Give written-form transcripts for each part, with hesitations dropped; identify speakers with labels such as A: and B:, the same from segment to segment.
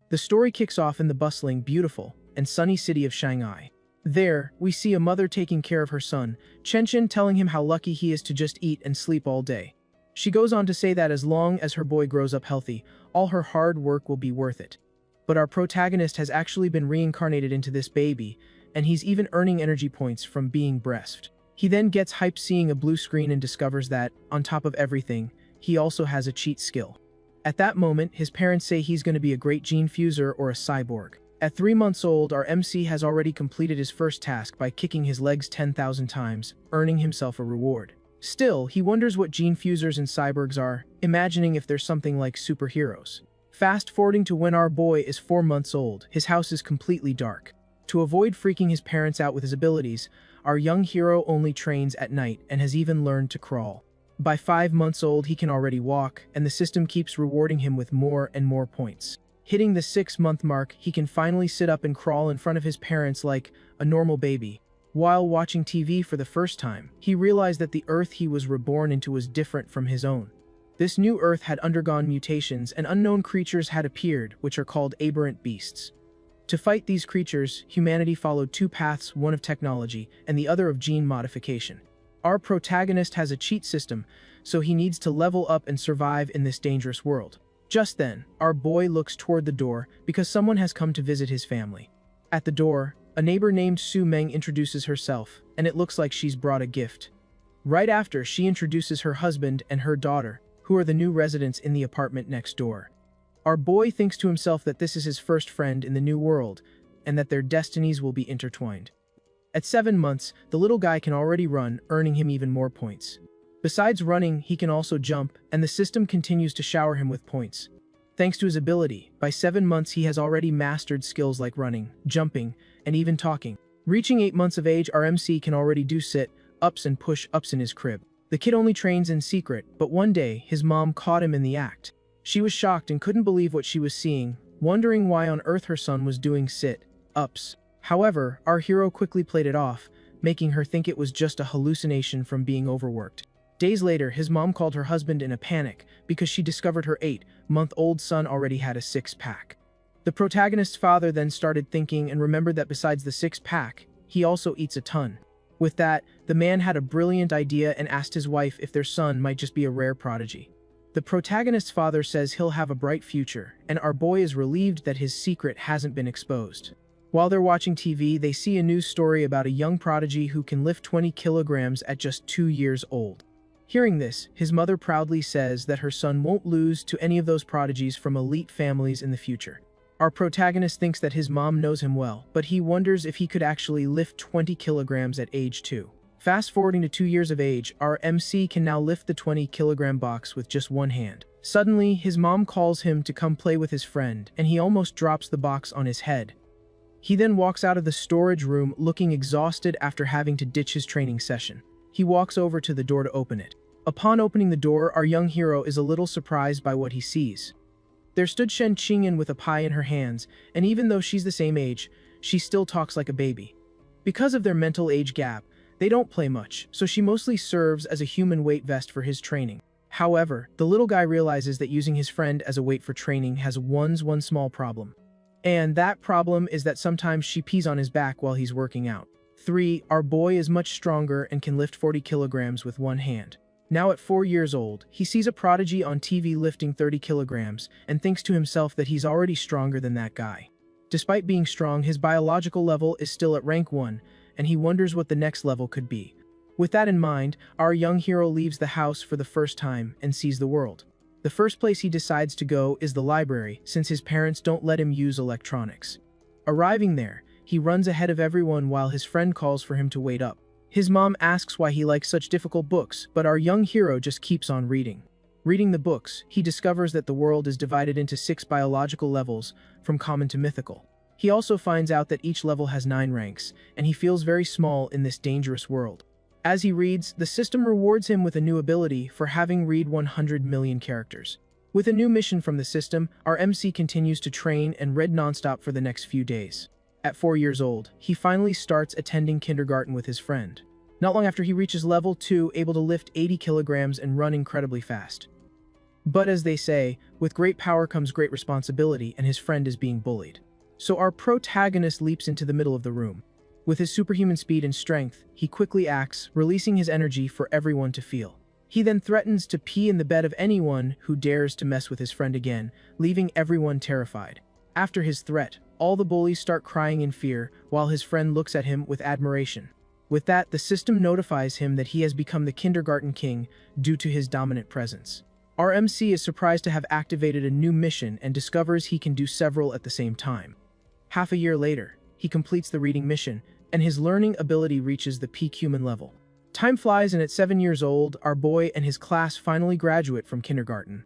A: The story kicks off in the bustling, beautiful, and sunny city of Shanghai. There, we see a mother taking care of her son, Chen telling him how lucky he is to just eat and sleep all day. She goes on to say that as long as her boy grows up healthy, all her hard work will be worth it. But our protagonist has actually been reincarnated into this baby, and he's even earning energy points from being breastfed. He then gets hyped seeing a blue screen and discovers that, on top of everything, he also has a cheat skill. At that moment, his parents say he's going to be a great gene fuser or a cyborg. At 3 months old, our MC has already completed his first task by kicking his legs 10,000 times, earning himself a reward. Still, he wonders what gene fusers and cyborgs are, imagining if there's something like superheroes. Fast forwarding to when our boy is 4 months old, his house is completely dark. To avoid freaking his parents out with his abilities, our young hero only trains at night and has even learned to crawl. By 5 months old, he can already walk, and the system keeps rewarding him with more and more points. Hitting the 6-month mark, he can finally sit up and crawl in front of his parents like a normal baby. While watching TV for the first time, he realized that the Earth he was reborn into was different from his own. This new Earth had undergone mutations and unknown creatures had appeared, which are called aberrant beasts. To fight these creatures, humanity followed 2 paths, one of technology and the other of gene modification. Our protagonist has a cheat system, so he needs to level up and survive in this dangerous world. Just then, our boy looks toward the door because someone has come to visit his family. At the door, a neighbor named Su Meng introduces herself, and it looks like she's brought a gift. Right after, she introduces her husband and her daughter, who are the new residents in the apartment next door. Our boy thinks to himself that this is his first friend in the new world, and that their destinies will be intertwined. At 7 months, the little guy can already run, earning him even more points. Besides running, he can also jump, and the system continues to shower him with points. Thanks to his ability, by 7 months he has already mastered skills like running, jumping, and even talking. Reaching 8 months of age, our MC can already do sit-ups and push-ups in his crib. The kid only trains in secret, but one day, his mom caught him in the act. She was shocked and couldn't believe what she was seeing, wondering why on earth her son was doing sit-ups. However, our hero quickly played it off, making her think it was just a hallucination from being overworked. Days later, his mom called her husband in a panic because she discovered her 8-month-old son already had a 6-pack. The protagonist's father then started thinking and remembered that besides the 6-pack, he also eats a ton. With that, the man had a brilliant idea and asked his wife if their son might just be a rare prodigy. The protagonist's father says he'll have a bright future, and our boy is relieved that his secret hasn't been exposed. While they're watching TV, they see a news story about a young prodigy who can lift 20 kilograms at just 2 years old. Hearing this, his mother proudly says that her son won't lose to any of those prodigies from elite families in the future. Our protagonist thinks that his mom knows him well, but he wonders if he could actually lift 20 kilograms at age 2. Fast forwarding to 2 years of age, our MC can now lift the 20-kilogram box with just one hand. Suddenly, his mom calls him to come play with his friend, and he almost drops the box on his head. He then walks out of the storage room looking exhausted after having to ditch his training session. He walks over to the door to open it. Upon opening the door, our young hero is a little surprised by what he sees. There stood Shen Qingyan with a pie in her hands, and even though she's the same age, she still talks like a baby. Because of their mental age gap, they don't play much, so she mostly serves as a human weight vest for his training. However, the little guy realizes that using his friend as a weight for training has one small problem. And that problem is that sometimes she pees on his back while he's working out. 3. Our boy is much stronger and can lift 40 kilograms with one hand. Now at 4 years old, he sees a prodigy on TV lifting 30 kilograms and thinks to himself that he's already stronger than that guy. Despite being strong, his biological level is still at rank 1, and he wonders what the next level could be. With that in mind, our young hero leaves the house for the first time and sees the world. The first place he decides to go is the library, since his parents don't let him use electronics. Arriving there, he runs ahead of everyone while his friend calls for him to wait up. His mom asks why he likes such difficult books, but our young hero just keeps on reading. Reading the books, he discovers that the world is divided into 6 biological levels, from common to mythical. He also finds out that each level has 9 ranks, and he feels very small in this dangerous world. As he reads, the system rewards him with a new ability for having read 100 million characters. With a new mission from the system, our MC continues to train and read nonstop for the next few days. At 4 years old, he finally starts attending kindergarten with his friend. Not long after he reaches level 2, able to lift 80 kilograms and run incredibly fast. But as they say, with great power comes great responsibility, and his friend is being bullied. So our protagonist leaps into the middle of the room. With his superhuman speed and strength, he quickly acts, releasing his energy for everyone to feel. He then threatens to pee in the bed of anyone who dares to mess with his friend again, leaving everyone terrified. After his threat, all the bullies start crying in fear, while his friend looks at him with admiration. With that, the system notifies him that he has become the kindergarten king due to his dominant presence. Our MC is surprised to have activated a new mission and discovers he can do several at the same time. Half a year later, he completes the reading mission, and his learning ability reaches the peak human level. Time flies, and at 7 years old, our boy and his class finally graduate from kindergarten.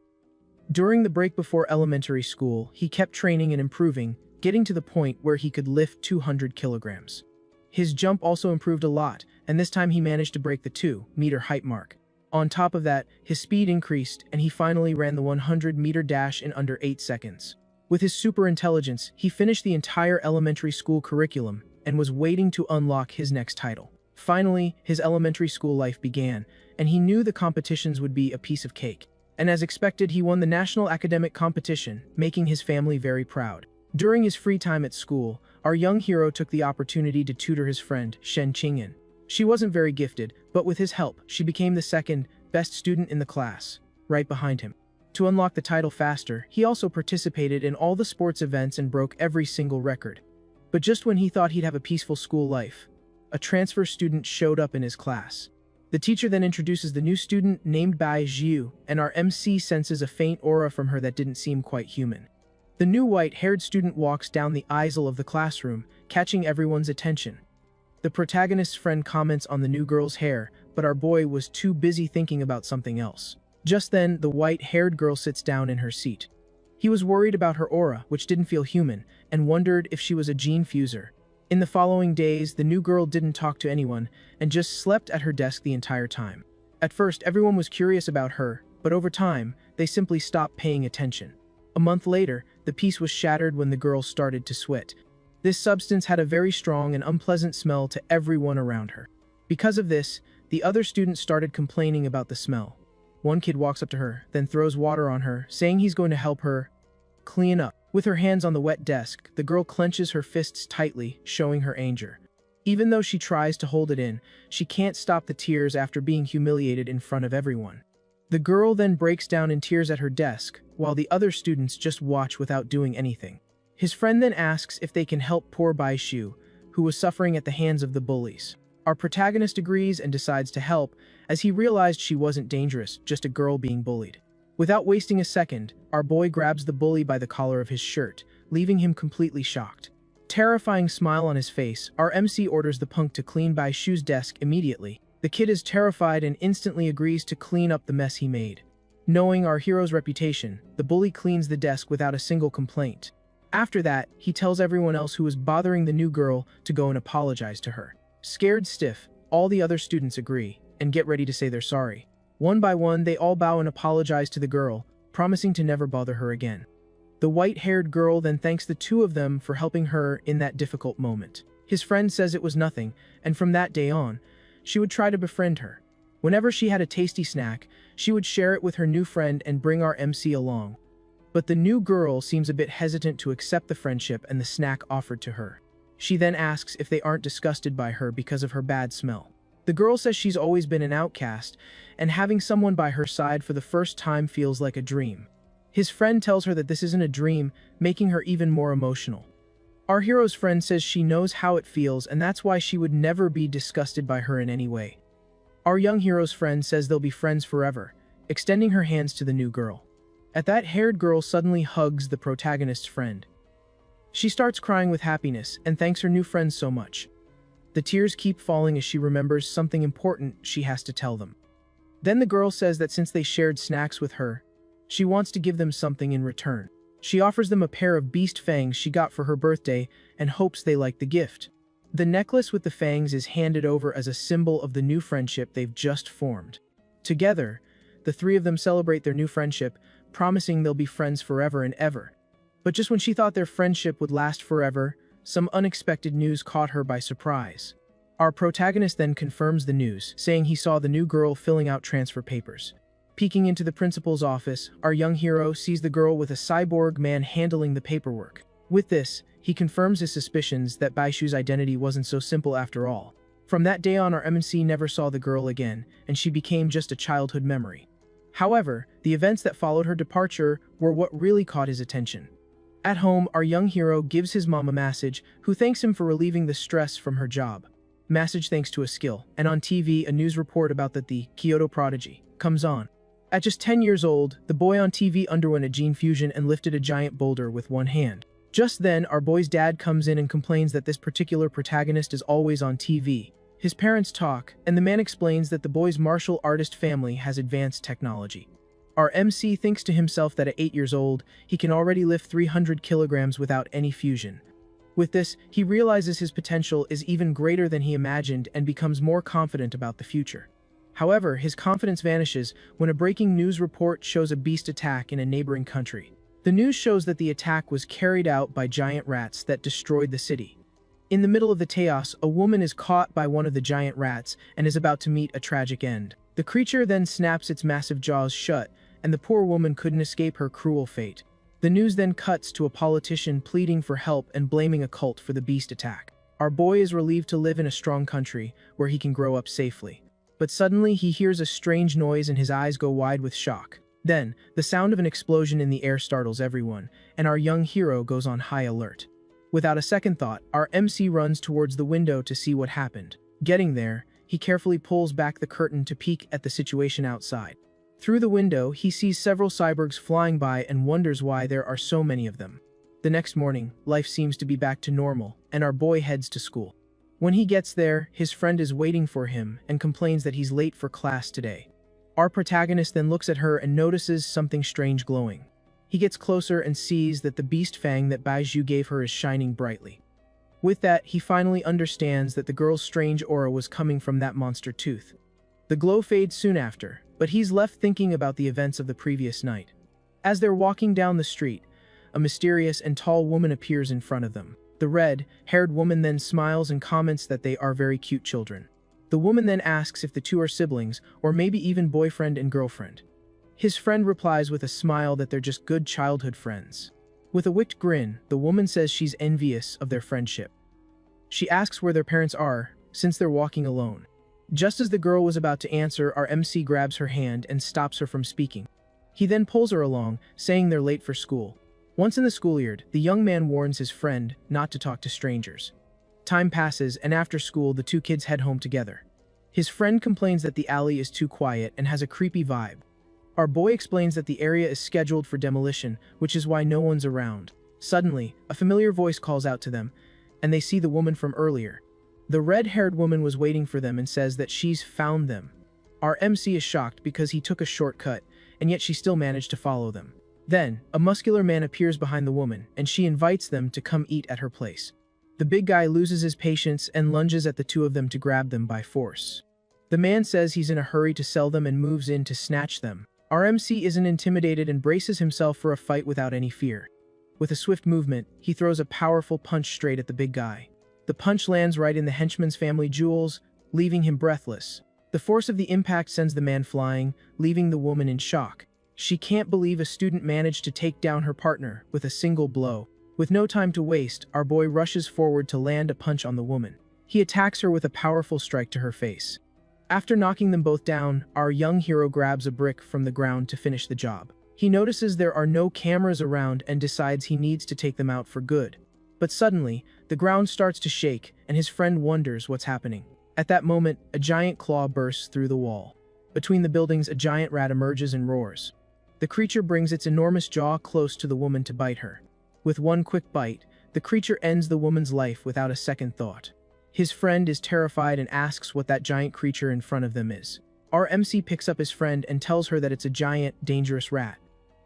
A: During the break before elementary school, he kept training and improving, getting to the point where he could lift 200 kilograms. His jump also improved a lot, and this time he managed to break the 2-meter height mark. On top of that, his speed increased, and he finally ran the 100-meter dash in under 8 seconds. With his super intelligence, he finished the entire elementary school curriculum and was waiting to unlock his next title. Finally, his elementary school life began, and he knew the competitions would be a piece of cake. And as expected, he won the national academic competition, making his family very proud. During his free time at school, our young hero took the opportunity to tutor his friend, Shen Qingyan. She wasn't very gifted, but with his help, she became the second best student in the class, right behind him. To unlock the title faster, he also participated in all the sports events and broke every single record. But just when he thought he'd have a peaceful school life, a transfer student showed up in his class. The teacher then introduces the new student named Bai Zhu, and our MC senses a faint aura from her that didn't seem quite human. The new white-haired student walks down the aisle of the classroom, catching everyone's attention. The protagonist's friend comments on the new girl's hair, but our boy was too busy thinking about something else. Just then, the white-haired girl sits down in her seat. He was worried about her aura, which didn't feel human, and wondered if she was a gene fuser. In the following days, the new girl didn't talk to anyone and just slept at her desk the entire time. At first, everyone was curious about her, but over time, they simply stopped paying attention. A month later, the peace was shattered when the girl started to sweat. This substance had a very strong and unpleasant smell to everyone around her. Because of this, the other students started complaining about the smell. One kid walks up to her, then throws water on her, saying he's going to help her clean up. With her hands on the wet desk, the girl clenches her fists tightly, showing her anger. Even though she tries to hold it in, she can't stop the tears after being humiliated in front of everyone. The girl then breaks down in tears at her desk, while the other students just watch without doing anything. His friend then asks if they can help poor Bai Shu, who was suffering at the hands of the bullies. Our protagonist agrees and decides to help, as he realized she wasn't dangerous, just a girl being bullied. Without wasting a second, our boy grabs the bully by the collar of his shirt, leaving him completely shocked. Terrifying smile on his face, our MC orders the punk to clean Bai Shu's desk immediately. The kid is terrified and instantly agrees to clean up the mess he made. Knowing our hero's reputation, the bully cleans the desk without a single complaint. After that, he tells everyone else who was bothering the new girl to go and apologize to her. Scared stiff, all the other students agree, and get ready to say they're sorry. One by one, they all bow and apologize to the girl, promising to never bother her again. The white-haired girl then thanks the two of them for helping her in that difficult moment. His friend says it was nothing, and from that day on, she would try to befriend her. Whenever she had a tasty snack, she would share it with her new friend and bring our MC along. But the new girl seems a bit hesitant to accept the friendship and the snack offered to her. She then asks if they aren't disgusted by her because of her bad smell. The girl says she's always been an outcast, and having someone by her side for the first time feels like a dream. His friend tells her that this isn't a dream, making her even more emotional. Our hero's friend says she knows how it feels, and that's why she would never be disgusted by her in any way. Our young hero's friend says they'll be friends forever, extending her hands to the new girl. At that, haired girl suddenly hugs the protagonist's friend. She starts crying with happiness and thanks her new friends so much. The tears keep falling as she remembers something important she has to tell them. Then the girl says that since they shared snacks with her, she wants to give them something in return. She offers them a pair of beast fangs she got for her birthday and hopes they like the gift. The necklace with the fangs is handed over as a symbol of the new friendship they've just formed. Together, the three of them celebrate their new friendship, promising they'll be friends forever and ever. But just when she thought their friendship would last forever, some unexpected news caught her by surprise. Our protagonist then confirms the news, saying he saw the new girl filling out transfer papers. Peeking into the principal's office, our young hero sees the girl with a cyborg man handling the paperwork. With this, he confirms his suspicions that Baishu's identity wasn't so simple after all. From that day on, our MNC never saw the girl again, and she became just a childhood memory. However, the events that followed her departure were what really caught his attention. At home, our young hero gives his mom a message, who thanks him for relieving the stress from her job. Message thanks to a skill, and on TV, a news report about that the Kyoto prodigy comes on. At just 10 years old, the boy on TV underwent a gene fusion and lifted a giant boulder with one hand. Just then, our boy's dad comes in and complains that this particular protagonist is always on TV. His parents talk, and the man explains that the boy's martial artist family has advanced technology. Our MC thinks to himself that at 8 years old, he can already lift 300 kilograms without any fusion. With this, he realizes his potential is even greater than he imagined and becomes more confident about the future. However, his confidence vanishes when a breaking news report shows a beast attack in a neighboring country. The news shows that the attack was carried out by giant rats that destroyed the city. In the middle of the chaos, a woman is caught by one of the giant rats and is about to meet a tragic end. The creature then snaps its massive jaws shut, and the poor woman couldn't escape her cruel fate. The news then cuts to a politician pleading for help and blaming a cult for the beast attack. Our boy is relieved to live in a strong country where he can grow up safely. But suddenly he hears a strange noise and his eyes go wide with shock. Then, the sound of an explosion in the air startles everyone, and our young hero goes on high alert. Without a second thought, our MC runs towards the window to see what happened. Getting there, he carefully pulls back the curtain to peek at the situation outside. Through the window, he sees several cyborgs flying by and wonders why there are so many of them. The next morning, life seems to be back to normal, and our boy heads to school. When he gets there, his friend is waiting for him and complains that he's late for class today. Our protagonist then looks at her and notices something strange glowing. He gets closer and sees that the beast fang that Baizhu gave her is shining brightly. With that, he finally understands that the girl's strange aura was coming from that monster tooth. The glow fades soon after, but he's left thinking about the events of the previous night. As they're walking down the street, a mysterious and tall woman appears in front of them. The red-haired woman then smiles and comments that they are very cute children. The woman then asks if the two are siblings, or maybe even boyfriend and girlfriend. His friend replies with a smile that they're just good childhood friends. With a wicked grin, the woman says she's envious of their friendship. She asks where their parents are, since they're walking alone. Just as the girl was about to answer, our MC grabs her hand and stops her from speaking. He then pulls her along, saying they're late for school. Once in the schoolyard, the young man warns his friend not to talk to strangers. Time passes, and after school, the two kids head home together. His friend complains that the alley is too quiet and has a creepy vibe. Our boy explains that the area is scheduled for demolition, which is why no one's around. Suddenly, a familiar voice calls out to them, and they see the woman from earlier. The red-haired woman was waiting for them and says that she's found them. Our MC is shocked because he took a shortcut, and yet she still managed to follow them. Then, a muscular man appears behind the woman, and she invites them to come eat at her place. The big guy loses his patience and lunges at the two of them to grab them by force. The man says he's in a hurry to sell them and moves in to snatch them. Our MC isn't intimidated and braces himself for a fight without any fear. With a swift movement, he throws a powerful punch straight at the big guy. The punch lands right in the henchman's family jewels, leaving him breathless. The force of the impact sends the man flying, leaving the woman in shock. She can't believe a student managed to take down her partner with a single blow. With no time to waste, our boy rushes forward to land a punch on the woman. He attacks her with a powerful strike to her face. After knocking them both down, our young hero grabs a brick from the ground to finish the job. He notices there are no cameras around and decides he needs to take them out for good. But suddenly, the ground starts to shake, and his friend wonders what's happening. At that moment, a giant claw bursts through the wall. Between the buildings, a giant rat emerges and roars. The creature brings its enormous jaw close to the woman to bite her. With one quick bite, the creature ends the woman's life without a second thought. His friend is terrified and asks what that giant creature in front of them is. Our MC picks up his friend and tells her that it's a giant, dangerous rat.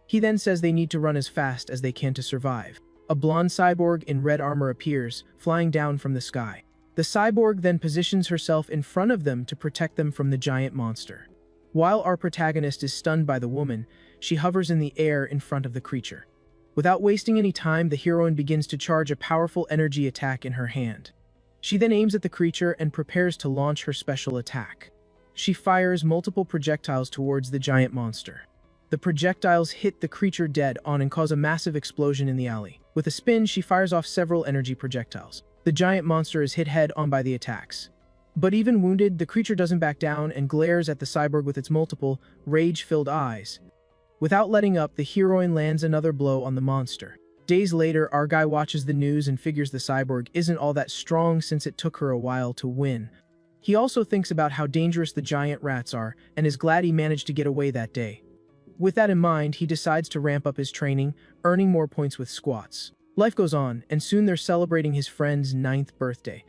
A: He then says they need to run as fast as they can to survive. A blonde cyborg in red armor appears, flying down from the sky. The cyborg then positions herself in front of them to protect them from the giant monster. While our protagonist is stunned by the woman, she hovers in the air in front of the creature. Without wasting any time, the heroine begins to charge a powerful energy attack in her hand. She then aims at the creature and prepares to launch her special attack. She fires multiple projectiles towards the giant monster. The projectiles hit the creature dead on and cause a massive explosion in the alley. With a spin, she fires off several energy projectiles. The giant monster is hit head-on by the attacks. But even wounded, the creature doesn't back down and glares at the cyborg with its multiple, rage-filled eyes. Without letting up, the heroine lands another blow on the monster. Days later, our guy watches the news and figures the cyborg isn't all that strong since it took her a while to win. He also thinks about how dangerous the giant rats are and is glad he managed to get away that day. With that in mind, he decides to ramp up his training, earning more points with squats. Life goes on, and soon they're celebrating his friend's 9th birthday.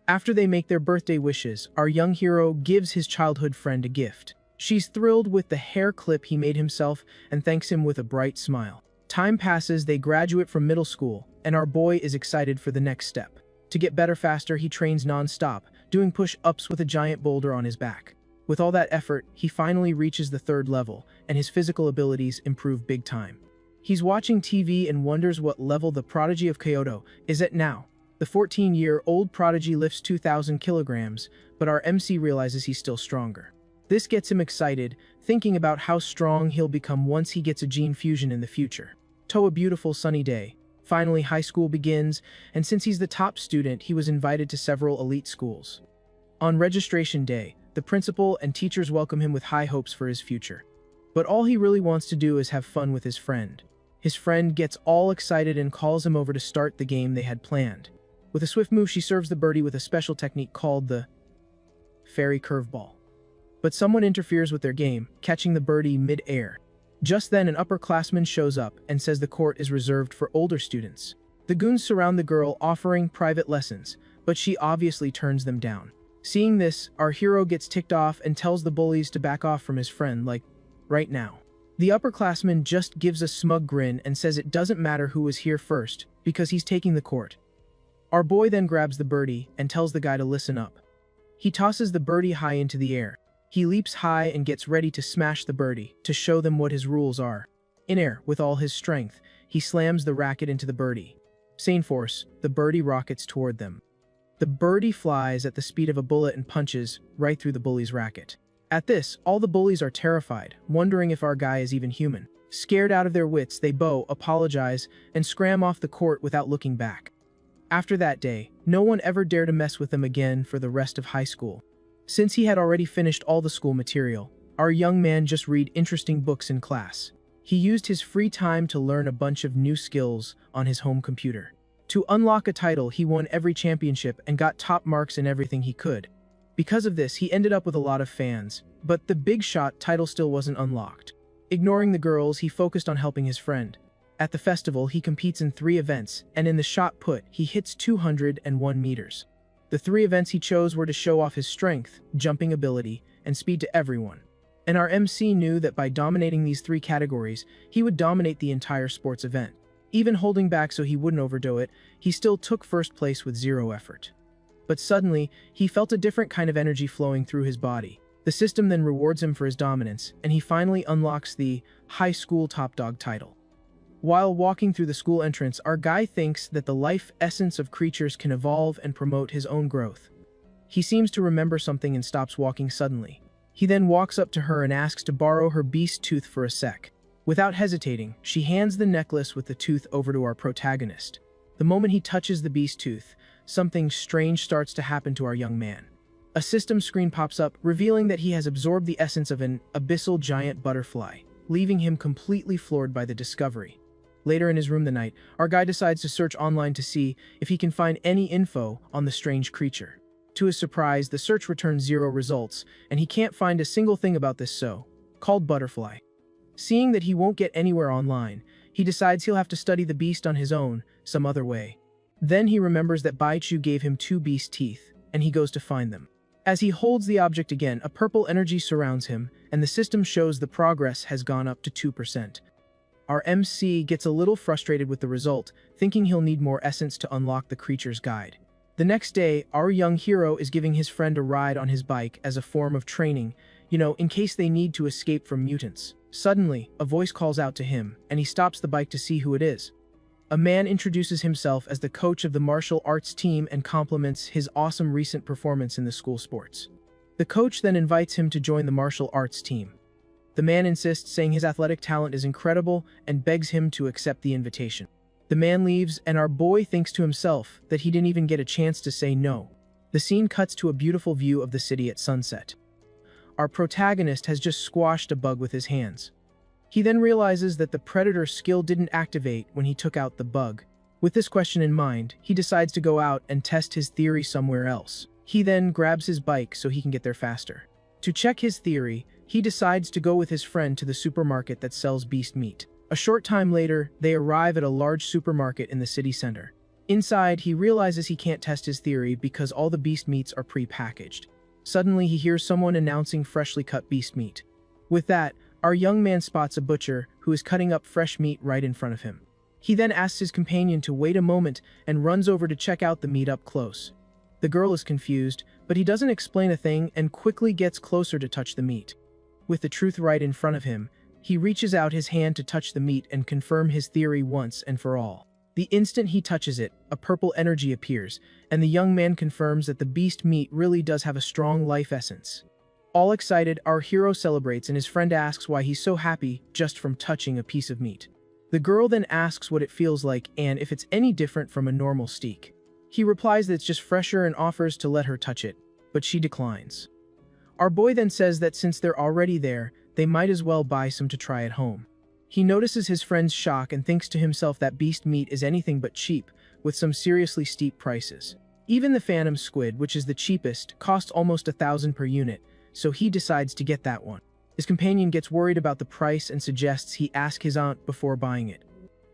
A: After they make their birthday wishes, our young hero gives his childhood friend a gift. She's thrilled with the hair clip he made himself and thanks him with a bright smile. Time passes, they graduate from middle school, and our boy is excited for the next step. To get better faster, he trains non-stop, doing push-ups with a giant boulder on his back. With all that effort, he finally reaches the 3rd level, and his physical abilities improve big time. He's watching TV and wonders what level the prodigy of Kyoto is at now. The 14-year-old prodigy lifts 2,000 kilograms, but our MC realizes he's still stronger. This gets him excited, thinking about how strong he'll become once he gets a gene fusion in the future. A beautiful sunny day. Finally, high school begins, and since he's the top student, he was invited to several elite schools. On registration day, the principal and teachers welcome him with high hopes for his future. But all he really wants to do is have fun with his friend. His friend gets all excited and calls him over to start the game they had planned. With a swift move, she serves the birdie with a special technique called the fairy curveball. But someone interferes with their game, catching the birdie mid-air. Just then, an upperclassman shows up and says the court is reserved for older students. The goons surround the girl, offering private lessons, but she obviously turns them down. Seeing this, our hero gets ticked off and tells the bullies to back off from his friend, like, right now. The upperclassman just gives a smug grin and says it doesn't matter who was here first, because he's taking the court. Our boy then grabs the birdie and tells the guy to listen up. He tosses the birdie high into the air. He leaps high and gets ready to smash the birdie to show them what his rules are. In air, with all his strength, he slams the racket into the birdie. Sane force, the birdie rockets toward them. The birdie flies at the speed of a bullet and punches right through the bully's racket. At this, all the bullies are terrified, wondering if our guy is even human. Scared out of their wits, they bow, apologize, and scram off the court without looking back. After that day, no one ever dared to mess with them again for the rest of high school. Since he had already finished all the school material, our young man just read interesting books in class. He used his free time to learn a bunch of new skills on his home computer. To unlock a title, he won every championship and got top marks in everything he could. Because of this, he ended up with a lot of fans, but the big shot title still wasn't unlocked. Ignoring the girls, he focused on helping his friend. At the festival, he competes in 3 events, and in the shot put, he hits 201 meters. The 3 events he chose were to show off his strength, jumping ability, and speed to everyone. And our MC knew that by dominating these 3 categories, he would dominate the entire sports event. Even holding back so he wouldn't overdo it, he still took first place with 0 effort. But suddenly, he felt a different kind of energy flowing through his body. The system then rewards him for his dominance, and he finally unlocks the high school top dog title. While walking through the school entrance, our guy thinks that the life essence of creatures can evolve and promote his own growth. He seems to remember something and stops walking suddenly. He then walks up to her and asks to borrow her beast tooth for a sec. Without hesitating, she hands the necklace with the tooth over to our protagonist. The moment he touches the beast tooth, something strange starts to happen to our young man. A system screen pops up, revealing that he has absorbed the essence of an abyssal giant butterfly, leaving him completely floored by the discovery. Later in his room that night, our guy decides to search online to see if he can find any info on the strange creature. To his surprise, the search returns 0 results, and he can't find a single thing about this so-called butterfly. Seeing that he won't get anywhere online, he decides he'll have to study the beast on his own, some other way. Then he remembers that Baichu gave him 2 beast teeth, and he goes to find them. As he holds the object again, a purple energy surrounds him, and the system shows the progress has gone up to 2%. Our MC gets a little frustrated with the result, thinking he'll need more essence to unlock the creature's guide. The next day, our young hero is giving his friend a ride on his bike as a form of training, in case they need to escape from mutants. Suddenly, a voice calls out to him, and he stops the bike to see who it is. A man introduces himself as the coach of the martial arts team and compliments his awesome recent performance in the school sports. The coach then invites him to join the martial arts team. The man insists, saying his athletic talent is incredible, and begs him to accept the invitation. The man leaves, and our boy thinks to himself that he didn't even get a chance to say no. The scene cuts to a beautiful view of the city at sunset. Our protagonist has just squashed a bug with his hands. He then realizes that the predator skill didn't activate when he took out the bug. With this question in mind, he decides to go out and test his theory somewhere else. He then grabs his bike so he can get there faster. To check his theory, he decides to go with his friend to the supermarket that sells beast meat. A short time later, they arrive at a large supermarket in the city center. Inside, he realizes he can't test his theory because all the beast meats are pre-packaged. Suddenly, he hears someone announcing freshly cut beast meat. With that, our young man spots a butcher who is cutting up fresh meat right in front of him. He then asks his companion to wait a moment and runs over to check out the meat up close. The girl is confused, but he doesn't explain a thing and quickly gets closer to touch the meat. With the truth right in front of him, he reaches out his hand to touch the meat and confirm his theory once and for all. The instant he touches it, a purple energy appears, and the young man confirms that the beast meat really does have a strong life essence. All excited, our hero celebrates, and his friend asks why he's so happy just from touching a piece of meat. The girl then asks what it feels like and if it's any different from a normal steak. He replies that it's just fresher and offers to let her touch it, but she declines. Our boy then says that since they're already there, they might as well buy some to try at home. He notices his friend's shock and thinks to himself that beast meat is anything but cheap, with some seriously steep prices. Even the phantom squid, which is the cheapest, costs almost 1,000 per unit, so he decides to get that one. His companion gets worried about the price and suggests he ask his aunt before buying it.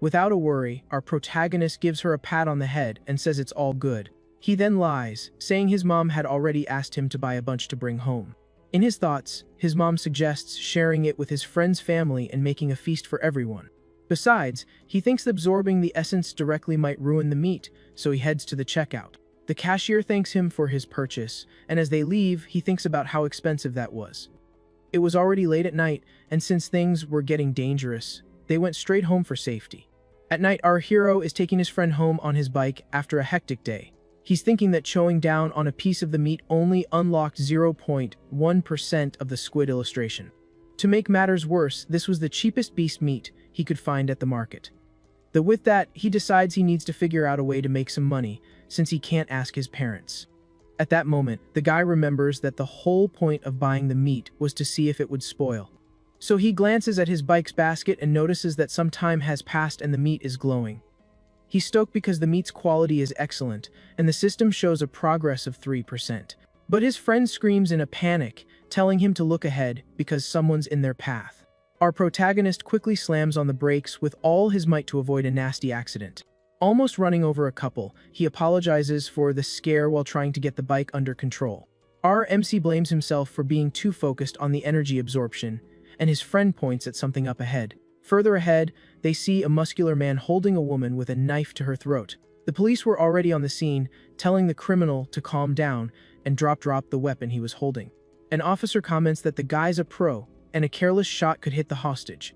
A: Without a worry, our protagonist gives her a pat on the head and says it's all good. He then lies, saying his mom had already asked him to buy a bunch to bring home. In his thoughts, his mom suggests sharing it with his friend's family and making a feast for everyone. Besides, he thinks that absorbing the essence directly might ruin the meat, so he heads to the checkout. The cashier thanks him for his purchase, and as they leave, he thinks about how expensive that was. It was already late at night, and since things were getting dangerous, they went straight home for safety. At night, our hero is taking his friend home on his bike after a hectic day. He's thinking that chowing down on a piece of the meat only unlocked 0.1% of the squid illustration. To make matters worse, this was the cheapest beast meat he could find at the market. With that, he decides he needs to figure out a way to make some money, since he can't ask his parents. At that moment, the guy remembers that the whole point of buying the meat was to see if it would spoil. So he glances at his bike's basket and notices that some time has passed and the meat is glowing. He's stoked because the meat's quality is excellent, and the system shows a progress of 3%. But his friend screams in a panic, telling him to look ahead because someone's in their path. Our protagonist quickly slams on the brakes with all his might to avoid a nasty accident. Almost running over a couple, he apologizes for the scare while trying to get the bike under control. Our MC blames himself for being too focused on the energy absorption, and his friend points at something up ahead. Further ahead, they see a muscular man holding a woman with a knife to her throat. The police were already on the scene, telling the criminal to calm down and drop the weapon he was holding. An officer comments that the guy's a pro, and a careless shot could hit the hostage.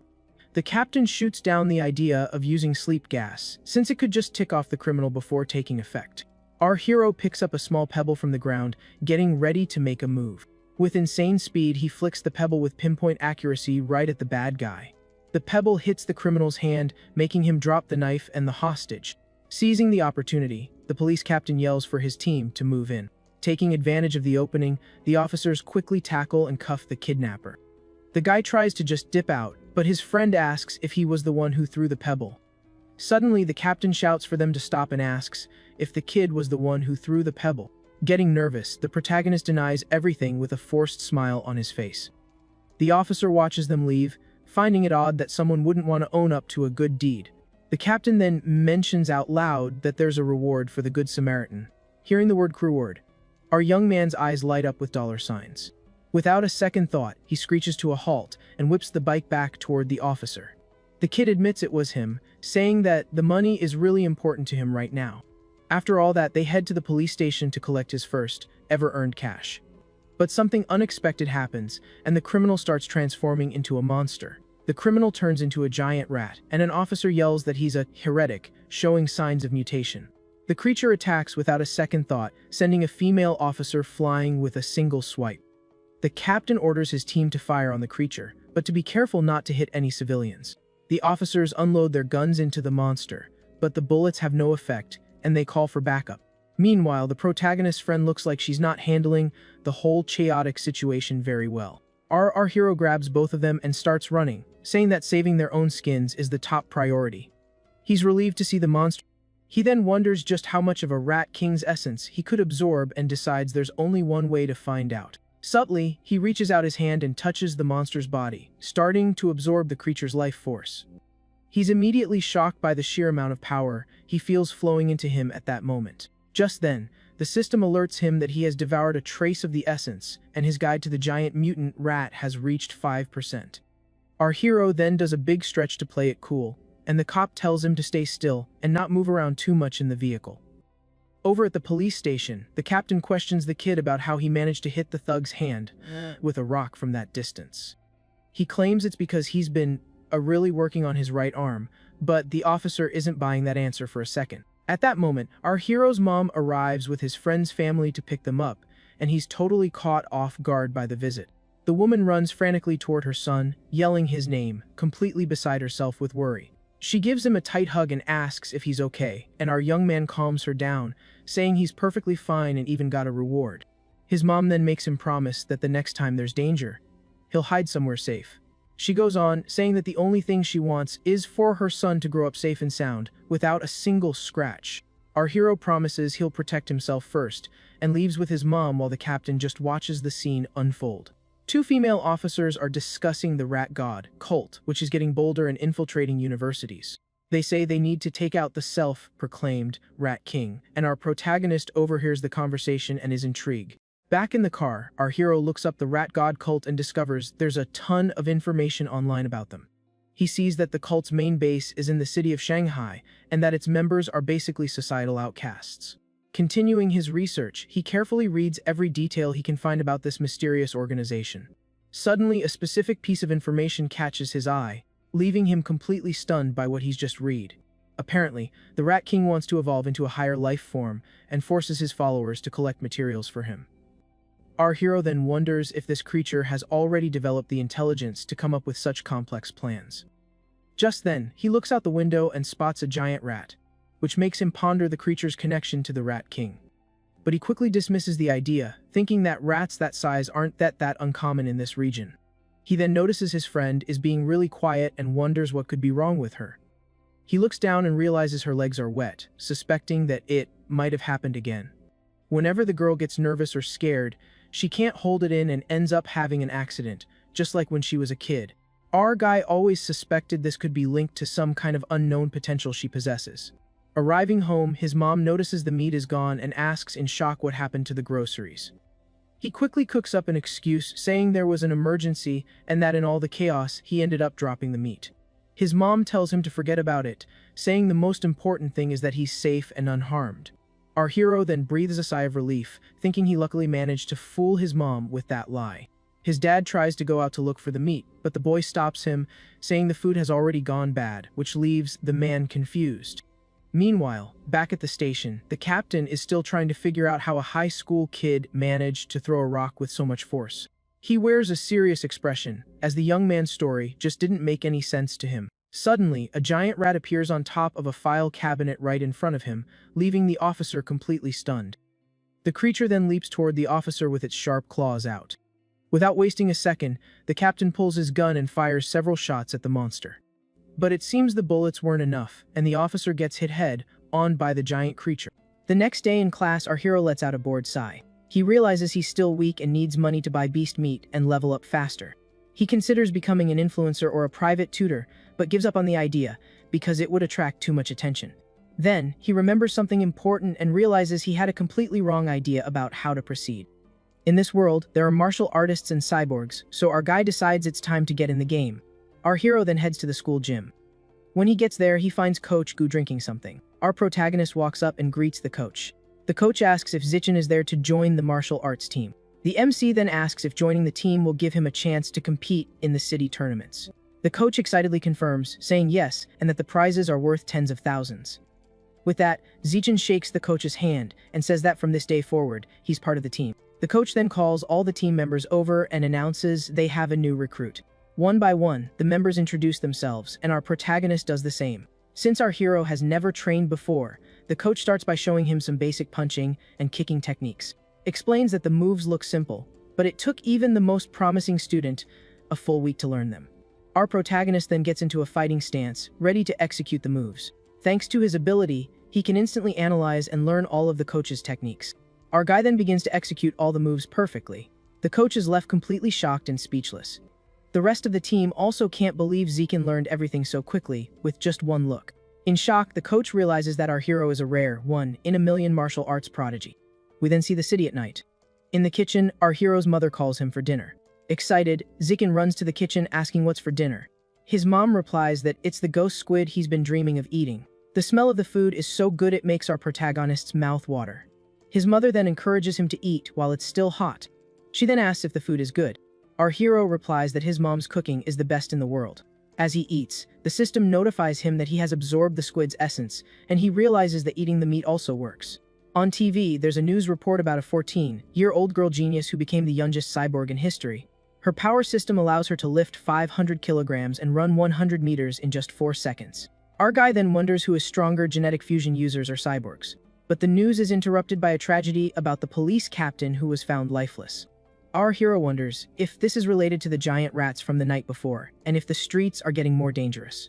A: The captain shoots down the idea of using sleep gas, since it could just tick off the criminal before taking effect. Our hero picks up a small pebble from the ground, getting ready to make a move. With insane speed, he flicks the pebble with pinpoint accuracy right at the bad guy. The pebble hits the criminal's hand, making him drop the knife and the hostage. Seizing the opportunity, the police captain yells for his team to move in. Taking advantage of the opening, the officers quickly tackle and cuff the kidnapper. The guy tries to just dip out, but his friend asks if he was the one who threw the pebble. Suddenly, the captain shouts for them to stop and asks if the kid was the one who threw the pebble. Getting nervous, the protagonist denies everything with a forced smile on his face. The officer watches them leave, finding it odd that someone wouldn't want to own up to a good deed. The captain then mentions out loud that there's a reward for the Good Samaritan. Hearing the word reward, our young man's eyes light up with dollar signs. Without a second thought, he screeches to a halt and whips the bike back toward the officer. The kid admits it was him, saying that the money is really important to him right now. After all that, they head to the police station to collect his first ever earned cash. But something unexpected happens, and the criminal starts transforming into a monster. The criminal turns into a giant rat, and an officer yells that he's a heretic, showing signs of mutation. The creature attacks without a second thought, sending a female officer flying with a single swipe. The captain orders his team to fire on the creature, but to be careful not to hit any civilians. The officers unload their guns into the monster, but the bullets have no effect, and they call for backup. Meanwhile, the protagonist's friend looks like she's not handling the whole chaotic situation very well. Our hero grabs both of them and starts running, saying that saving their own skins is the top priority. He's relieved to see the monster. He then wonders just how much of a rat king's essence he could absorb and decides there's only one way to find out. Subtly, he reaches out his hand and touches the monster's body, starting to absorb the creature's life force. He's immediately shocked by the sheer amount of power he feels flowing into him at that moment. Just then, the system alerts him that he has devoured a trace of the essence, and his guide to the giant mutant rat has reached 5%. Our hero then does a big stretch to play it cool, and the cop tells him to stay still and not move around too much in the vehicle. Over at the police station, the captain questions the kid about how he managed to hit the thug's hand with a rock from that distance. He claims it's because he's been really working on his right arm, but the officer isn't buying that answer for a second. At that moment, our hero's mom arrives with his friend's family to pick them up, and he's totally caught off guard by the visit. The woman runs frantically toward her son, yelling his name, completely beside herself with worry. She gives him a tight hug and asks if he's okay, and our young man calms her down, saying he's perfectly fine and even got a reward. His mom then makes him promise that the next time there's danger, he'll hide somewhere safe. She goes on, saying that the only thing she wants is for her son to grow up safe and sound, without a single scratch. Our hero promises he'll protect himself first, and leaves with his mom while the captain just watches the scene unfold. Two female officers are discussing the rat god cult, which is getting bolder and infiltrating universities. They say they need to take out the self-proclaimed rat king, and our protagonist overhears the conversation and is intrigued. Back in the car, our hero looks up the rat god cult and discovers there's a ton of information online about them. He sees that the cult's main base is in the city of Shanghai, and that its members are basically societal outcasts. Continuing his research, he carefully reads every detail he can find about this mysterious organization. Suddenly, a specific piece of information catches his eye, leaving him completely stunned by what he's just read. Apparently, the Rat King wants to evolve into a higher life form and forces his followers to collect materials for him. Our hero then wonders if this creature has already developed the intelligence to come up with such complex plans. Just then, he looks out the window and spots a giant rat, which makes him ponder the creature's connection to the Rat King. But he quickly dismisses the idea, thinking that rats that size aren't that uncommon in this region. He then notices his friend is being really quiet and wonders what could be wrong with her. He looks down and realizes her legs are wet, suspecting that it might have happened again. Whenever the girl gets nervous or scared, she can't hold it in and ends up having an accident, just like when she was a kid. Our guy always suspected this could be linked to some kind of unknown potential she possesses. Arriving home, his mom notices the meat is gone and asks in shock what happened to the groceries. He quickly cooks up an excuse, saying there was an emergency and that in all the chaos, he ended up dropping the meat. His mom tells him to forget about it, saying the most important thing is that he's safe and unharmed. Our hero then breathes a sigh of relief, thinking he luckily managed to fool his mom with that lie. His dad tries to go out to look for the meat, but the boy stops him, saying the food has already gone bad, which leaves the man confused. Meanwhile, back at the station, the captain is still trying to figure out how a high school kid managed to throw a rock with so much force. He wears a serious expression, as the young man's story just didn't make any sense to him. Suddenly, a giant rat appears on top of a file cabinet right in front of him, leaving the officer completely stunned. The creature then leaps toward the officer with its sharp claws out. Without wasting a second, the captain pulls his gun and fires several shots at the monster. But it seems the bullets weren't enough, and the officer gets hit head-on by the giant creature. The next day in class, our hero lets out a bored sigh. He realizes he's still weak and needs money to buy beast meat and level up faster. He considers becoming an influencer or a private tutor, but gives up on the idea because it would attract too much attention. Then, he remembers something important and realizes he had a completely wrong idea about how to proceed. In this world, there are martial artists and cyborgs, so our guy decides it's time to get in the game. Our hero then heads to the school gym. When he gets there, he finds Coach Gu drinking something. Our protagonist walks up and greets the coach. The coach asks if Zichin is there to join the martial arts team. The MC then asks if joining the team will give him a chance to compete in the city tournaments. The coach excitedly confirms, saying yes, and that the prizes are worth tens of thousands. With that, Zichin shakes the coach's hand and says that from this day forward, he's part of the team. The coach then calls all the team members over and announces they have a new recruit. One by one, the members introduce themselves, and our protagonist does the same. Since our hero has never trained before, the coach starts by showing him some basic punching and kicking techniques. Explains that the moves look simple, but it took even the most promising student a full week to learn them. Our protagonist then gets into a fighting stance, ready to execute the moves. Thanks to his ability, he can instantly analyze and learn all of the coach's techniques. Our guy then begins to execute all the moves perfectly. The coach is left completely shocked and speechless. The rest of the team also can't believe Zikin learned everything so quickly, with just one look. In shock, the coach realizes that our hero is a rare, one-in-a-million martial arts prodigy. We then see the city at night. In the kitchen, our hero's mother calls him for dinner. Excited, Zikin runs to the kitchen asking what's for dinner. His mom replies that it's the ghost squid he's been dreaming of eating. The smell of the food is so good it makes our protagonist's mouth water. His mother then encourages him to eat while it's still hot. She then asks if the food is good. Our hero replies that his mom's cooking is the best in the world. As he eats, the system notifies him that he has absorbed the squid's essence, and he realizes that eating the meat also works. On TV, there's a news report about a 14-year-old girl genius who became the youngest cyborg in history. Her power system allows her to lift 500 kilograms and run 100 meters in just 4 seconds. Our guy then wonders who is stronger, genetic fusion users or cyborgs. But the news is interrupted by a tragedy about the police captain who was found lifeless. Our hero wonders if this is related to the giant rats from the night before, and if the streets are getting more dangerous.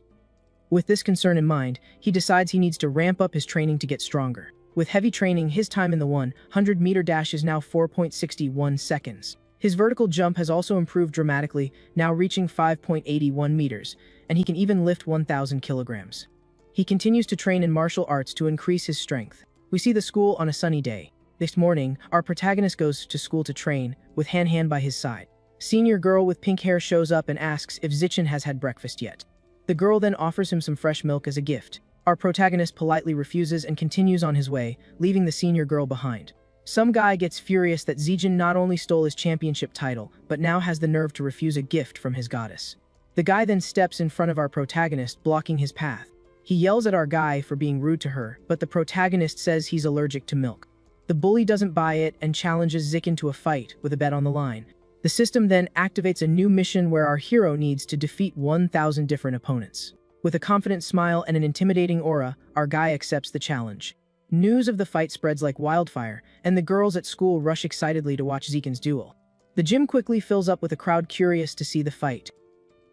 A: With this concern in mind, he decides he needs to ramp up his training to get stronger. With heavy training, his time in the 100-meter dash is now 4.61 seconds. His vertical jump has also improved dramatically, now reaching 5.81 meters, and he can even lift 1,000 kilograms. He continues to train in martial arts to increase his strength. We see the school on a sunny day. This morning, our protagonist goes to school to train, with Han by his side. Senior girl with pink hair shows up and asks if Zichin has had breakfast yet. The girl then offers him some fresh milk as a gift. Our protagonist politely refuses and continues on his way, leaving the senior girl behind. Some guy gets furious that Zijin not only stole his championship title, but now has the nerve to refuse a gift from his goddess. The guy then steps in front of our protagonist, blocking his path. He yells at our guy for being rude to her, but the protagonist says he's allergic to milk. The bully doesn't buy it and challenges Zikin to a fight, with a bet on the line. The system then activates a new mission where our hero needs to defeat 1,000 different opponents. With a confident smile and an intimidating aura, our guy accepts the challenge. News of the fight spreads like wildfire, and the girls at school rush excitedly to watch Zikin's duel. The gym quickly fills up with a crowd curious to see the fight.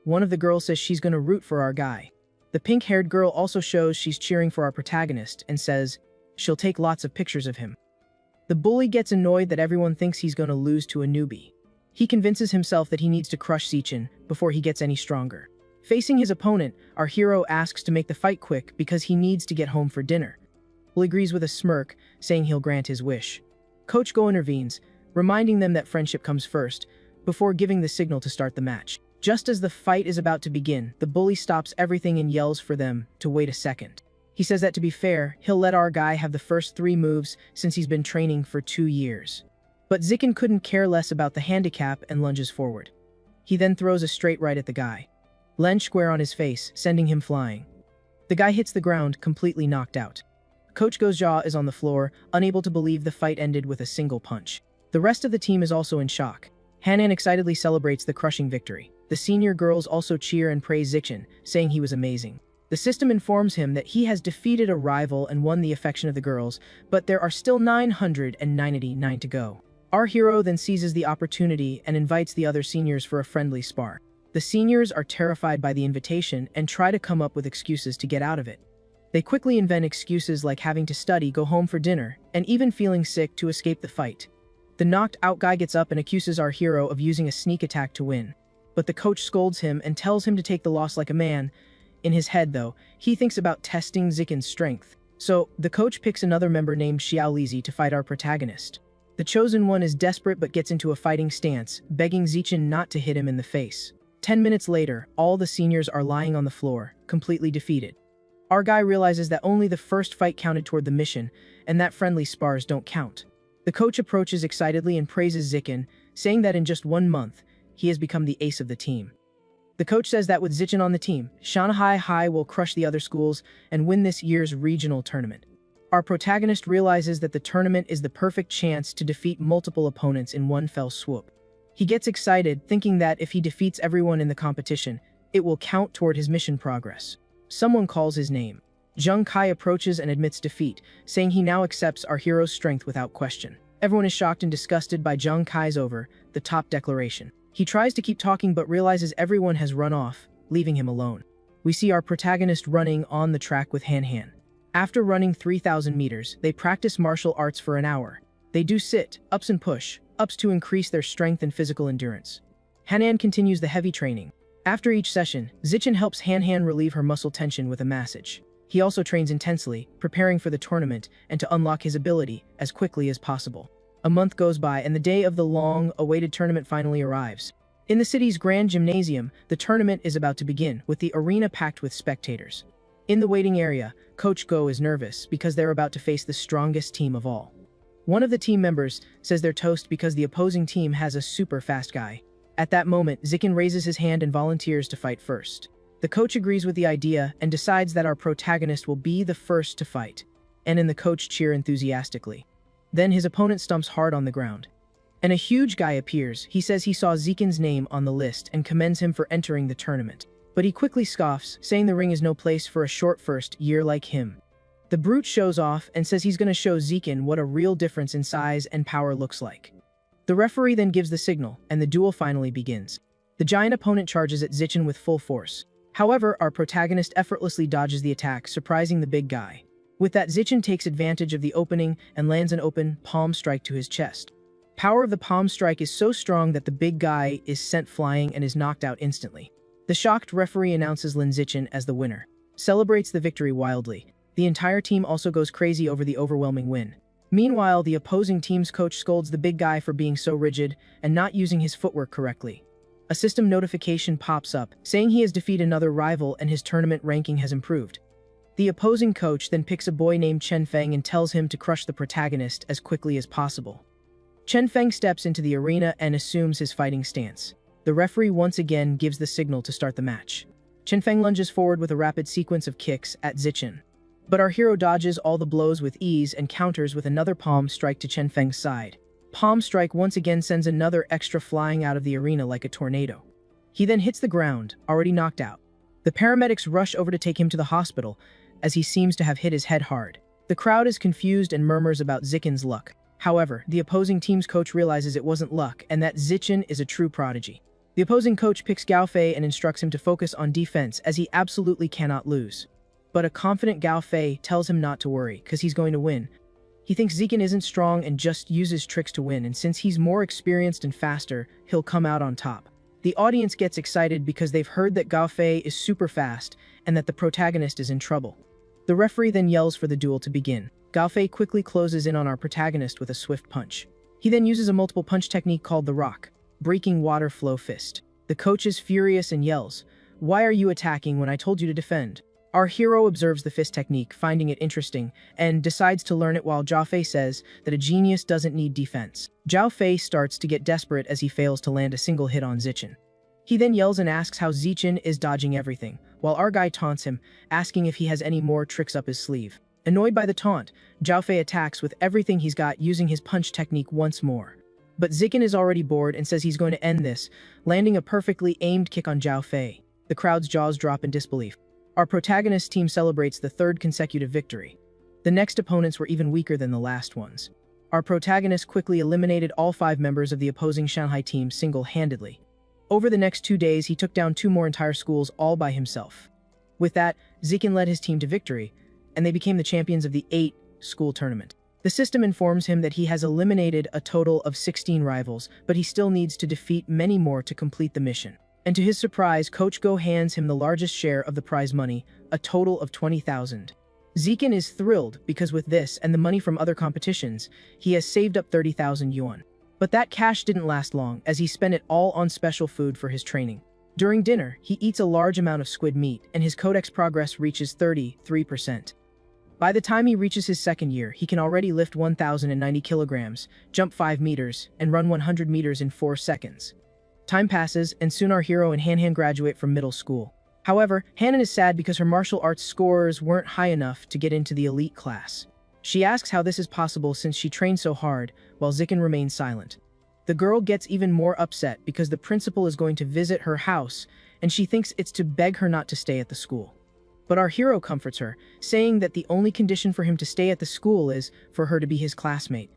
A: One of the girls says she's gonna root for our guy. The pink-haired girl also shows she's cheering for our protagonist and says she'll take lots of pictures of him. The bully gets annoyed that everyone thinks he's gonna lose to a newbie. He convinces himself that he needs to crush Zichin before he gets any stronger. Facing his opponent, our hero asks to make the fight quick because he needs to get home for dinner. Will agrees with a smirk, saying he'll grant his wish. Coach Go intervenes, reminding them that friendship comes first, before giving the signal to start the match. Just as the fight is about to begin, the bully stops everything and yells for them to wait a second. He says that to be fair, he'll let our guy have the first 3 moves since he's been training for 2 years. But Zikin couldn't care less about the handicap and lunges forward. He then throws a straight right at the guy. Lands square on his face, sending him flying. The guy hits the ground, completely knocked out. Coach Go's jaw is on the floor, unable to believe the fight ended with a single punch. The rest of the team is also in shock. Hanan excitedly celebrates the crushing victory. The senior girls also cheer and praise Zichin, saying he was amazing. The system informs him that he has defeated a rival and won the affection of the girls, but there are still 999 to go. Our hero then seizes the opportunity and invites the other seniors for a friendly spar. The seniors are terrified by the invitation and try to come up with excuses to get out of it. They quickly invent excuses like having to study, go home for dinner, and even feeling sick to escape the fight. The knocked out guy gets up and accuses our hero of using a sneak attack to win. But the coach scolds him and tells him to take the loss like a man. In his head, though, he thinks about testing Zikin's strength. So, the coach picks another member named Xiao Lizi to fight our protagonist. The chosen one is desperate but gets into a fighting stance, begging Zichin not to hit him in the face. 10 minutes later, all the seniors are lying on the floor, completely defeated. Our guy realizes that only the first fight counted toward the mission, and that friendly spars don't count. The coach approaches excitedly and praises Zichin, saying that in just 1 month, he has become the ace of the team. The coach says that with Zichin on the team, Shanghai High will crush the other schools and win this year's regional tournament. Our protagonist realizes that the tournament is the perfect chance to defeat multiple opponents in one fell swoop. He gets excited, thinking that if he defeats everyone in the competition, it will count toward his mission progress. Someone calls his name. Jung Kai approaches and admits defeat, saying he now accepts our hero's strength without question. Everyone is shocked and disgusted by Jung Kai's over-the-top declaration. He tries to keep talking but realizes everyone has run off, leaving him alone. We see our protagonist running on the track with Han Han. After running 3,000 meters, they practice martial arts for an hour. They do sit-ups and push-ups to increase their strength and physical endurance. Han Han continues the heavy training. After each session, Zichin helps Han Han relieve her muscle tension with a massage. He also trains intensely, preparing for the tournament and to unlock his ability as quickly as possible. A month goes by and the day of the long-awaited tournament finally arrives. In the city's grand gymnasium, the tournament is about to begin, with the arena packed with spectators. In the waiting area, Coach Go is nervous because they're about to face the strongest team of all. One of the team members says they're toast because the opposing team has a super fast guy. At that moment, Zichin raises his hand and volunteers to fight first. The coach agrees with the idea and decides that our protagonist will be the first to fight, and the coach cheer enthusiastically. Then his opponent stumps hard on the ground. And a huge guy appears. He says he saw Zichin's name on the list and commends him for entering the tournament. But he quickly scoffs, saying the ring is no place for a short first year like him. The brute shows off and says he's going to show Zichin what a real difference in size and power looks like. The referee then gives the signal, and the duel finally begins. The giant opponent charges at Zichin with full force. However, our protagonist effortlessly dodges the attack, surprising the big guy. With that, Zichin takes advantage of the opening and lands an open palm strike to his chest. Power of the palm strike is so strong that the big guy is sent flying and is knocked out instantly. The shocked referee announces Lin Zichin as the winner, celebrates the victory wildly. The entire team also goes crazy over the overwhelming win. Meanwhile, the opposing team's coach scolds the big guy for being so rigid and not using his footwork correctly. A system notification pops up, saying he has defeated another rival and his tournament ranking has improved. The opposing coach then picks a boy named Chen Feng and tells him to crush the protagonist as quickly as possible. Chen Feng steps into the arena and assumes his fighting stance. The referee once again gives the signal to start the match. Chen Feng lunges forward with a rapid sequence of kicks at Zichin. But our hero dodges all the blows with ease and counters with another palm strike to Chen Feng's side. Palm strike once again sends another extra flying out of the arena like a tornado. He then hits the ground, already knocked out. The paramedics rush over to take him to the hospital, as he seems to have hit his head hard. The crowd is confused and murmurs about Zichin's luck. However, the opposing team's coach realizes it wasn't luck and that Zichin is a true prodigy. The opposing coach picks Gao Fei and instructs him to focus on defense as he absolutely cannot lose. But a confident Gao Fei tells him not to worry, because he's going to win. He thinks Zichin isn't strong and just uses tricks to win, and since he's more experienced and faster, he'll come out on top. The audience gets excited because they've heard that Gao Fei is super fast and that the protagonist is in trouble. The referee then yells for the duel to begin. Gao Fei quickly closes in on our protagonist with a swift punch. He then uses a multiple punch technique called the rock, breaking water flow fist. The coach is furious and yells, "Why are you attacking when I told you to defend?" Our hero observes the fist technique, finding it interesting, and decides to learn it while Zhao Fei says that a genius doesn't need defense. Zhao Fei starts to get desperate as he fails to land a single hit on Zichin. He then yells and asks how Zichin is dodging everything, while our guy taunts him, asking if he has any more tricks up his sleeve. Annoyed by the taunt, Zhao Fei attacks with everything he's got using his punch technique once more. But Zichin is already bored and says he's going to end this, landing a perfectly aimed kick on Zhao Fei. The crowd's jaws drop in disbelief. Our protagonist team celebrates the third consecutive victory. The next opponents were even weaker than the last ones. Our protagonist quickly eliminated all 5 members of the opposing Shanghai team single-handedly. Over the next 2 days, he took down 2 more entire schools all by himself. With that, Zichin led his team to victory, and they became the champions of the 8-school tournament. The system informs him that he has eliminated a total of 16 rivals, but he still needs to defeat many more to complete the mission. And to his surprise, Coach Go hands him the largest share of the prize money, a total of 20,000. Zichin is thrilled because with this and the money from other competitions, he has saved up 30,000 yuan. But that cash didn't last long, as he spent it all on special food for his training. During dinner, he eats a large amount of squid meat, and his codex progress reaches 33%. By the time he reaches his second year, he can already lift 1,090 kilograms, jump 5 meters, and run 100 meters in 4 seconds. Time passes, and soon our hero and Han Han graduate from middle school. However, Han Han is sad because her martial arts scores weren't high enough to get into the elite class. She asks how this is possible since she trained so hard, while Zikin remains silent. The girl gets even more upset because the principal is going to visit her house, and she thinks it's to beg her not to stay at the school. But our hero comforts her, saying that the only condition for him to stay at the school is for her to be his classmate.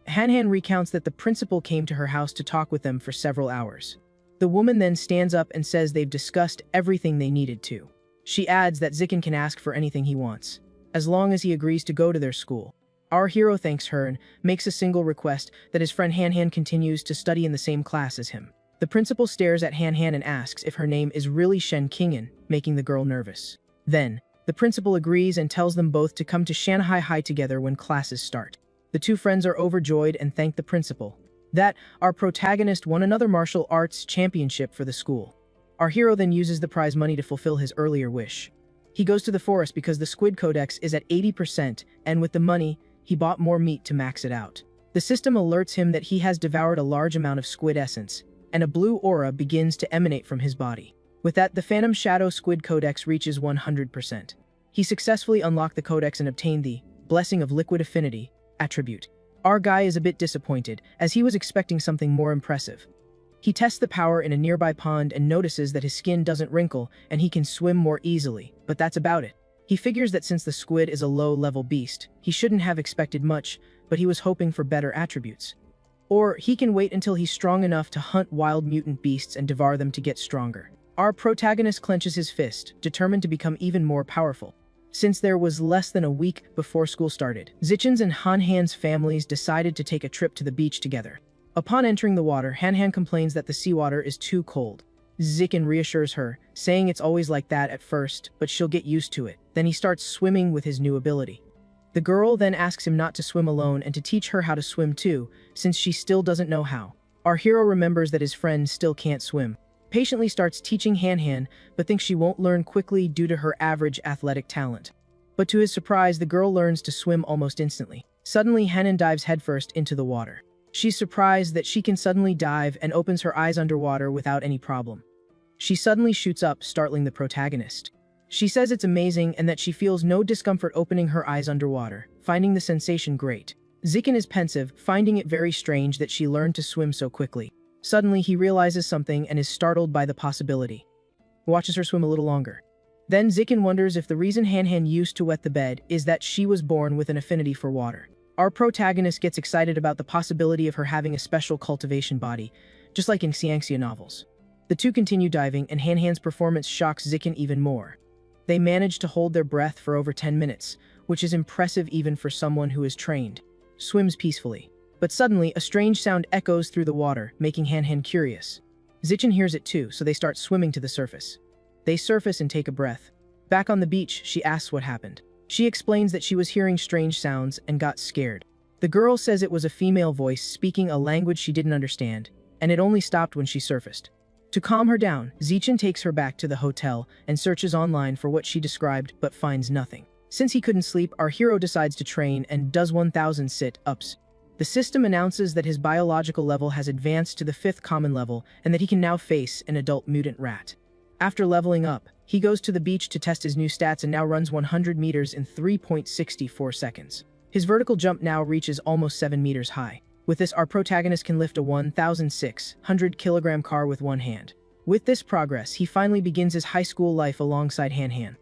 A: Han recounts that the principal came to her house to talk with them for several hours. The woman then stands up and says they've discussed everything they needed to. She adds that Zikin can ask for anything he wants, as long as he agrees to go to their school. Our hero thanks her and makes a single request that his friend Han continues to study in the same class as him. The principal stares at Han and asks if her name is really Shen Qingyan, making the girl nervous. Then, the principal agrees and tells them both to come to Shanghai High together when classes start. The two friends are overjoyed and thank the principal. That our protagonist won another martial arts championship for the school. Our hero then uses the prize money to fulfill his earlier wish. He goes to the forest because the squid codex is at 80%, and with the money, he bought more meat to max it out. The system alerts him that he has devoured a large amount of squid essence, and a blue aura begins to emanate from his body. With that, the Phantom Shadow Squid Codex reaches 100%. He successfully unlocked the codex and obtained the Blessing of Liquid Affinity attribute. Our guy is a bit disappointed, as he was expecting something more impressive. He tests the power in a nearby pond and notices that his skin doesn't wrinkle and he can swim more easily, but that's about it. He figures that since the squid is a low-level beast, he shouldn't have expected much, but he was hoping for better attributes. Or he can wait until he's strong enough to hunt wild mutant beasts and devour them to get stronger. Our protagonist clenches his fist, determined to become even more powerful. Since there was less than a week before school started, Zichen's and Han-Han's families decided to take a trip to the beach together. Upon entering the water, Han-Han complains that the seawater is too cold. Zichen reassures her, saying it's always like that at first, but she'll get used to it. Then he starts swimming with his new ability. The girl then asks him not to swim alone and to teach her how to swim too, since she still doesn't know how. Our hero remembers that his friend still can't swim. Patiently starts teaching Han, but thinks she won't learn quickly due to her average athletic talent. But to his surprise, the girl learns to swim almost instantly. Suddenly, Han dives headfirst into the water. She's surprised that she can suddenly dive and opens her eyes underwater without any problem. She suddenly shoots up, startling the protagonist. She says it's amazing and that she feels no discomfort opening her eyes underwater, finding the sensation great. Zichen is pensive, finding it very strange that she learned to swim so quickly. Suddenly, he realizes something and is startled by the possibility. Watches her swim a little longer. Then Zichen wonders if the reason Han used to wet the bed is that she was born with an affinity for water. Our protagonist gets excited about the possibility of her having a special cultivation body, just like in Xiangxia novels. The two continue diving, and Han-Han's performance shocks Zichen even more. They manage to hold their breath for over 10 minutes, which is impressive even for someone who is trained. Swims peacefully. But suddenly, a strange sound echoes through the water, making Han curious. Zichen hears it too, so they start swimming to the surface. They surface and take a breath. Back on the beach, she asks what happened. She explains that she was hearing strange sounds and got scared. The girl says it was a female voice speaking a language she didn't understand, and it only stopped when she surfaced. To calm her down, Zichen takes her back to the hotel and searches online for what she described but finds nothing. Since he couldn't sleep, our hero decides to train and does 1,000 sit-ups. The system announces that his biological level has advanced to the 5th common level and that he can now face an adult mutant rat. After leveling up, he goes to the beach to test his new stats and now runs 100 meters in 3.64 seconds. His vertical jump now reaches almost 7 meters high. With this, our protagonist can lift a 1,600 kilogram car with one hand. With this progress, he finally begins his high school life alongside Han.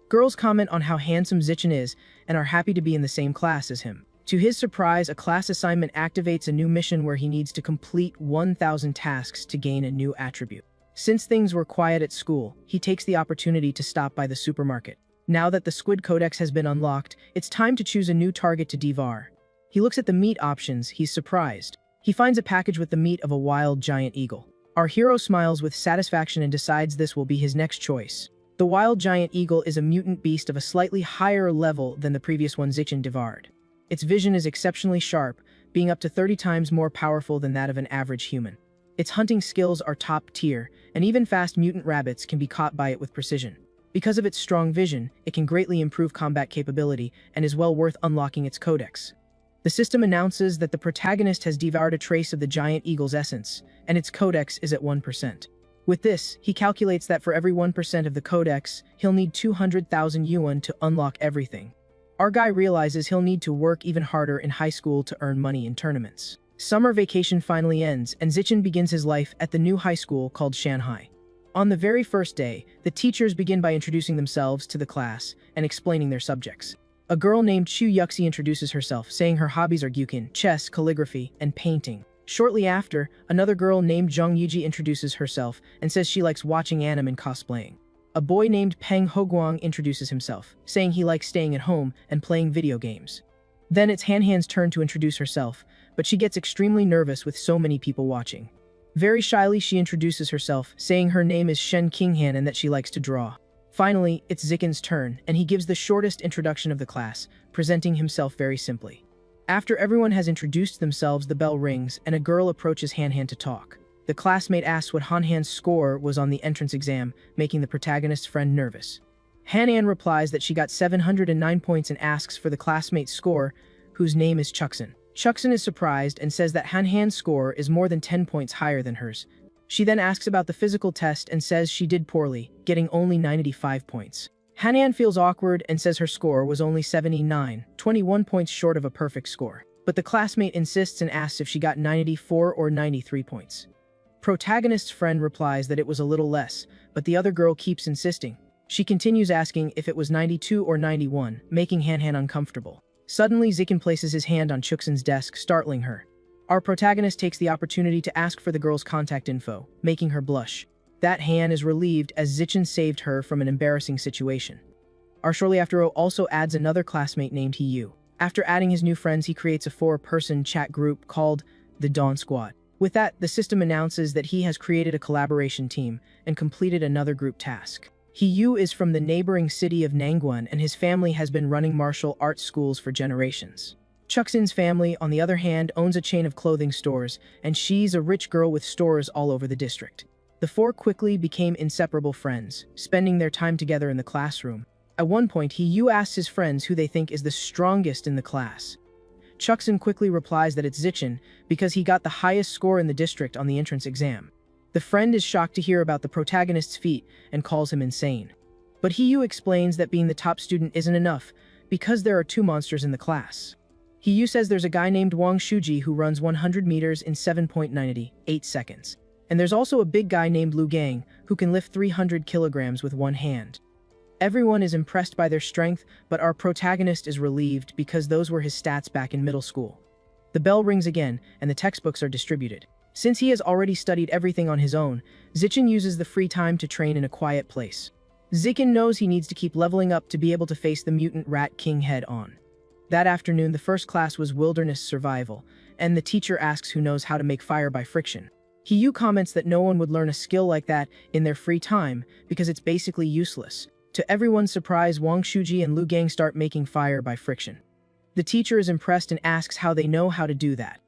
A: Girls comment on how handsome Zichen is and are happy to be in the same class as him. To his surprise, a class assignment activates a new mission where he needs to complete 1,000 tasks to gain a new attribute. Since things were quiet at school, he takes the opportunity to stop by the supermarket. Now that the Squid Codex has been unlocked, it's time to choose a new target to devour. He looks at the meat options, he's surprised. He finds a package with the meat of a wild giant eagle. Our hero smiles with satisfaction and decides this will be his next choice. The wild giant eagle is a mutant beast of a slightly higher level than the previous one Zichen devoured. Its vision is exceptionally sharp, being up to 30 times more powerful than that of an average human. Its hunting skills are top tier, and even fast mutant rabbits can be caught by it with precision. Because of its strong vision, it can greatly improve combat capability and is well worth unlocking its codex. The system announces that the protagonist has devoured a trace of the giant eagle's essence, and its codex is at 1%. With this, he calculates that for every 1% of the codex, he'll need 200,000 yuan to unlock everything. Our guy realizes he'll need to work even harder in high school to earn money in tournaments. Summer vacation finally ends, and Zichin begins his life at the new high school called Shanghai. On the very first day, the teachers begin by introducing themselves to the class and explaining their subjects. A girl named Chu Yuxi introduces herself, saying her hobbies are gyukin, chess, calligraphy, and painting. Shortly after, another girl named Zhang Yuji introduces herself and says she likes watching anime and cosplaying. A boy named Peng Hoguang introduces himself, saying he likes staying at home and playing video games. Then it's Hanhan's turn to introduce herself, but she gets extremely nervous with so many people watching. Very shyly, she introduces herself, saying her name is Shen Qinghan and that she likes to draw. Finally, it's Zichin's turn, and he gives the shortest introduction of the class, presenting himself very simply. After everyone has introduced themselves, the bell rings, and a girl approaches Hanhan to talk. The classmate asks what Hanhan's score was on the entrance exam, making the protagonist's friend nervous. Hanhan replies that she got 709 points and asks for the classmate's score, whose name is Chuxin. Chuxin is surprised and says that Hanhan's score is more than 10 points higher than hers. She then asks about the physical test and says she did poorly, getting only 95 points. Hanhan feels awkward and says her score was only 79, 21 points short of a perfect score. But the classmate insists and asks if she got 94 or 93 points. Protagonist's friend replies that it was a little less, but the other girl keeps insisting. She continues asking if it was 92 or 91, making Hanhan uncomfortable. Suddenly, Zichin places his hand on Chuxin's desk, startling her. Our protagonist takes the opportunity to ask for the girl's contact info, making her blush. That Han is relieved as Zichin saved her from an embarrassing situation. Shortly after, also adds another classmate named Hiyu. After adding his new friends, he creates a 4-person chat group called the Dawn Squad. With that, the system announces that he has created a collaboration team and completed another group task. Hiyu is from the neighboring city of Nangguan, and his family has been running martial arts schools for generations. Chuxin's family, on the other hand, owns a chain of clothing stores, and she's a rich girl with stores all over the district. The four quickly became inseparable friends, spending their time together in the classroom. At one point, Hiyu asks his friends who they think is the strongest in the class. Chuxin quickly replies that it's Zichin because he got the highest score in the district on the entrance exam. The friend is shocked to hear about the protagonist's feat and calls him insane. But Hiyu explains that being the top student isn't enough because there are 2 monsters in the class. Hiyu says there's a guy named Wang Shuji who runs 100 meters in 7.98 seconds. And there's also a big guy named Lu Gang who can lift 300 kilograms with one hand. Everyone is impressed by their strength, but our protagonist is relieved because those were his stats back in middle school. The bell rings again, and the textbooks are distributed. Since he has already studied everything on his own, Zichin uses the free time to train in a quiet place. Zichin knows he needs to keep leveling up to be able to face the mutant rat king head-on. That afternoon, the first class was wilderness survival, and the teacher asks who knows how to make fire by friction. Hiyu comments that no one would learn a skill like that in their free time because it's basically useless. To everyone's surprise, Wang Shuji and Lu Gang start making fire by friction. The teacher is impressed and asks how they know how to do that.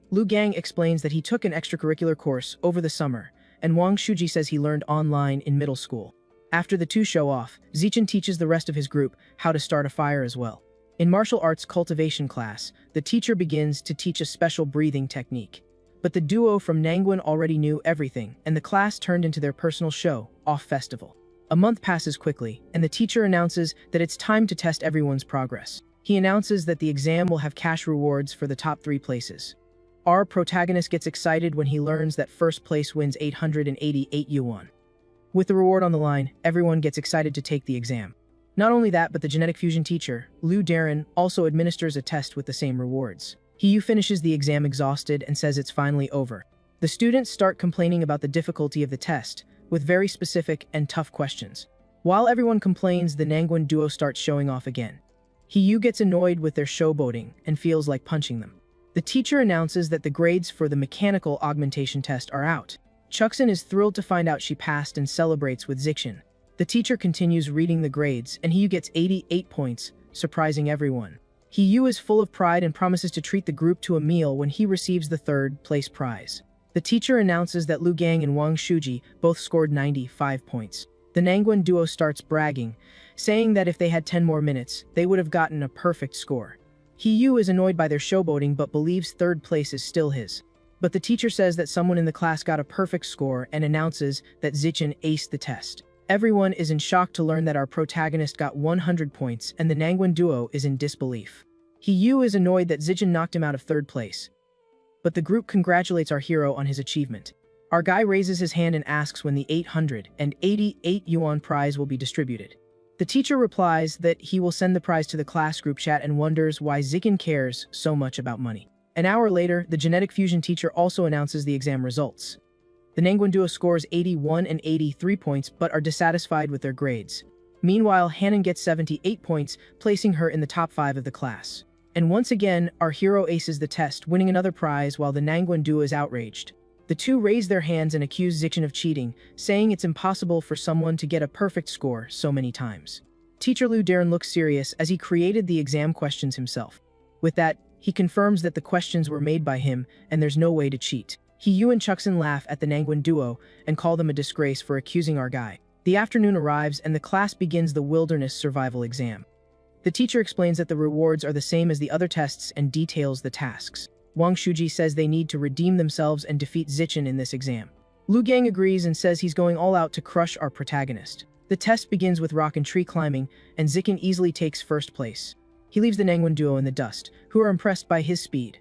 A: Lu Gang explains that he took an extracurricular course over the summer, and Wang Shuji says he learned online in middle school. After the two show off, Zichin teaches the rest of his group how to start a fire as well. In martial arts cultivation class, the teacher begins to teach a special breathing technique. But the duo from Nangguan already knew everything, and the class turned into their personal show, Off Festival. A month passes quickly, and the teacher announces that it's time to test everyone's progress. He announces that the exam will have cash rewards for the top 3 places. Our protagonist gets excited when he learns that first place wins 888 yuan. With the reward on the line, everyone gets excited to take the exam. Not only that, but the genetic fusion teacher, Liu Darren, also administers a test with the same rewards. Hiyu finishes the exam exhausted and says it's finally over. The students start complaining about the difficulty of the test, with very specific and tough questions. While everyone complains, the Nangguan duo starts showing off again. Hiyu gets annoyed with their showboating and feels like punching them. The teacher announces that the grades for the mechanical augmentation test are out. Chuxin is thrilled to find out she passed and celebrates with Zichin. The teacher continues reading the grades, and Hiyu gets 88 points, surprising everyone. Hiyu is full of pride and promises to treat the group to a meal when he receives the 3rd place prize. The teacher announces that Lu Gang and Wang Shuji both scored 95 points. The Nangguan duo starts bragging, saying that if they had 10 more minutes, they would have gotten a perfect score. Hiyu is annoyed by their showboating but believes 3rd place is still his. But the teacher says that someone in the class got a perfect score and announces that Zichin aced the test. Everyone is in shock to learn that our protagonist got 100 points, and the Nangwon duo is in disbelief. Hee-yu is annoyed that Zijin knocked him out of third place, but the group congratulates our hero on his achievement. Our guy raises his hand and asks when the 888 yuan prize will be distributed. The teacher replies that he will send the prize to the class group chat and wonders why Zikin cares so much about money. An hour later, the genetic fusion teacher also announces the exam results. The Nangwon duo scores 81 and 83 points but are dissatisfied with their grades. Meanwhile, Hanan gets 78 points, placing her in the top 5 of the class. And once again, our hero aces the test, winning another prize while the Nangwon duo is outraged. The two raise their hands and accuse Zikin of cheating, saying it's impossible for someone to get a perfect score so many times. Teacher Liu Darren looks serious as he created the exam questions himself. With that, he confirms that the questions were made by him and there's no way to cheat. Hee-yu and Chuksin laugh at the Nangwon duo and call them a disgrace for accusing our guy. The afternoon arrives and the class begins the wilderness survival exam. The teacher explains that the rewards are the same as the other tests and details the tasks. Wang Shuji says they need to redeem themselves and defeat Zichen in this exam. Lu Gang agrees and says he's going all out to crush our protagonist. The test begins with rock and tree climbing, and Zichen easily takes first place. He leaves the Nangwon duo in the dust, who are impressed by his speed.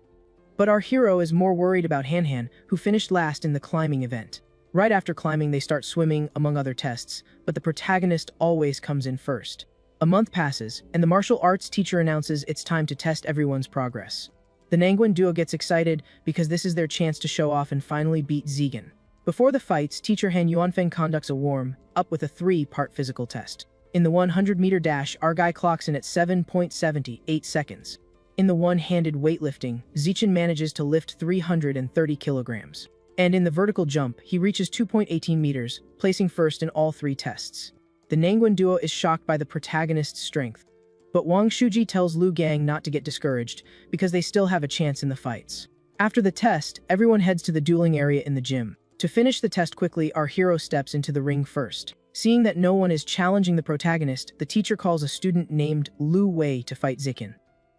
A: But our hero is more worried about Han, who finished last in the climbing event. Right after climbing, they start swimming, among other tests, but the protagonist always comes in first. A month passes, and the martial arts teacher announces it's time to test everyone's progress. The Nangwon duo gets excited because this is their chance to show off and finally beat Zigen. Before the fights, teacher Han Yuanfeng conducts a warm-up with a 3-part physical test. In the 100-meter dash, our guy clocks in at 7.78 seconds. In the one-handed weightlifting, Zichen manages to lift 330 kilograms. And in the vertical jump, he reaches 2.18 meters, placing first in all 3 tests. The Nangwon duo is shocked by the protagonist's strength, but Wang Shuji tells Lu Gang not to get discouraged because they still have a chance in the fights. After the test, everyone heads to the dueling area in the gym. To finish the test quickly, our hero steps into the ring first. Seeing that no one is challenging the protagonist, the teacher calls a student named Lu Wei to fight Zichen.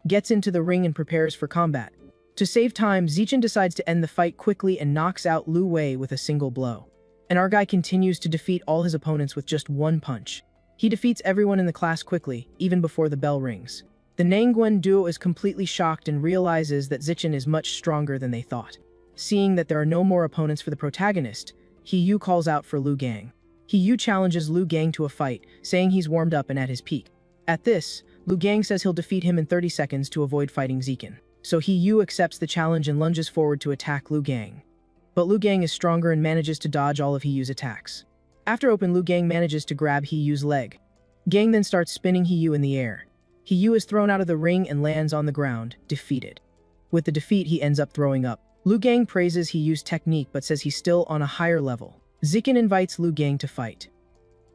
A: Gets into the ring and prepares for combat. To save time, Zichen decides to end the fight quickly and knocks out Lu Wei with a single blow. And our guy continues to defeat all his opponents with just one punch. He defeats everyone in the class quickly, even before the bell rings. The Nangwon duo is completely shocked and realizes that Zichen is much stronger than they thought. Seeing that there are no more opponents for the protagonist, Hee-yu calls out for Lu Gang. Hee-yu challenges Lu Gang to a fight, saying he's warmed up and at his peak. At this, Lu Gang says he'll defeat him in 30 seconds to avoid fighting Zichen. So Hee-yu accepts the challenge and lunges forward to attack Lu Gang. But Lu Gang is stronger and manages to dodge all of Hee-yu's attacks. After open, Lu Gang manages to grab Hee-yu's leg. Gang then starts spinning Hee-yu in the air. Hee-yu is thrown out of the ring and lands on the ground, defeated. With the defeat, he ends up throwing up. Lu Gang praises Hee-yu's technique but says he's still on a higher level. Zichen invites Lu Gang to fight.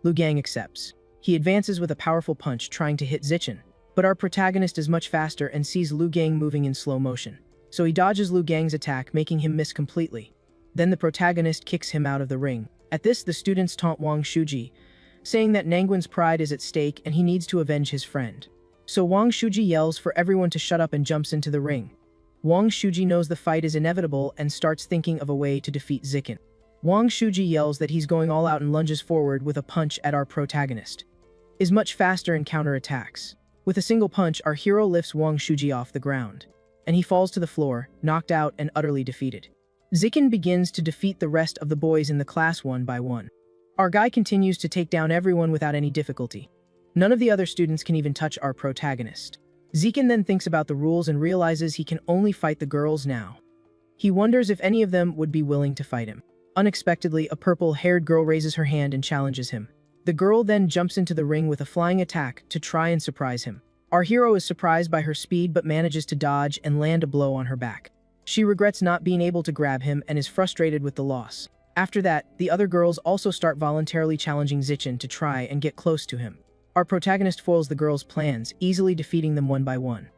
A: Lu Gang accepts. He advances with a powerful punch, trying to hit Zichen. But our protagonist is much faster and sees Lu Gang moving in slow motion. So he dodges Lu Gang's attack, making him miss completely. Then the protagonist kicks him out of the ring. At this, the students taunt Wang Shuji, saying that Nangwon's pride is at stake and he needs to avenge his friend. So Wang Shuji yells for everyone to shut up and jumps into the ring. Wang Shuji knows the fight is inevitable and starts thinking of a way to defeat Zichen. Wang Shuji yells that he's going all out and lunges forward with a punch at our protagonist. Is much faster and counterattacks. With a single punch, our hero lifts Wang Shuji off the ground, and he falls to the floor, knocked out and utterly defeated. Zichen begins to defeat the rest of the boys in the class one by one. Our guy continues to take down everyone without any difficulty. None of the other students can even touch our protagonist. Zichen then thinks about the rules and realizes he can only fight the girls now. He wonders if any of them would be willing to fight him. Unexpectedly, a purple-haired girl raises her hand and challenges him. The girl then jumps into the ring with a flying attack to try and surprise him. Our hero is surprised by her speed but manages to dodge and land a blow on her back. She regrets not being able to grab him and is frustrated with the loss. After that, the other girls also start voluntarily challenging Zichen to try and get close to him. Our protagonist foils the girls' plans, easily defeating them one by one.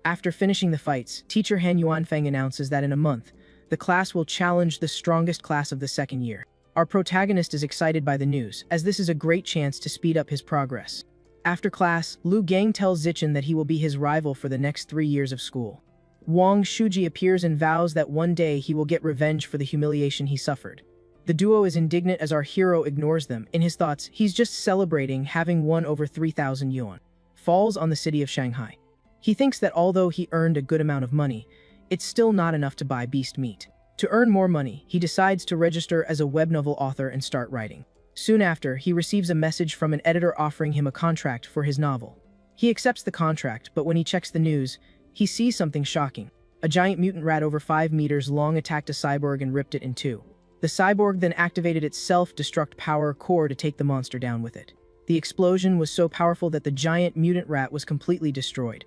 A: After finishing the fights, teacher Han Yuanfeng announces that in a month, the class will challenge the strongest class of the second year. Our protagonist is excited by the news, as this is a great chance to speed up his progress. After class, Lu Gang tells Zichen that he will be his rival for the next 3 years of school. Wang Shuji appears and vows that one day he will get revenge for the humiliation he suffered. The duo is indignant as our hero ignores them. In his thoughts, he's just celebrating having won over 3,000 yuan. Falls on the city of Shanghai. He thinks that although he earned a good amount of money, it's still not enough to buy beast meat. To earn more money, he decides to register as a web novel author and start writing. Soon after, he receives a message from an editor offering him a contract for his novel. He accepts the contract, but when he checks the news, he sees something shocking. A giant mutant rat over 5 meters long attacked a cyborg and ripped it in two. The cyborg then activated its self-destruct power core to take the monster down with it. The explosion was so powerful that the giant mutant rat was completely destroyed.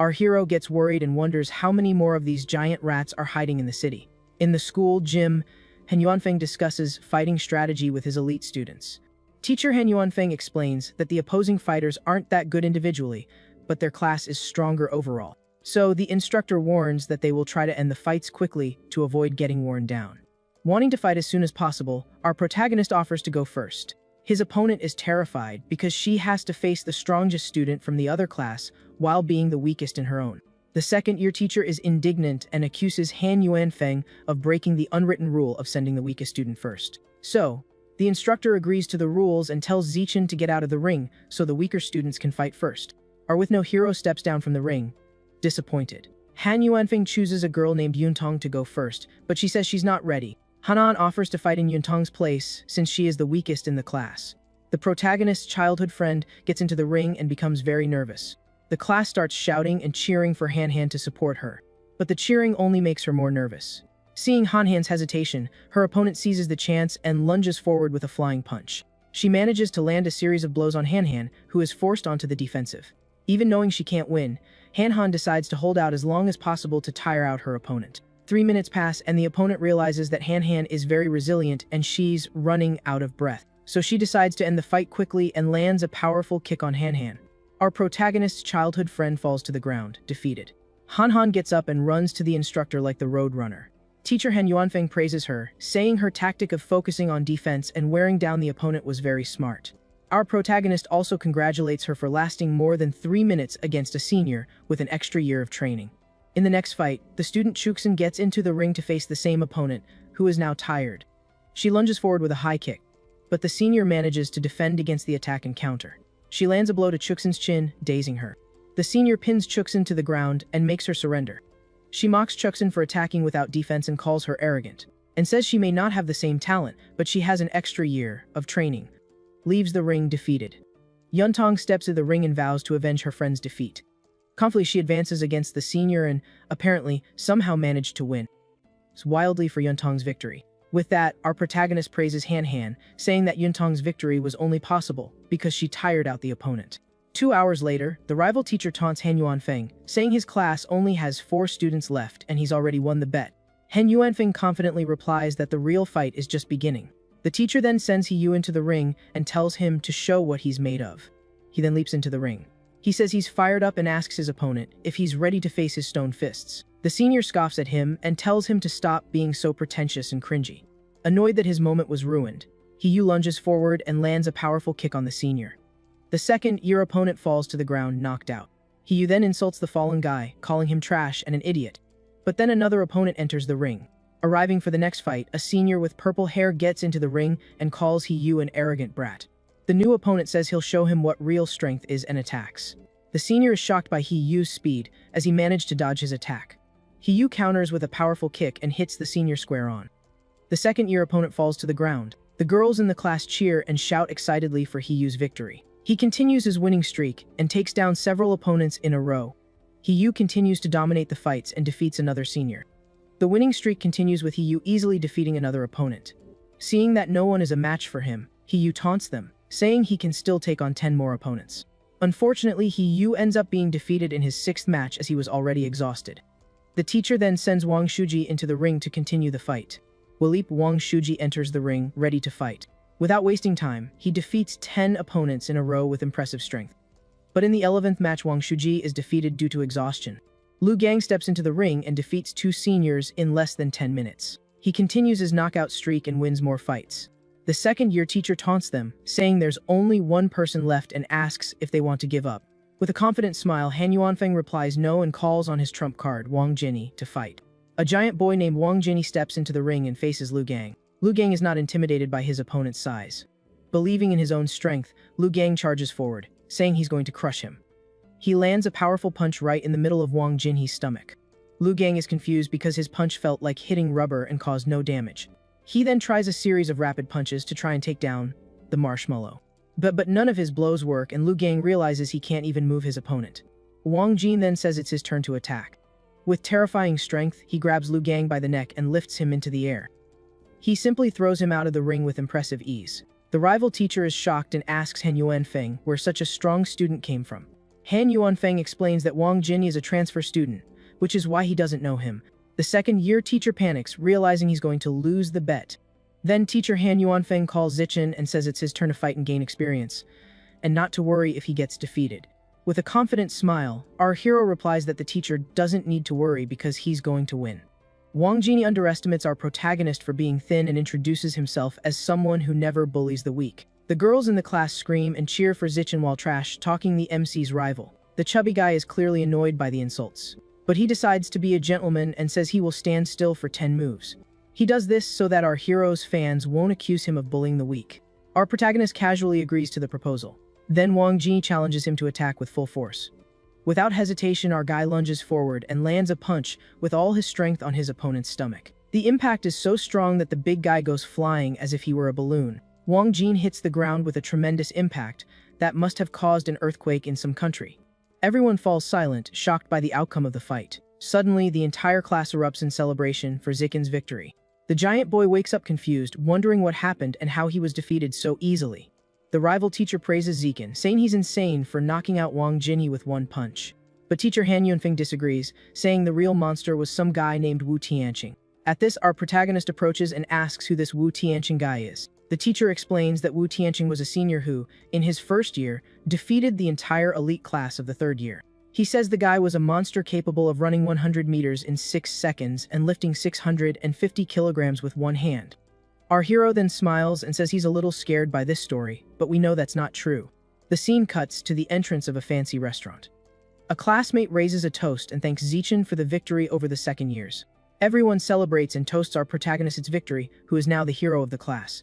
A: Our hero gets worried and wonders how many more of these giant rats are hiding in the city. In the school gym, Han Yuanfeng discusses fighting strategy with his elite students. Teacher Han Yuanfeng explains that the opposing fighters aren't that good individually, but their class is stronger overall. So the instructor warns that they will try to end the fights quickly to avoid getting worn down. Wanting to fight as soon as possible, our protagonist offers to go first. His opponent is terrified because she has to face the strongest student from the other class while being the weakest in her own. The second-year teacher is indignant and accuses Han Yuanfeng of breaking the unwritten rule of sending the weakest student first. So, the instructor agrees to the rules and tells Zichen to get out of the ring so the weaker students can fight first. Our with no hero steps down from the ring, disappointed. Han Yuanfeng chooses a girl named Yuntong to go first, but she says she's not ready. Hanan offers to fight in Yuntong's place since she is the weakest in the class. The protagonist's childhood friend gets into the ring and becomes very nervous. The class starts shouting and cheering for Han to support her, but the cheering only makes her more nervous. Seeing Han's hesitation, her opponent seizes the chance and lunges forward with a flying punch. She manages to land a series of blows on Han, who is forced onto the defensive. Even knowing she can't win, Han decides to hold out as long as possible to tire out her opponent. 3 minutes pass and the opponent realizes that Han is very resilient and she's running out of breath. So she decides to end the fight quickly and lands a powerful kick on Han. Our protagonist's childhood friend falls to the ground, defeated. Han gets up and runs to the instructor like the road runner. Teacher Han Yuanfeng praises her, saying her tactic of focusing on defense and wearing down the opponent was very smart. Our protagonist also congratulates her for lasting more than 3 minutes against a senior with an extra year of training. In the next fight, the student Chuxin gets into the ring to face the same opponent, who is now tired. She lunges forward with a high kick, but the senior manages to defend against the attack and counter. She lands a blow to Chuxin's chin, dazing her. The senior pins Chuxin to the ground and makes her surrender. She mocks Chuxin for attacking without defense and calls her arrogant, and says she may not have the same talent, but she has an extra year of training. Leaves the ring defeated. Yuntong steps to the ring and vows to avenge her friend's defeat. Confidently, she advances against the senior and, apparently, somehow managed to win. It's wildly for Yuntong's victory. With that, our protagonist praises Han, saying that Yuntong's victory was only possible because she tired out the opponent. 2 hours later, the rival teacher taunts Han Yuanfeng, saying his class only has 4 students left and he's already won the bet. Han Yuanfeng confidently replies that the real fight is just beginning. The teacher then sends He Yu into the ring and tells him to show what he's made of. He then leaps into the ring. He says he's fired up and asks his opponent if he's ready to face his stone fists. The senior scoffs at him and tells him to stop being so pretentious and cringy. Annoyed that his moment was ruined, He Yu lunges forward and lands a powerful kick on the senior. The second-year opponent falls to the ground, knocked out. He Yu then insults the fallen guy, calling him trash and an idiot. But then another opponent enters the ring. Arriving for the next fight, a senior with purple hair gets into the ring and calls He Yu an arrogant brat. The new opponent says he'll show him what real strength is and attacks. The senior is shocked by He Yu's speed, as he managed to dodge his attack. He Yu counters with a powerful kick and hits the senior square on. The second-year opponent falls to the ground. The girls in the class cheer and shout excitedly for He Yu's victory. He continues his winning streak and takes down several opponents in a row. He Yu continues to dominate the fights and defeats another senior. The winning streak continues with He Yu easily defeating another opponent. Seeing that no one is a match for him, He Yu taunts them, saying he can still take on 10 more opponents. Unfortunately, He Yu ends up being defeated in his 6th match as he was already exhausted. The teacher then sends Wang Shuji into the ring to continue the fight. Wang Shuji enters the ring, ready to fight. Without wasting time, he defeats 10 opponents in a row with impressive strength. But in the 11th match, Wang Shuji is defeated due to exhaustion. Lu Gang steps into the ring and defeats 2 seniors in less than 10 minutes. He continues his knockout streak and wins more fights. The second-year teacher taunts them, saying there's only one person left and asks if they want to give up. With a confident smile, Han Yuanfeng replies no and calls on his trump card, Wang Jinyi, to fight. A giant boy named Wang Jinyi steps into the ring and faces Lu Gang. Lu Gang is not intimidated by his opponent's size. Believing in his own strength, Lu Gang charges forward, saying he's going to crush him. He lands a powerful punch right in the middle of Wang Jinhe's stomach. Lu Gang is confused because his punch felt like hitting rubber and caused no damage. He then tries a series of rapid punches to try and take down the marshmallow. But none of his blows work, and Lu Gang realizes he can't even move his opponent. Wang Jin then says it's his turn to attack. With terrifying strength, he grabs Lu Gang by the neck and lifts him into the air. He simply throws him out of the ring with impressive ease. The rival teacher is shocked and asks Han Yuanfeng where such a strong student came from. Han Yuanfeng explains that Wang Jin is a transfer student, which is why he doesn't know him. The second-year teacher panics, realizing he's going to lose the bet. Then teacher Han Yuanfeng calls Zichen and says it's his turn to fight and gain experience, and not to worry if he gets defeated. With a confident smile, our hero replies that the teacher doesn't need to worry because he's going to win. Wang Jin underestimates our protagonist for being thin and introduces himself as someone who never bullies the weak. The girls in the class scream and cheer for Zichen while trash-talking the MC's rival. The chubby guy is clearly annoyed by the insults, but he decides to be a gentleman and says he will stand still for 10 moves. He does this so that our hero's fans won't accuse him of bullying the weak. Our protagonist casually agrees to the proposal. Then Wang Jin challenges him to attack with full force. Without hesitation, our guy lunges forward and lands a punch with all his strength on his opponent's stomach. The impact is so strong that the big guy goes flying as if he were a balloon. Wang Jin hits the ground with a tremendous impact that must have caused an earthquake in some country. Everyone falls silent, shocked by the outcome of the fight. Suddenly, the entire class erupts in celebration for Zichen's victory. The giant boy wakes up confused, wondering what happened and how he was defeated so easily. The rival teacher praises Zichen, saying he's insane for knocking out Wang Jin with one punch. But teacher Han Yunfeng disagrees, saying the real monster was some guy named Wu Tianqing. At this, our protagonist approaches and asks who this Wu Tianqing guy is. The teacher explains that Wu Tianqing was a senior who, in his first year, defeated the entire elite class of the third year. He says the guy was a monster capable of running 100 meters in 6 seconds and lifting 650 kilograms with one hand. Our hero then smiles and says he's a little scared by this story, but we know that's not true. The scene cuts to the entrance of a fancy restaurant. A classmate raises a toast and thanks Zichen for the victory over the second years. Everyone celebrates and toasts our protagonist's victory, who is now the hero of the class.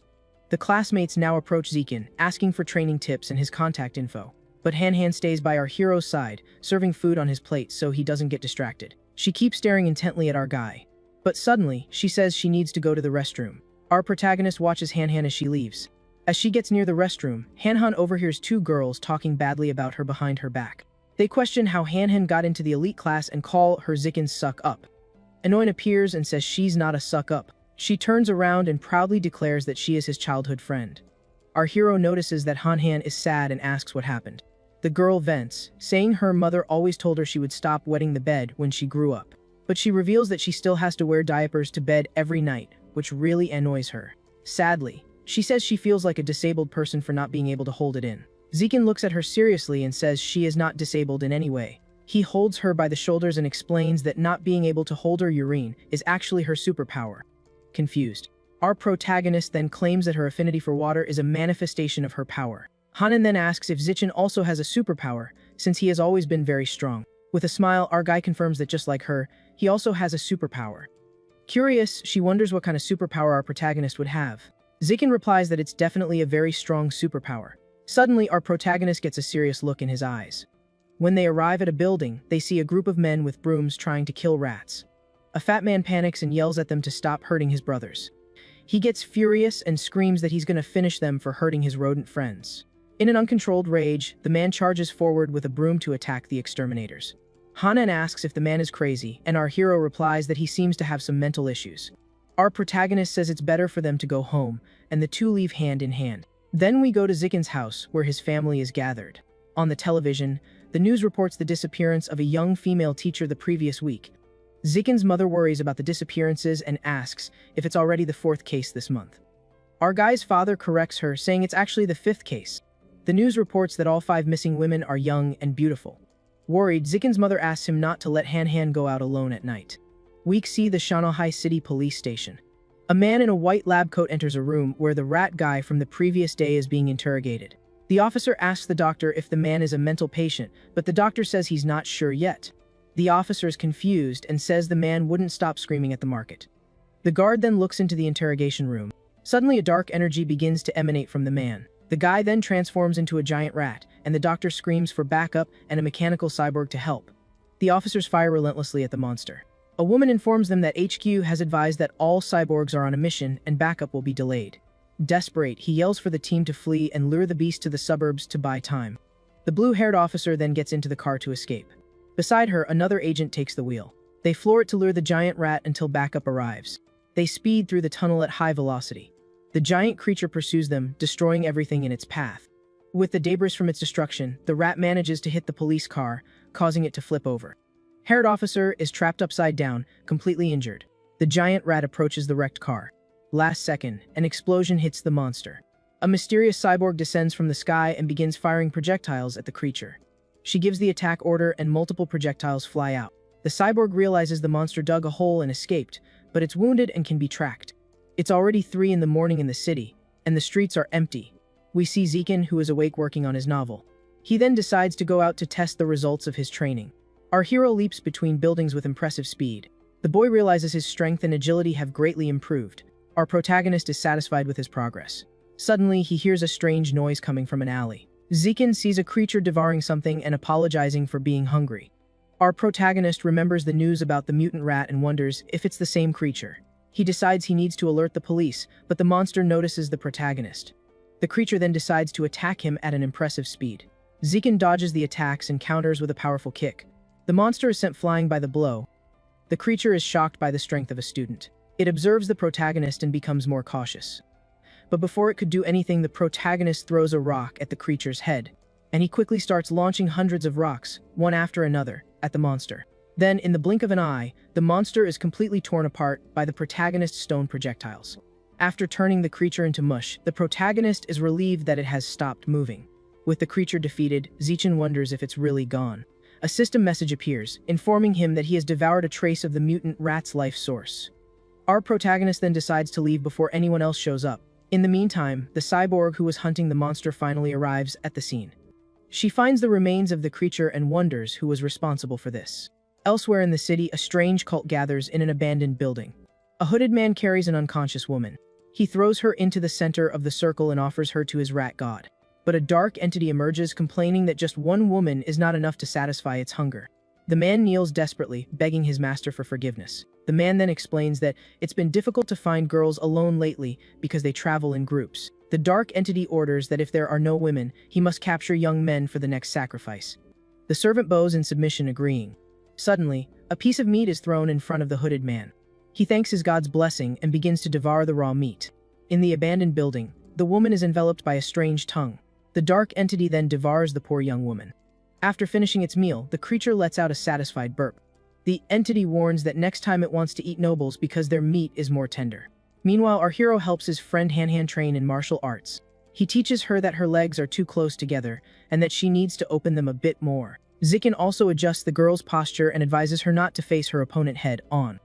A: The classmates now approach Zichen, asking for training tips and his contact info. But Han stays by our hero's side, serving food on his plate so he doesn't get distracted. She keeps staring intently at our guy. But suddenly, she says she needs to go to the restroom. Our protagonist watches Han as she leaves. As she gets near the restroom, Han overhears two girls talking badly about her behind her back. They question how Han got into the elite class and call her Zichen's suck-up. Anoin appears and says she's not a suck-up. She turns around and proudly declares that she is his childhood friend. Our hero notices that Han is sad and asks what happened. The girl vents, saying her mother always told her she would stop wetting the bed when she grew up. But she reveals that she still has to wear diapers to bed every night, which really annoys her. Sadly, she says she feels like a disabled person for not being able to hold it in. Zichen looks at her seriously and says she is not disabled in any way. He holds her by the shoulders and explains that not being able to hold her urine is actually her superpower. Confused, our protagonist then claims that her affinity for water is a manifestation of her power. Han then asks if Zichen also has a superpower, since he has always been very strong. With a smile, our guy confirms that just like her, he also has a superpower. Curious, she wonders what kind of superpower our protagonist would have. Zichen replies that it's definitely a very strong superpower. Suddenly, our protagonist gets a serious look in his eyes. When they arrive at a building, they see a group of men with brooms trying to kill rats. A fat man panics and yells at them to stop hurting his brothers. He gets furious and screams that he's going to finish them for hurting his rodent friends. In an uncontrolled rage, the man charges forward with a broom to attack the exterminators. Hanan asks if the man is crazy, and our hero replies that he seems to have some mental issues. Our protagonist says it's better for them to go home, and the two leave hand in hand. Then we go to Zichen's house, where his family is gathered. On the television, the news reports the disappearance of a young female teacher the previous week. Zichen's mother worries about the disappearances and asks if it's already the 4th case this month. Our guy's father corrects her, saying it's actually the 5th case. The news reports that all 5 missing women are young and beautiful. Worried, Zichen's mother asks him not to let Han go out alone at night. We see the Shanghai City police station. A man in a white lab coat enters a room where the rat guy from the previous day is being interrogated. The officer asks the doctor if the man is a mental patient, but the doctor says he's not sure yet. The officer is confused and says the man wouldn't stop screaming at the market. The guard then looks into the interrogation room. Suddenly, a dark energy begins to emanate from the man. The guy then transforms into a giant rat, and the doctor screams for backup and a mechanical cyborg to help. The officers fire relentlessly at the monster. A woman informs them that HQ has advised that all cyborgs are on a mission and backup will be delayed. Desperate, he yells for the team to flee and lure the beast to the suburbs to buy time. The blue-haired officer then gets into the car to escape. Beside her, another agent takes the wheel. They floor it to lure the giant rat until backup arrives. They speed through the tunnel at high velocity. The giant creature pursues them, destroying everything in its path. With the debris from its destruction, the rat manages to hit the police car, causing it to flip over. Haired officer is trapped upside down, completely injured. The giant rat approaches the wrecked car. Last second, an explosion hits the monster. A mysterious cyborg descends from the sky and begins firing projectiles at the creature. She gives the attack order and multiple projectiles fly out. The cyborg realizes the monster dug a hole and escaped, but it's wounded and can be tracked. It's already 3 in the morning in the city, and the streets are empty. We see Zekin, who is awake working on his novel. He then decides to go out to test the results of his training. Our hero leaps between buildings with impressive speed. The boy realizes his strength and agility have greatly improved. Our protagonist is satisfied with his progress. Suddenly, he hears a strange noise coming from an alley. Zekin sees a creature devouring something and apologizing for being hungry. Our protagonist remembers the news about the mutant rat and wonders if it's the same creature. He decides he needs to alert the police, but the monster notices the protagonist. The creature then decides to attack him at an impressive speed. Zekin dodges the attacks and counters with a powerful kick. The monster is sent flying by the blow. The creature is shocked by the strength of a student. It observes the protagonist and becomes more cautious. But before it could do anything, the protagonist throws a rock at the creature's head, and he quickly starts launching hundreds of rocks, one after another, at the monster. Then, in the blink of an eye, the monster is completely torn apart by the protagonist's stone projectiles. After turning the creature into mush, the protagonist is relieved that it has stopped moving. With the creature defeated, Zekin wonders if it's really gone. A system message appears, informing him that he has devoured a trace of the mutant rat's life source. Our protagonist then decides to leave before anyone else shows up. In the meantime, the cyborg who was hunting the monster finally arrives at the scene. She finds the remains of the creature and wonders who was responsible for this. Elsewhere in the city, a strange cult gathers in an abandoned building. A hooded man carries an unconscious woman. He throws her into the center of the circle and offers her to his rat god. But a dark entity emerges, complaining that just one woman is not enough to satisfy its hunger. The man kneels desperately, begging his master for forgiveness. The man then explains that it's been difficult to find girls alone lately because they travel in groups. The dark entity orders that if there are no women, he must capture young men for the next sacrifice. The servant bows in submission, agreeing. Suddenly, a piece of meat is thrown in front of the hooded man. He thanks his god's blessing and begins to devour the raw meat. In the abandoned building, the woman is enveloped by a strange tongue. The dark entity then devours the poor young woman. After finishing its meal, the creature lets out a satisfied burp. The entity warns that next time it wants to eat nobles because their meat is more tender. Meanwhile, our hero helps his friend Han train in martial arts. He teaches her that her legs are too close together and that she needs to open them a bit more. Zekin also adjusts the girl's posture and advises her not to face her opponent head on.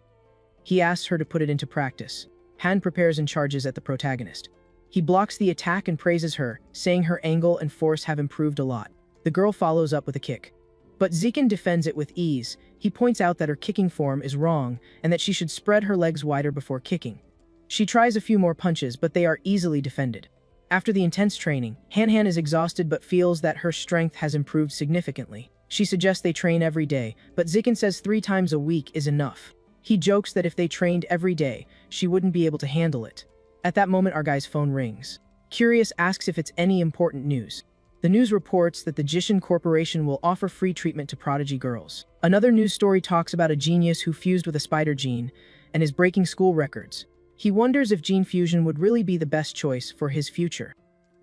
A: He asks her to put it into practice. Han prepares and charges at the protagonist. He blocks the attack and praises her, saying her angle and force have improved a lot. The girl follows up with a kick. But Zekin defends it with ease. He points out that her kicking form is wrong and that she should spread her legs wider before kicking. She tries a few more punches, but they are easily defended. After the intense training, Han is exhausted but feels that her strength has improved significantly. She suggests they train every day, but Zekin says 3 times a week is enough. He jokes that if they trained every day, she wouldn't be able to handle it. At that moment, our guy's phone rings. Curious asks if it's any important news. The news reports that the Jishin Corporation will offer free treatment to prodigy girls. Another news story talks about a genius who fused with a spider gene and is breaking school records. He wonders if gene fusion would really be the best choice for his future.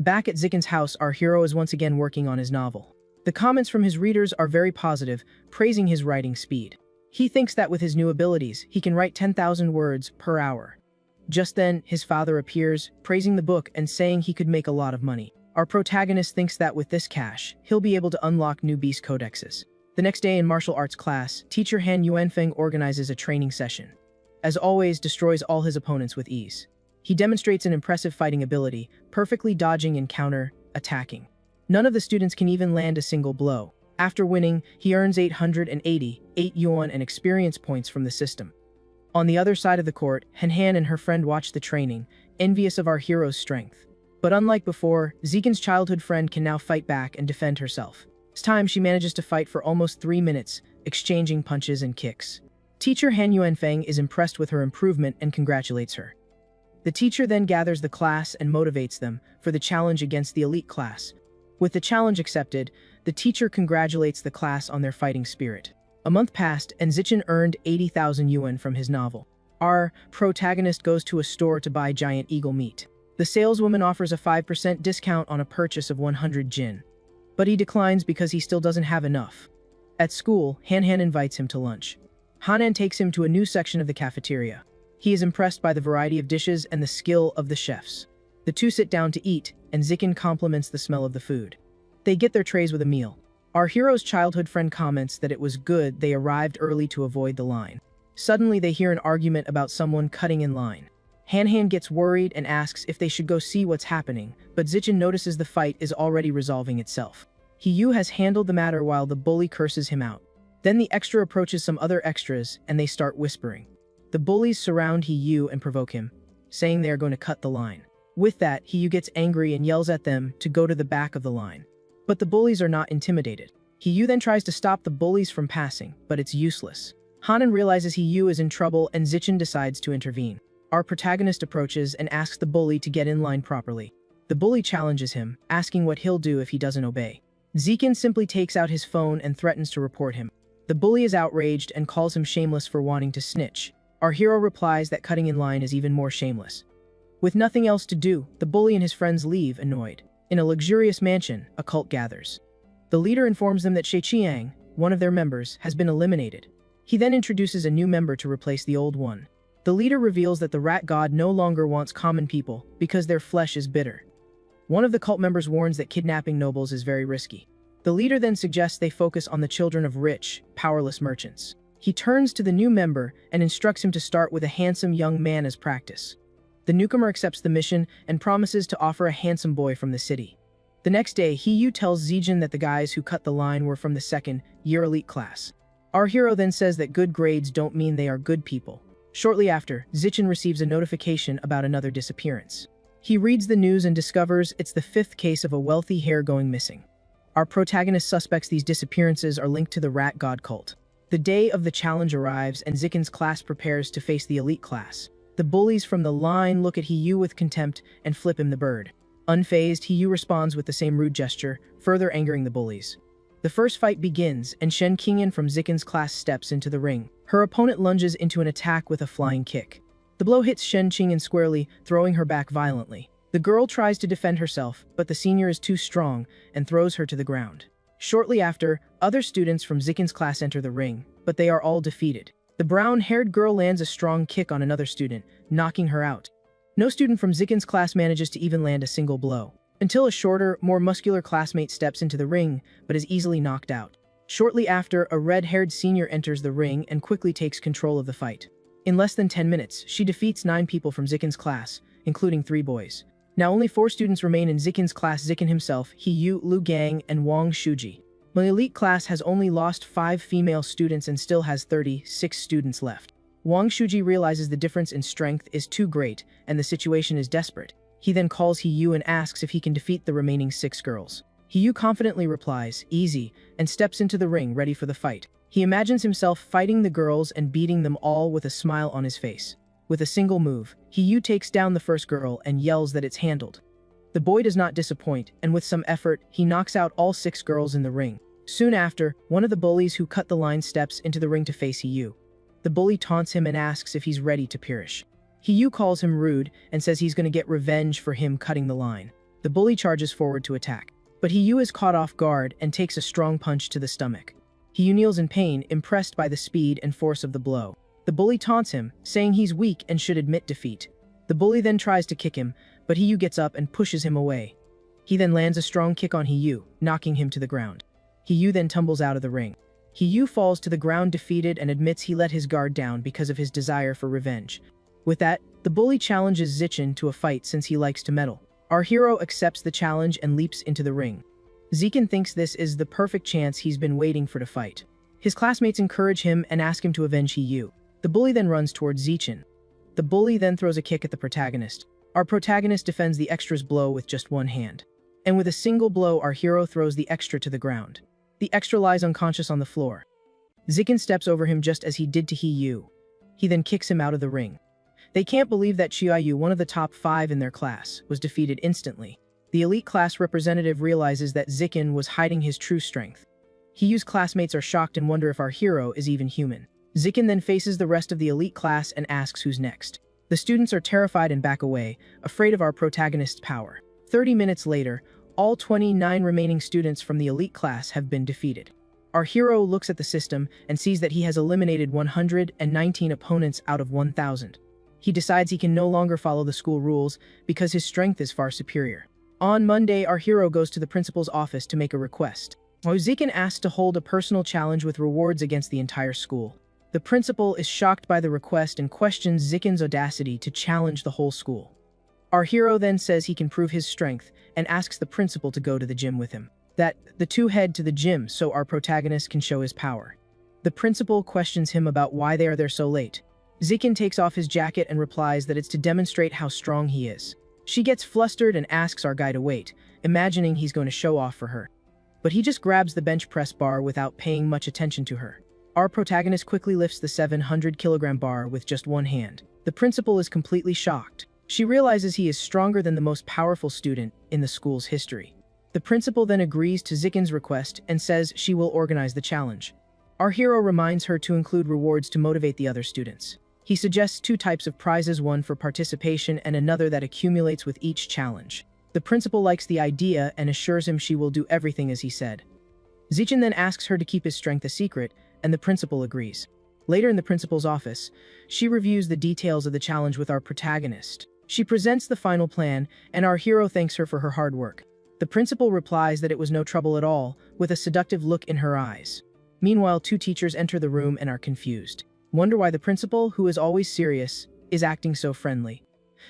A: Back at Zekin's house, our hero is once again working on his novel. The comments from his readers are very positive, praising his writing speed. He thinks that with his new abilities, he can write 10,000 words per hour. Just then, his father appears, praising the book and saying he could make a lot of money. Our protagonist thinks that with this cash, he'll be able to unlock new beast codexes. The next day in martial arts class, teacher Han Yuanfeng organizes a training session. As always, destroys all his opponents with ease. He demonstrates an impressive fighting ability, perfectly dodging and counter-attacking. None of the students can even land a single blow. After winning, he earns 888 yuan and experience points from the system. On the other side of the court, Han and her friend watch the training, envious of our hero's strength. But unlike before, Zikin's childhood friend can now fight back and defend herself. This time she manages to fight for almost 3 minutes, exchanging punches and kicks. Teacher Han Yuanfeng is impressed with her improvement and congratulates her. The teacher then gathers the class and motivates them for the challenge against the elite class. With the challenge accepted, the teacher congratulates the class on their fighting spirit. A month passed and Zichen earned 80,000 yuan from his novel. Our protagonist goes to a store to buy giant eagle meat. The saleswoman offers a 5% discount on a purchase of 100 jin. But he declines because he still doesn't have enough. At school, Han invites him to lunch. Hanan takes him to a new section of the cafeteria. He is impressed by the variety of dishes and the skill of the chefs. The two sit down to eat, and Zikin compliments the smell of the food. They get their trays with a meal. Our hero's childhood friend comments that it was good they arrived early to avoid the line. Suddenly they hear an argument about someone cutting in line. Han gets worried and asks if they should go see what's happening, but Zichen notices the fight is already resolving itself. Hiyu has handled the matter while the bully curses him out. Then the extra approaches some other extras and they start whispering. The bullies surround Hiyu and provoke him, saying they are going to cut the line. With that, Hiyu gets angry and yells at them to go to the back of the line. But the bullies are not intimidated. Hiyu then tries to stop the bullies from passing, but it's useless. Hanan realizes Hiyu is in trouble and Zichen decides to intervene. Our protagonist approaches and asks the bully to get in line properly. The bully challenges him, asking what he'll do if he doesn't obey. Zikin simply takes out his phone and threatens to report him. The bully is outraged and calls him shameless for wanting to snitch. Our hero replies that cutting in line is even more shameless. With nothing else to do, the bully and his friends leave, annoyed. In a luxurious mansion, a cult gathers. The leader informs them that She Chiang, one of their members, has been eliminated. He then introduces a new member to replace the old one. The leader reveals that the rat god no longer wants common people because their flesh is bitter. One of the cult members warns that kidnapping nobles is very risky. The leader then suggests they focus on the children of rich, powerless merchants. He turns to the new member and instructs him to start with a handsome young man as practice. The newcomer accepts the mission and promises to offer a handsome boy from the city. The next day, Hiyu tells Zijin that the guys who cut the line were from the second-year elite class. Our hero then says that good grades don't mean they are good people. Shortly after, Zichen receives a notification about another disappearance. He reads the news and discovers it's the 5th case of a wealthy heir going missing. Our protagonist suspects these disappearances are linked to the rat god cult. The day of the challenge arrives and Zikin's class prepares to face the elite class. The bullies from the line look at Hiyu with contempt and flip him the bird. Unfazed, Hiyu responds with the same rude gesture, further angering the bullies. The first fight begins, and Shen Qingyan from Zikin's class steps into the ring. Her opponent lunges into an attack with a flying kick. The blow hits Shen Qingyan squarely, throwing her back violently. The girl tries to defend herself, but the senior is too strong and throws her to the ground. Shortly after, other students from Zikin's class enter the ring, but they are all defeated. The brown-haired girl lands a strong kick on another student, knocking her out. No student from Zikin's class manages to even land a single blow, until a shorter, more muscular classmate steps into the ring, but is easily knocked out. Shortly after, a red-haired senior enters the ring and quickly takes control of the fight. In less than 10 minutes, she defeats 9 people from Zikin's class, including 3 boys. Now only 4 students remain in Zikin's class: Zikin himself, Hiyu, Lu Gang, and Wang Shuji. My elite class has only lost 5 female students and still has 36 students left. Wang Shuji realizes the difference in strength is too great, and the situation is desperate. He then calls Hiyu and asks if he can defeat the remaining 6 girls. Hiyu confidently replies, "Easy," and steps into the ring ready for the fight. He imagines himself fighting the girls and beating them all with a smile on his face. With a single move, Hiyu takes down the first girl and yells that it's handled. The boy does not disappoint, and with some effort, he knocks out all 6 girls in the ring. Soon after, one of the bullies who cut the line steps into the ring to face Hiyu. The bully taunts him and asks if he's ready to perish. Hiyu calls him rude and says he's going to get revenge for him cutting the line. The bully charges forward to attack, but Hiyu is caught off guard and takes a strong punch to the stomach. Hiyu kneels in pain, impressed by the speed and force of the blow. The bully taunts him, saying he's weak and should admit defeat. The bully then tries to kick him, but Hiyu gets up and pushes him away. He then lands a strong kick on Hiyu, knocking him to the ground. Hiyu then tumbles out of the ring. Hiyu falls to the ground defeated and admits he let his guard down because of his desire for revenge. With that, the bully challenges Zichen to a fight since he likes to meddle. Our hero accepts the challenge and leaps into the ring. Zichen thinks this is the perfect chance he's been waiting for to fight. His classmates encourage him and ask him to avenge Hiyu. The bully then runs towards Zichin. The bully then throws a kick at the protagonist. Our protagonist defends the extra's blow with just one hand. And with a single blow, our hero throws the extra to the ground. The extra lies unconscious on the floor. Zichin steps over him just as he did to He-Yu. He then kicks him out of the ring. They can't believe that Chiayu, one of the top 5 in their class, was defeated instantly. The elite class representative realizes that Zichin was hiding his true strength. He-Yu's classmates are shocked and wonder if our hero is even human. Zichin then faces the rest of the elite class and asks who's next. The students are terrified and back away, afraid of our protagonist's power. 30 minutes later, all 29 remaining students from the elite class have been defeated. Our hero looks at the system and sees that he has eliminated 119 opponents out of 1,000. He decides he can no longer follow the school rules because his strength is far superior. On Monday, our hero goes to the principal's office to make a request. Zichin asks to hold a personal challenge with rewards against the entire school. The principal is shocked by the request and questions Zichin's audacity to challenge the whole school. Our hero then says he can prove his strength and asks the principal to go to the gym with him. That the two head to the gym so our protagonist can show his power. The principal questions him about why they are there so late. Zichin takes off his jacket and replies that it's to demonstrate how strong he is. She gets flustered and asks our guy to wait, imagining he's going to show off for her. But he just grabs the bench press bar without paying much attention to her. Our protagonist quickly lifts the 700-kilogram bar with just one hand. The principal is completely shocked. She realizes he is stronger than the most powerful student in the school's history. The principal then agrees to Zichin's request and says she will organize the challenge. Our hero reminds her to include rewards to motivate the other students. He suggests 2 types of prizes, one for participation and another that accumulates with each challenge. The principal likes the idea and assures him she will do everything as he said. Zichin then asks her to keep his strength a secret, and the principal agrees. Later in the principal's office, she reviews the details of the challenge with our protagonist. She presents the final plan, and our hero thanks her for her hard work. The principal replies that it was no trouble at all, with a seductive look in her eyes. Meanwhile, 2 teachers enter the room and are confused. Wonder why the principal, who is always serious, is acting so friendly.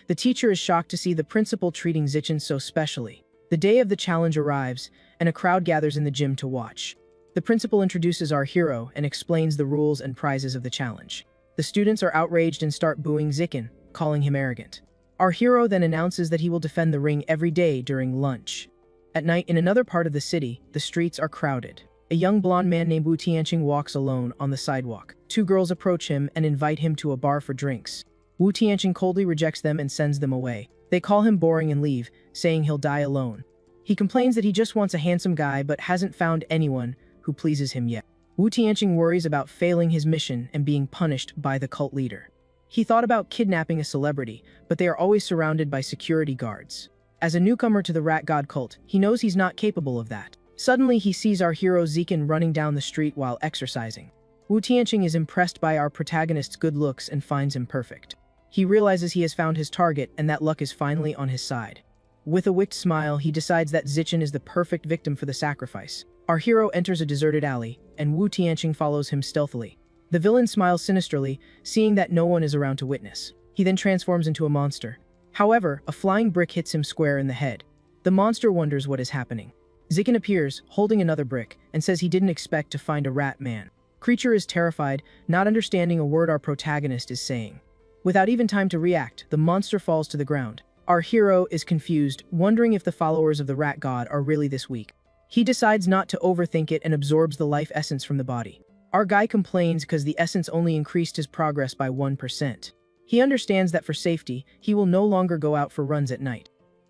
A: The teacher is shocked to see the principal treating Zichin so specially. The day of the challenge arrives, and a crowd gathers in the gym to watch. The principal introduces our hero and explains the rules and prizes of the challenge. The students are outraged and start booing Zichin, calling him arrogant. Our hero then announces that he will defend the ring every day during lunch. At night, in another part of the city, the streets are crowded. A young blonde man named Wu Tianqing walks alone on the sidewalk. 2 girls approach him and invite him to a bar for drinks. Wu Tianqing coldly rejects them and sends them away. They call him boring and leave, saying he'll die alone. He complains that he just wants a handsome guy but hasn't found anyone who pleases him yet. Wu Tianqing worries about failing his mission and being punished by the cult leader. He thought about kidnapping a celebrity, but they are always surrounded by security guards. As a newcomer to the rat god cult, he knows he's not capable of that. Suddenly, he sees our hero Zichin running down the street while exercising. Wu Tianqing is impressed by our protagonist's good looks and finds him perfect. He realizes he has found his target and that luck is finally on his side. With a wicked smile, he decides that Zichin is the perfect victim for the sacrifice. Our hero enters a deserted alley, and Wu Tianqing follows him stealthily. The villain smiles sinisterly, seeing that no one is around to witness. He then transforms into a monster. However, a flying brick hits him square in the head. The monster wonders what is happening. Zichin appears, holding another brick, and says he didn't expect to find a rat man. Creature is terrified, not understanding a word our protagonist is saying. Without even time to react, the monster falls to the ground. Our hero is confused, wondering if the followers of the rat god are really this weak. He decides not to overthink it and absorbs the life essence from the body. Our guy complains because the essence only increased his progress by 1%. He understands that for safety, he will no longer go out for runs at night.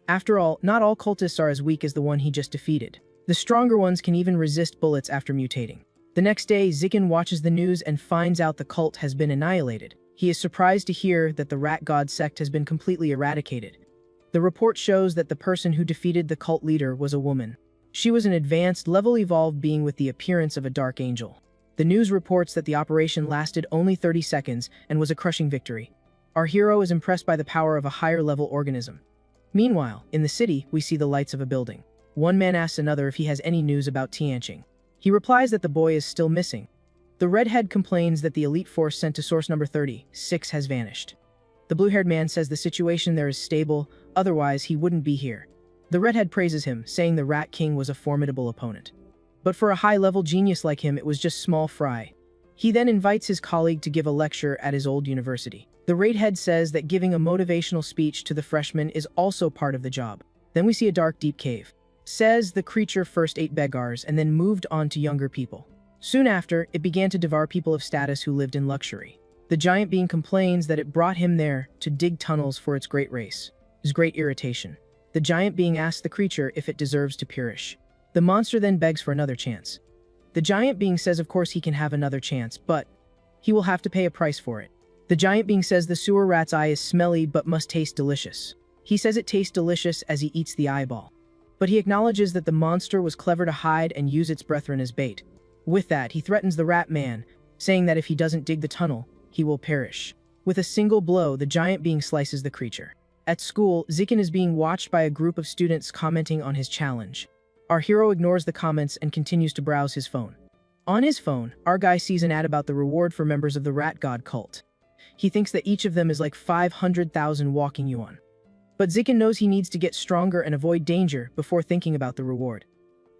A: After all, not all cultists are as weak as the one he just defeated. The stronger ones can even resist bullets after mutating. The next day, Zichin watches the news and finds out the cult has been annihilated. He is surprised to hear that the rat god sect has been completely eradicated. The report shows that the person who defeated the cult leader was a woman. She was an advanced, level-evolved being with the appearance of a dark angel. The news reports that the operation lasted only 30 seconds and was a crushing victory. Our hero is impressed by the power of a higher-level organism. Meanwhile, in the city, we see the lights of a building. One man asks another if he has any news about Tianqing. He replies that the boy is still missing. The redhead complains that the elite force sent to source number 36 has vanished. The blue-haired man says the situation there is stable, otherwise he wouldn't be here. The redhead praises him, saying the Rat King was a formidable opponent. But for a high-level genius like him, it was just small fry. He then invites his colleague to give a lecture at his old university. The raid head says that giving a motivational speech to the freshmen is also part of the job. Then we see a dark, deep cave. Says the creature first ate beggars and then moved on to younger people. Soon after, it began to devour people of status who lived in luxury. The giant being complains that it brought him there to dig tunnels for its great race. His great irritation. The giant being asks the creature if it deserves to perish. The monster then begs for another chance. The giant being says of course he can have another chance, but he will have to pay a price for it. The giant being says the sewer rat's eye is smelly but must taste delicious. He says it tastes delicious as he eats the eyeball. But he acknowledges that the monster was clever to hide and use its brethren as bait. With that, he threatens the rat man, saying that if he doesn't dig the tunnel, he will perish. With a single blow, the giant being slices the creature. At school, Zikin is being watched by a group of students commenting on his challenge. Our hero ignores the comments and continues to browse his phone. On his phone, our guy sees an ad about the reward for members of the rat god cult. He thinks that each of them is like 500,000 walking yuan. But Zikin knows he needs to get stronger and avoid danger before thinking about the reward.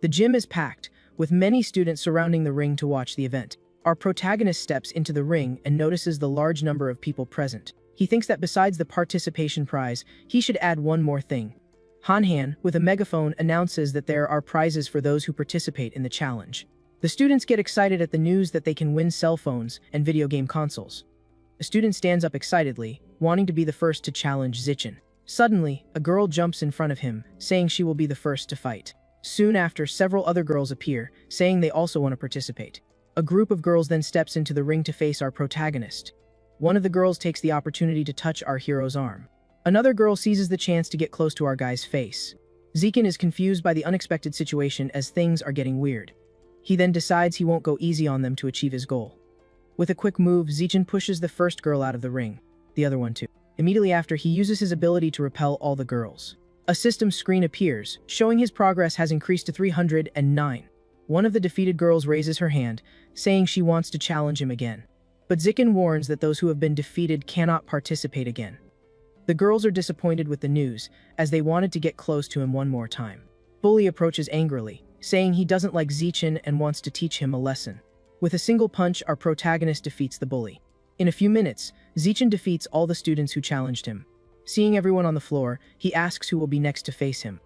A: The gym is packed, with many students surrounding the ring to watch the event. Our protagonist steps into the ring and notices the large number of people present. He thinks that besides the participation prize, he should add one more thing. Han, with a megaphone, announces that there are prizes for those who participate in the challenge. The students get excited at the news that they can win cell phones and video game consoles. A student stands up excitedly, wanting to be the first to challenge Zikin. Suddenly, a girl jumps in front of him, saying she will be the first to fight. Soon after, several other girls appear, saying they also want to participate. A group of girls then steps into the ring to face our protagonist. One of the girls takes the opportunity to touch our hero's arm. Another girl seizes the chance to get close to our guy's face. Zikin is confused by the unexpected situation as things are getting weird. He then decides he won't go easy on them to achieve his goal. With a quick move, Zikin pushes the first girl out of the ring. The other one too. Immediately after, he uses his ability to repel all the girls. A system screen appears, showing his progress has increased to 309. One of the defeated girls raises her hand, saying she wants to challenge him again. But Zikin warns that those who have been defeated cannot participate again. The girls are disappointed with the news, as they wanted to get close to him one more time. Bully approaches angrily, saying he doesn't like Zikin and wants to teach him a lesson. With a single punch, our protagonist defeats the bully. In a few minutes, Zikin defeats all the students who challenged him. Seeing everyone on the floor, he asks who will be next to face him.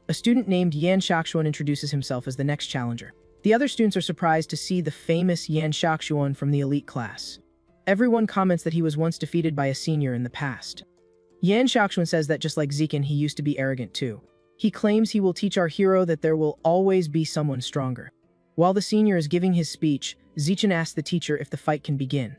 A: A student named Yan Shaoxuan introduces himself as the next challenger. The other students are surprised to see the famous Yan Shaoxuan from the elite class. Everyone comments that he was once defeated by a senior in the past. Yan Shaoxuan says that just like Zikin, he used to be arrogant too. He claims he will teach our hero that there will always be someone stronger. While the senior is giving his speech, Zikin asks the teacher if the fight can begin.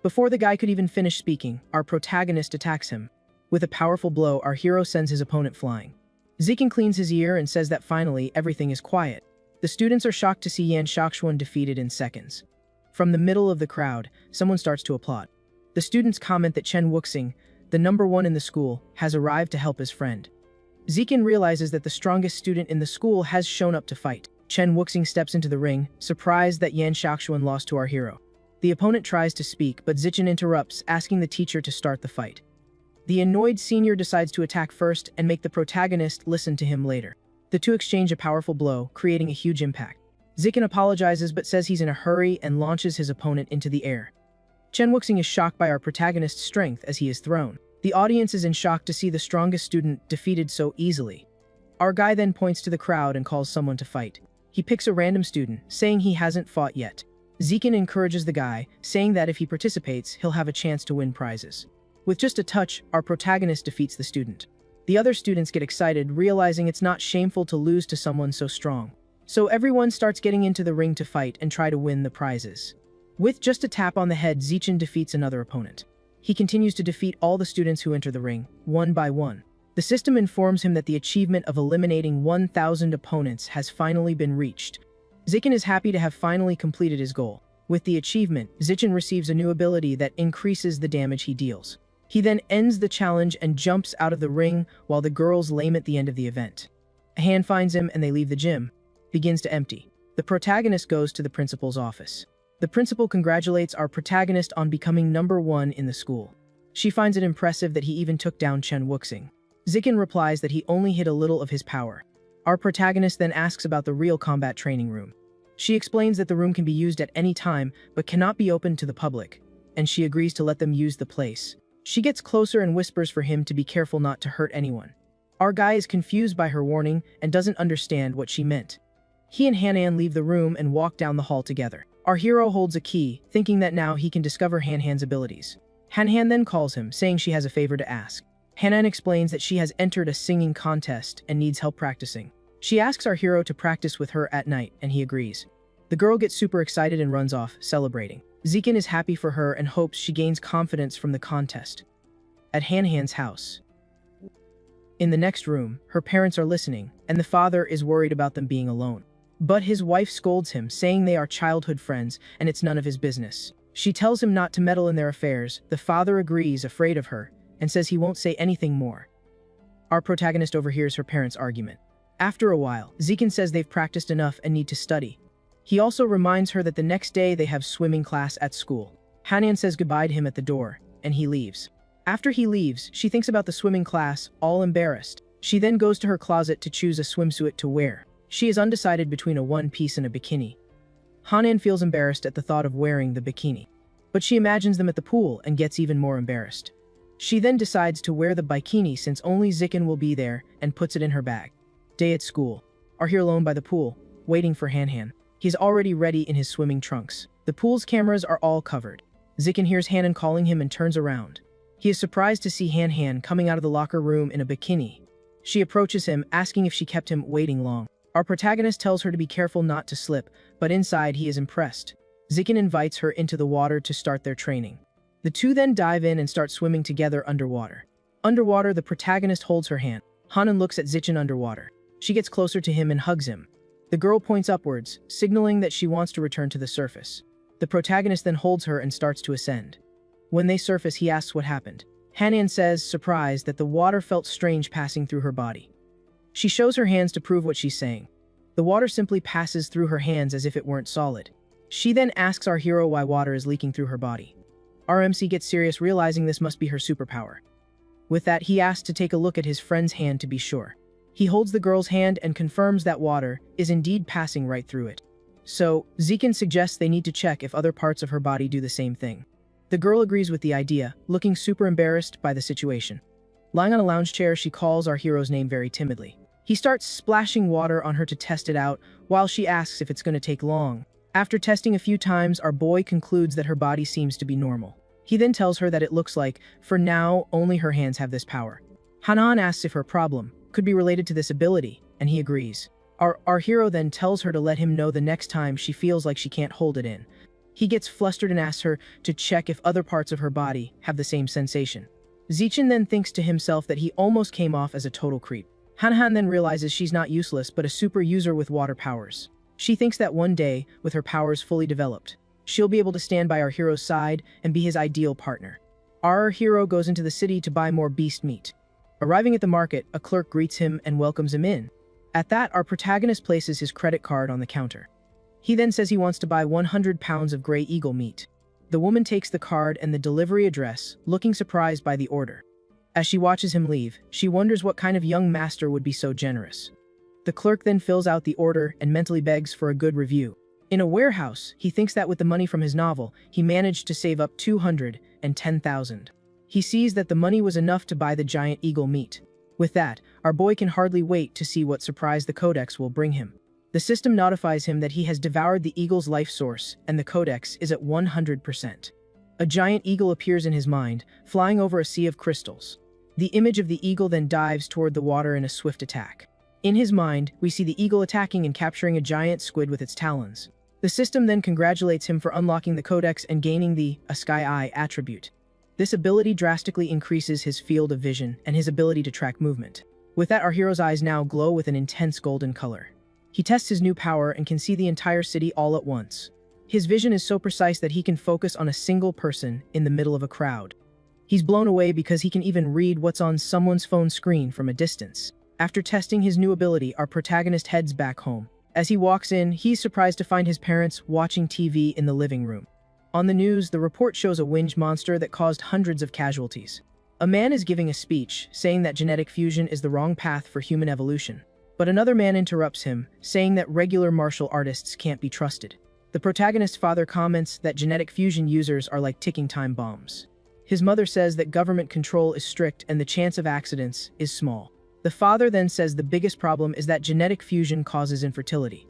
A: Before the guy could even finish speaking, our protagonist attacks him. With a powerful blow, our hero sends his opponent flying. Zikin cleans his ear and says that finally everything is quiet. The students are shocked to see Yan Shaoxuan defeated in seconds. From the middle of the crowd, someone starts to applaud. The students comment that Chen Wuxing, the number one in the school, has arrived to help his friend. Zikin realizes that the strongest student in the school has shown up to fight. Chen Wuxing steps into the ring, surprised that Yan Shaoxuan lost to our hero. The opponent tries to speak, but Zikin interrupts, asking the teacher to start the fight. The annoyed senior decides to attack first and make the protagonist listen to him later. The two exchange a powerful blow, creating a huge impact. Zikin apologizes but says he's in a hurry and launches his opponent into the air. Chen Wuxing is shocked by our protagonist's strength as he is thrown. The audience is in shock to see the strongest student defeated so easily. Our guy then points to the crowd and calls someone to fight. He picks a random student, saying he hasn't fought yet. Zikin encourages the guy, saying that if he participates, he'll have a chance to win prizes. With just a touch, our protagonist defeats the student. The other students get excited, realizing it's not shameful to lose to someone so strong. So everyone starts getting into the ring to fight and try to win the prizes. With just a tap on the head, Zikin defeats another opponent. He continues to defeat all the students who enter the ring, one by one. The system informs him that the achievement of eliminating 1,000 opponents has finally been reached. Zikin is happy to have finally completed his goal. With the achievement, Zikin receives a new ability that increases the damage he deals. He then ends the challenge and jumps out of the ring while the girls lament the end of the event. A hand finds him and they leave the gym. Begins to empty. The protagonist goes to the principal's office. The principal congratulates our protagonist on becoming number one in the school. She finds it impressive that he even took down Chen Wuxing. Zikin replies that he only hid a little of his power. Our protagonist then asks about the real combat training room. She explains that the room can be used at any time, but cannot be opened to the public, and she agrees to let them use the place. She gets closer and whispers for him to be careful not to hurt anyone. Our guy is confused by her warning and doesn't understand what she meant. He and Hanan leave the room and walk down the hall together. Our hero holds a key, thinking that now he can discover Han's abilities. Han then calls him, saying she has a favor to ask. Hanan explains that she has entered a singing contest and needs help practicing. She asks our hero to practice with her at night, and he agrees. The girl gets super excited and runs off, celebrating. Zikin is happy for her and hopes she gains confidence from the contest. At Han's house. In the next room, her parents are listening, and the father is worried about them being alone. But his wife scolds him, saying they are childhood friends and it's none of his business. She tells him not to meddle in their affairs. The father agrees, afraid of her, and says he won't say anything more. Our protagonist overhears her parents' argument. After a while, Zikin says they've practiced enough and need to study. He also reminds her that the next day they have swimming class at school. Hanan says goodbye to him at the door, and he leaves. After he leaves, she thinks about the swimming class, all embarrassed. She then goes to her closet to choose a swimsuit to wear. She is undecided between a one-piece and a bikini. Hanan feels embarrassed at the thought of wearing the bikini, but she imagines them at the pool and gets even more embarrassed. She then decides to wear the bikini since only Zikin will be there and puts it in her bag. Day at school. Our hero alone by the pool, waiting for Han. He's already ready in his swimming trunks. The pool's cameras are all covered. Zikin hears Hanan calling him and turns around. He is surprised to see Han coming out of the locker room in a bikini. She approaches him, asking if she kept him waiting long. Our protagonist tells her to be careful not to slip, but inside he is impressed. Zikin invites her into the water to start their training. The two then dive in and start swimming together underwater. Underwater, the protagonist holds her hand. Hanan looks at Zikin underwater. She gets closer to him and hugs him. The girl points upwards, signaling that she wants to return to the surface. The protagonist then holds her and starts to ascend. When they surface, he asks what happened. Hanan says, surprised, that the water felt strange passing through her body. She shows her hands to prove what she's saying. The water simply passes through her hands as if it weren't solid. She then asks our hero why water is leaking through her body. Our MC gets serious, realizing this must be her superpower. With that, he asks to take a look at his friend's hand to be sure. He holds the girl's hand and confirms that water is indeed passing right through it. So, Zikin suggests they need to check if other parts of her body do the same thing. The girl agrees with the idea, looking super embarrassed by the situation. Lying on a lounge chair, she calls our hero's name very timidly. He starts splashing water on her to test it out, while she asks if it's going to take long. After testing a few times, our boy concludes that her body seems to be normal. He then tells her that it looks like, for now, only her hands have this power. Hanan asks if her problem could be related to this ability, and he agrees. Our hero then tells her to let him know the next time she feels like she can't hold it in. He gets flustered and asks her to check if other parts of her body have the same sensation. Zikin then thinks to himself that he almost came off as a total creep. Han then realizes she's not useless but a super user with water powers. She thinks that one day, with her powers fully developed, she'll be able to stand by our hero's side and be his ideal partner. Our hero goes into the city to buy more beast meat. Arriving at the market, a clerk greets him and welcomes him in. At that, our protagonist places his credit card on the counter. He then says he wants to buy 100 pounds of gray eagle meat. The woman takes the card and the delivery address, looking surprised by the order. As she watches him leave, she wonders what kind of young master would be so generous. The clerk then fills out the order and mentally begs for a good review. In a warehouse, he thinks that with the money from his novel, he managed to save up 210,000. He sees that the money was enough to buy the giant eagle meat. With that, our boy can hardly wait to see what surprise the codex will bring him. The system notifies him that he has devoured the eagle's life source, and the codex is at 100%. A giant eagle appears in his mind, flying over a sea of crystals. The image of the eagle then dives toward the water in a swift attack. In his mind, we see the eagle attacking and capturing a giant squid with its talons. The system then congratulates him for unlocking the codex and gaining the Sky Eye attribute. This ability drastically increases his field of vision and his ability to track movement. With that, our hero's eyes now glow with an intense golden color. He tests his new power and can see the entire city all at once. His vision is so precise that he can focus on a single person in the middle of a crowd. He's blown away because he can even read what's on someone's phone screen from a distance. After testing his new ability, our protagonist heads back home. As he walks in, he's surprised to find his parents watching TV in the living room. On the news, the report shows a winged monster that caused hundreds of casualties. A man is giving a speech, saying that genetic fusion is the wrong path for human evolution. But another man interrupts him, saying that regular martial artists can't be trusted. The protagonist's father comments that genetic fusion users are like ticking time bombs. His mother says that government control is strict and the chance of accidents is small. The father then says the biggest problem is that genetic fusion causes infertility.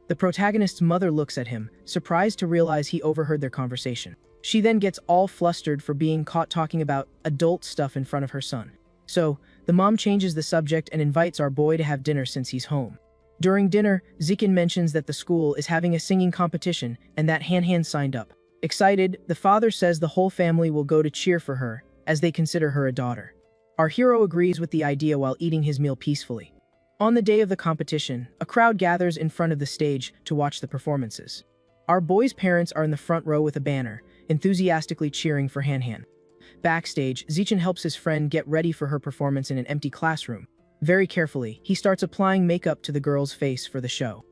A: The protagonist's mother looks at him, surprised to realize he overheard their conversation. She then gets all flustered for being caught talking about adult stuff in front of her son. So, the mom changes the subject and invites our boy to have dinner since he's home. During dinner, Zikin mentions that the school is having a singing competition and that Han signed up. Excited, the father says the whole family will go to cheer for her, as they consider her a daughter. Our hero agrees with the idea while eating his meal peacefully. On the day of the competition, a crowd gathers in front of the stage to watch the performances. Our boy's parents are in the front row with a banner, enthusiastically cheering for Han. Backstage, Zichen helps his friend get ready for her performance in an empty classroom. Very carefully, he starts applying makeup to the girl's face for the show.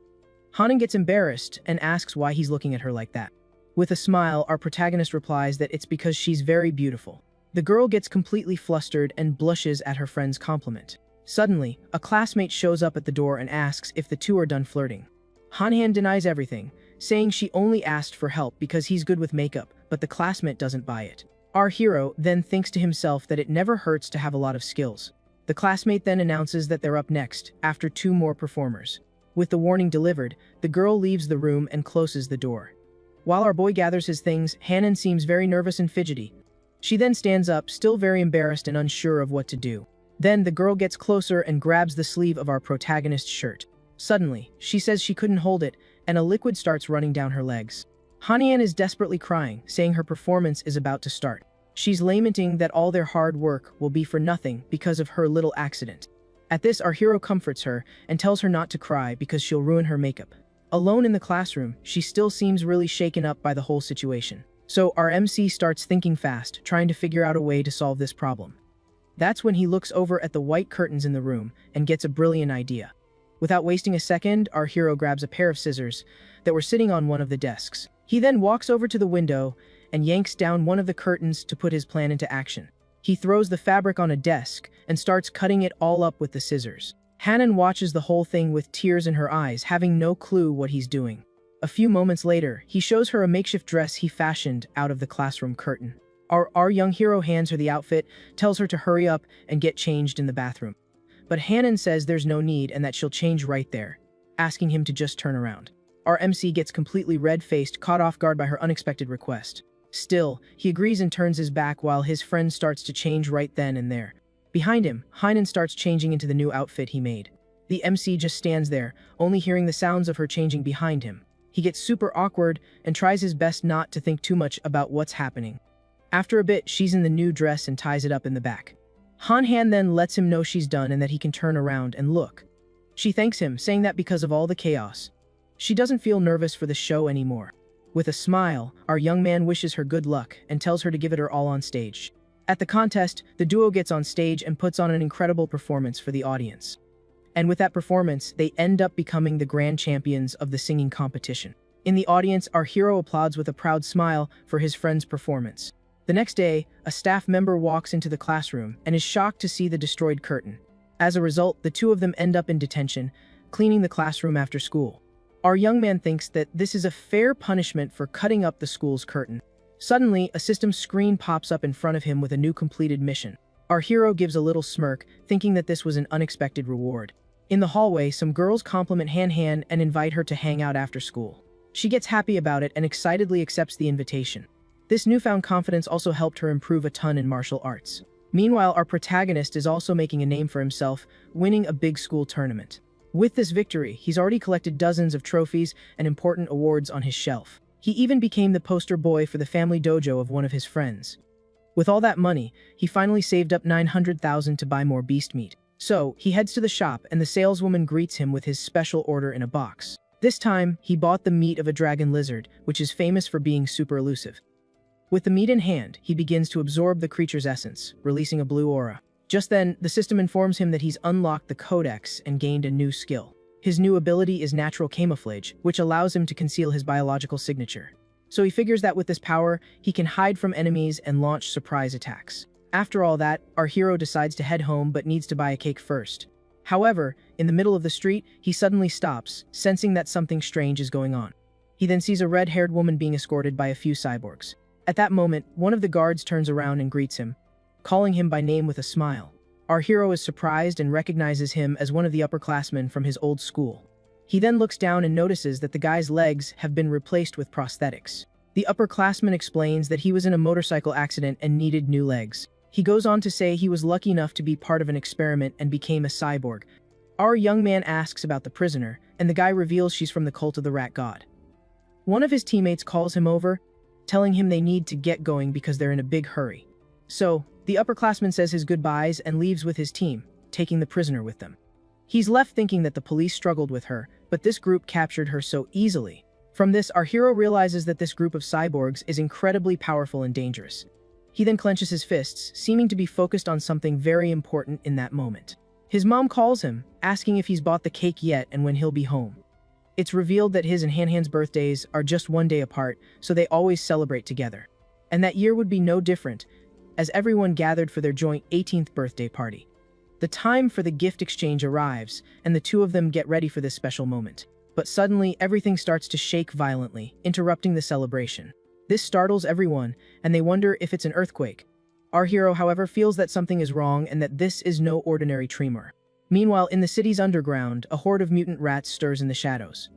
A: Hanan gets embarrassed and asks why he's looking at her like that. With a smile, our protagonist replies that it's because she's very beautiful. The girl gets completely flustered and blushes at her friend's compliment. Suddenly, a classmate shows up at the door and asks if the two are done flirting. Han denies everything, saying she only asked for help because he's good with makeup, but the classmate doesn't buy it. Our hero then thinks to himself that it never hurts to have a lot of skills. The classmate then announces that they're up next, after 2 more performers. With the warning delivered, the girl leaves the room and closes the door. While our boy gathers his things, Hanan seems very nervous and fidgety. She then stands up, still very embarrassed and unsure of what to do. Then the girl gets closer and grabs the sleeve of our protagonist's shirt. Suddenly, she says she couldn't hold it, and a liquid starts running down her legs. Hanian is desperately crying, saying her performance is about to start. She's lamenting that all their hard work will be for nothing because of her little accident. At this, our hero comforts her and tells her not to cry because she'll ruin her makeup. Alone in the classroom, she still seems really shaken up by the whole situation. So our MC starts thinking fast, trying to figure out a way to solve this problem. That's when he looks over at the white curtains in the room and gets a brilliant idea. Without wasting a second, our hero grabs a pair of scissors that were sitting on one of the desks. He then walks over to the window and yanks down one of the curtains to put his plan into action. He throws the fabric on a desk and starts cutting it all up with the scissors. Hanan watches the whole thing with tears in her eyes, having no clue what he's doing. A few moments later, he shows her a makeshift dress he fashioned out of the classroom curtain. Our young hero hands her the outfit, tells her to hurry up and get changed in the bathroom. But Hanan says there's no need and that she'll change right there, asking him to just turn around. Our MC gets completely red-faced, caught off guard by her unexpected request. Still, he agrees and turns his back while his friend starts to change right then and there. Behind him, Hanan starts changing into the new outfit he made. The MC just stands there, only hearing the sounds of her changing behind him. He gets super awkward and tries his best not to think too much about what's happening. After a bit, she's in the new dress and ties it up in the back. Han then lets him know she's done and that he can turn around and look. She thanks him, saying that because of all the chaos, she doesn't feel nervous for the show anymore. With a smile, our young man wishes her good luck and tells her to give it her all on stage. At the contest, the duo gets on stage and puts on an incredible performance for the audience. And with that performance, they end up becoming the grand champions of the singing competition. In the audience, our hero applauds with a proud smile for his friend's performance. The next day, a staff member walks into the classroom and is shocked to see the destroyed curtain. As a result, the two of them end up in detention, cleaning the classroom after school. Our young man thinks that this is a fair punishment for cutting up the school's curtain. Suddenly, a system screen pops up in front of him with a new completed mission. Our hero gives a little smirk, thinking that this was an unexpected reward. In the hallway, some girls compliment Han and invite her to hang out after school. She gets happy about it and excitedly accepts the invitation. This newfound confidence also helped her improve a ton in martial arts. Meanwhile, our protagonist is also making a name for himself, winning a big school tournament. With this victory, he's already collected dozens of trophies and important awards on his shelf. He even became the poster boy for the family dojo of one of his friends. With all that money, he finally saved up 900,000 to buy more beast meat. So, he heads to the shop and the saleswoman greets him with his special order in a box. This time, he bought the meat of a dragon lizard, which is famous for being super elusive. With the meat in hand, he begins to absorb the creature's essence, releasing a blue aura. Just then, the system informs him that he's unlocked the codex and gained a new skill. His new ability is natural camouflage, which allows him to conceal his biological signature. So he figures that with this power, he can hide from enemies and launch surprise attacks. After all that, our hero decides to head home but needs to buy a cake first. However, in the middle of the street, he suddenly stops, sensing that something strange is going on. He then sees a red-haired woman being escorted by a few cyborgs. At that moment, one of the guards turns around and greets him, calling him by name with a smile. Our hero is surprised and recognizes him as one of the upperclassmen from his old school. He then looks down and notices that the guy's legs have been replaced with prosthetics. The upperclassman explains that he was in a motorcycle accident and needed new legs. He goes on to say he was lucky enough to be part of an experiment and became a cyborg. Our young man asks about the prisoner, and the guy reveals she's from the cult of the rat god. One of his teammates calls him over, telling him they need to get going because they're in a big hurry. So, the upperclassman says his goodbyes and leaves with his team, taking the prisoner with them. He's left thinking that the police struggled with her, but this group captured her so easily. From this, our hero realizes that this group of cyborgs is incredibly powerful and dangerous. He then clenches his fists, seeming to be focused on something very important in that moment. His mom calls him, asking if he's bought the cake yet and when he'll be home. It's revealed that his and Han-Han's birthdays are just one day apart, so they always celebrate together. And that year would be no different, as everyone gathered for their joint 18th birthday party. The time for the gift exchange arrives, and the two of them get ready for this special moment. But suddenly, everything starts to shake violently, interrupting the celebration. This startles everyone, and they wonder if it's an earthquake. Our hero, however, feels that something is wrong and that this is no ordinary tremor. Meanwhile, in the city's underground, a horde of mutant rats stirs in the shadows.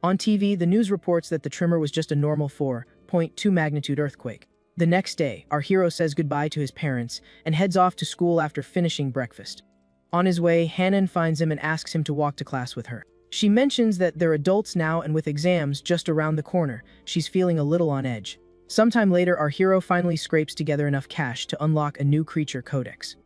A: On TV, the news reports that the tremor was just a normal 4.2 magnitude earthquake. The next day, our hero says goodbye to his parents and heads off to school after finishing breakfast. On his way, Han-Han finds him and asks him to walk to class with her. She mentions that they're adults now, and with exams just around the corner, she's feeling a little on edge. Sometime later, our hero finally scrapes together enough cash to unlock a new creature codex.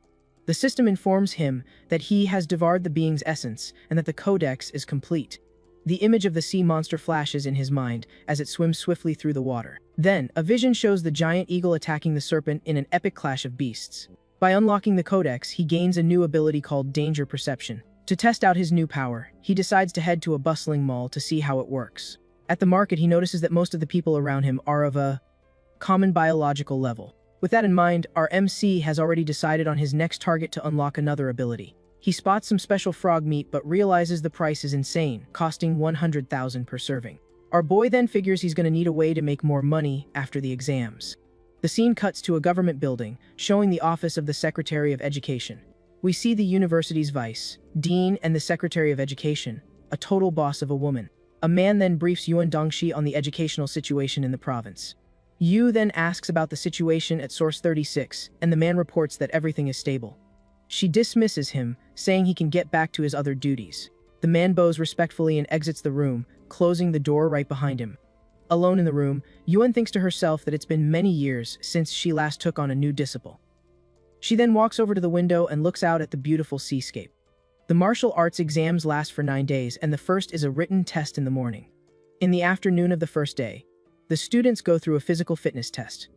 A: The system informs him that he has devoured the being's essence and that the codex is complete. The image of the sea monster flashes in his mind as it swims swiftly through the water. Then, a vision shows the giant eagle attacking the serpent in an epic clash of beasts. By unlocking the codex, he gains a new ability called Danger Perception. To test out his new power, he decides to head to a bustling mall to see how it works. At the market, he notices that most of the people around him are of a common biological level. With that in mind, our MC has already decided on his next target to unlock another ability. He spots some special frog meat but realizes the price is insane, costing 100,000 per serving. Our boy then figures he's going to need a way to make more money after the exams. The scene cuts to a government building, showing the office of the Secretary of Education. We see the university's vice, dean, and the Secretary of Education, a total boss of a woman. A man then briefs Yuan Dongxi on the educational situation in the province. Yu then asks about the situation at Source 36, and the man reports that everything is stable. She dismisses him, saying he can get back to his other duties. The man bows respectfully and exits the room, closing the door right behind him. Alone in the room, Yuan thinks to herself that it's been many years since she last took on a new discipline. She then walks over to the window and looks out at the beautiful seascape. The martial arts exams last for 9 days, and the first is a written test in the morning. In the afternoon of the first day, the students go through a physical fitness test.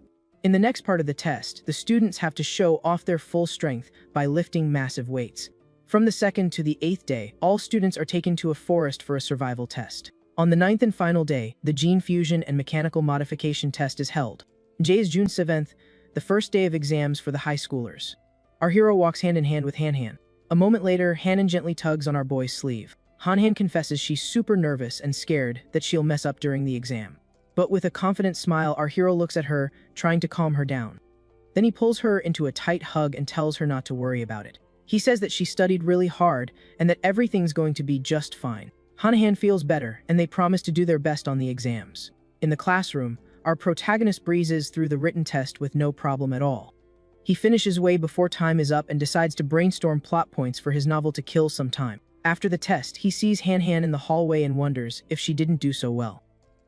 A: In the next part of the test, the students have to show off their full strength by lifting massive weights. From the 2nd to the 8th day, all students are taken to a forest for a survival test. On the 9th and final day, the gene fusion and mechanical modification test is held. Today is June 7th, the first day of exams for the high schoolers. Our hero walks hand in hand with Han-Han. A moment later, Han-Han gently tugs on our boy's sleeve. Han-Han confesses she's super nervous and scared that she'll mess up during the exam. But with a confident smile, our hero looks at her, trying to calm her down. Then he pulls her into a tight hug and tells her not to worry about it. He says that she studied really hard and that everything's going to be just fine. Han-Han feels better, and they promise to do their best on the exams. In the classroom, our protagonist breezes through the written test with no problem at all. He finishes way before time is up and decides to brainstorm plot points for his novel to kill some time. After the test, he sees Han-Han in the hallway and wonders if she didn't do so well.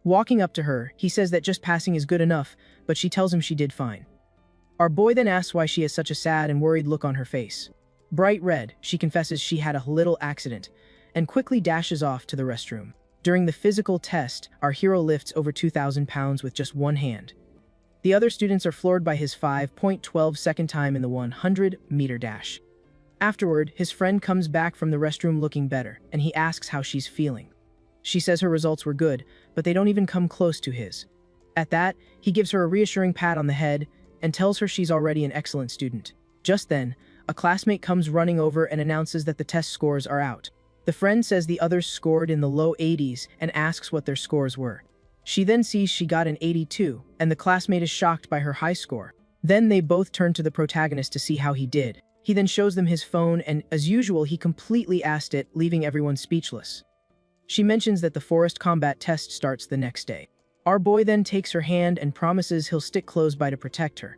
A: Walking up to her, he says that just passing is good enough, but she tells him she did fine. Our boy then asks why she has such a sad and worried look on her face. Bright red, she confesses she had a little accident, and quickly dashes off to the restroom. During the physical test, our hero lifts over 2,000 pounds with just one hand. The other students are floored by his 5.12 second time in the 100-meter dash. Afterward, his friend comes back from the restroom looking better, and he asks how she's feeling. She says her results were good, but they don't even come close to his. At that, he gives her a reassuring pat on the head and tells her she's already an excellent student. Just then, a classmate comes running over and announces that the test scores are out. The friend says the others scored in the low 80s and asks what their scores were. She then sees she got an 82, and the classmate is shocked by her high score. Then they both turn to the protagonist to see how he did. He then shows them his phone, and as usual, he completely assed it, leaving everyone speechless. She mentions that the forest combat test starts the next day. Our boy then takes her hand and promises he'll stick close by to protect her.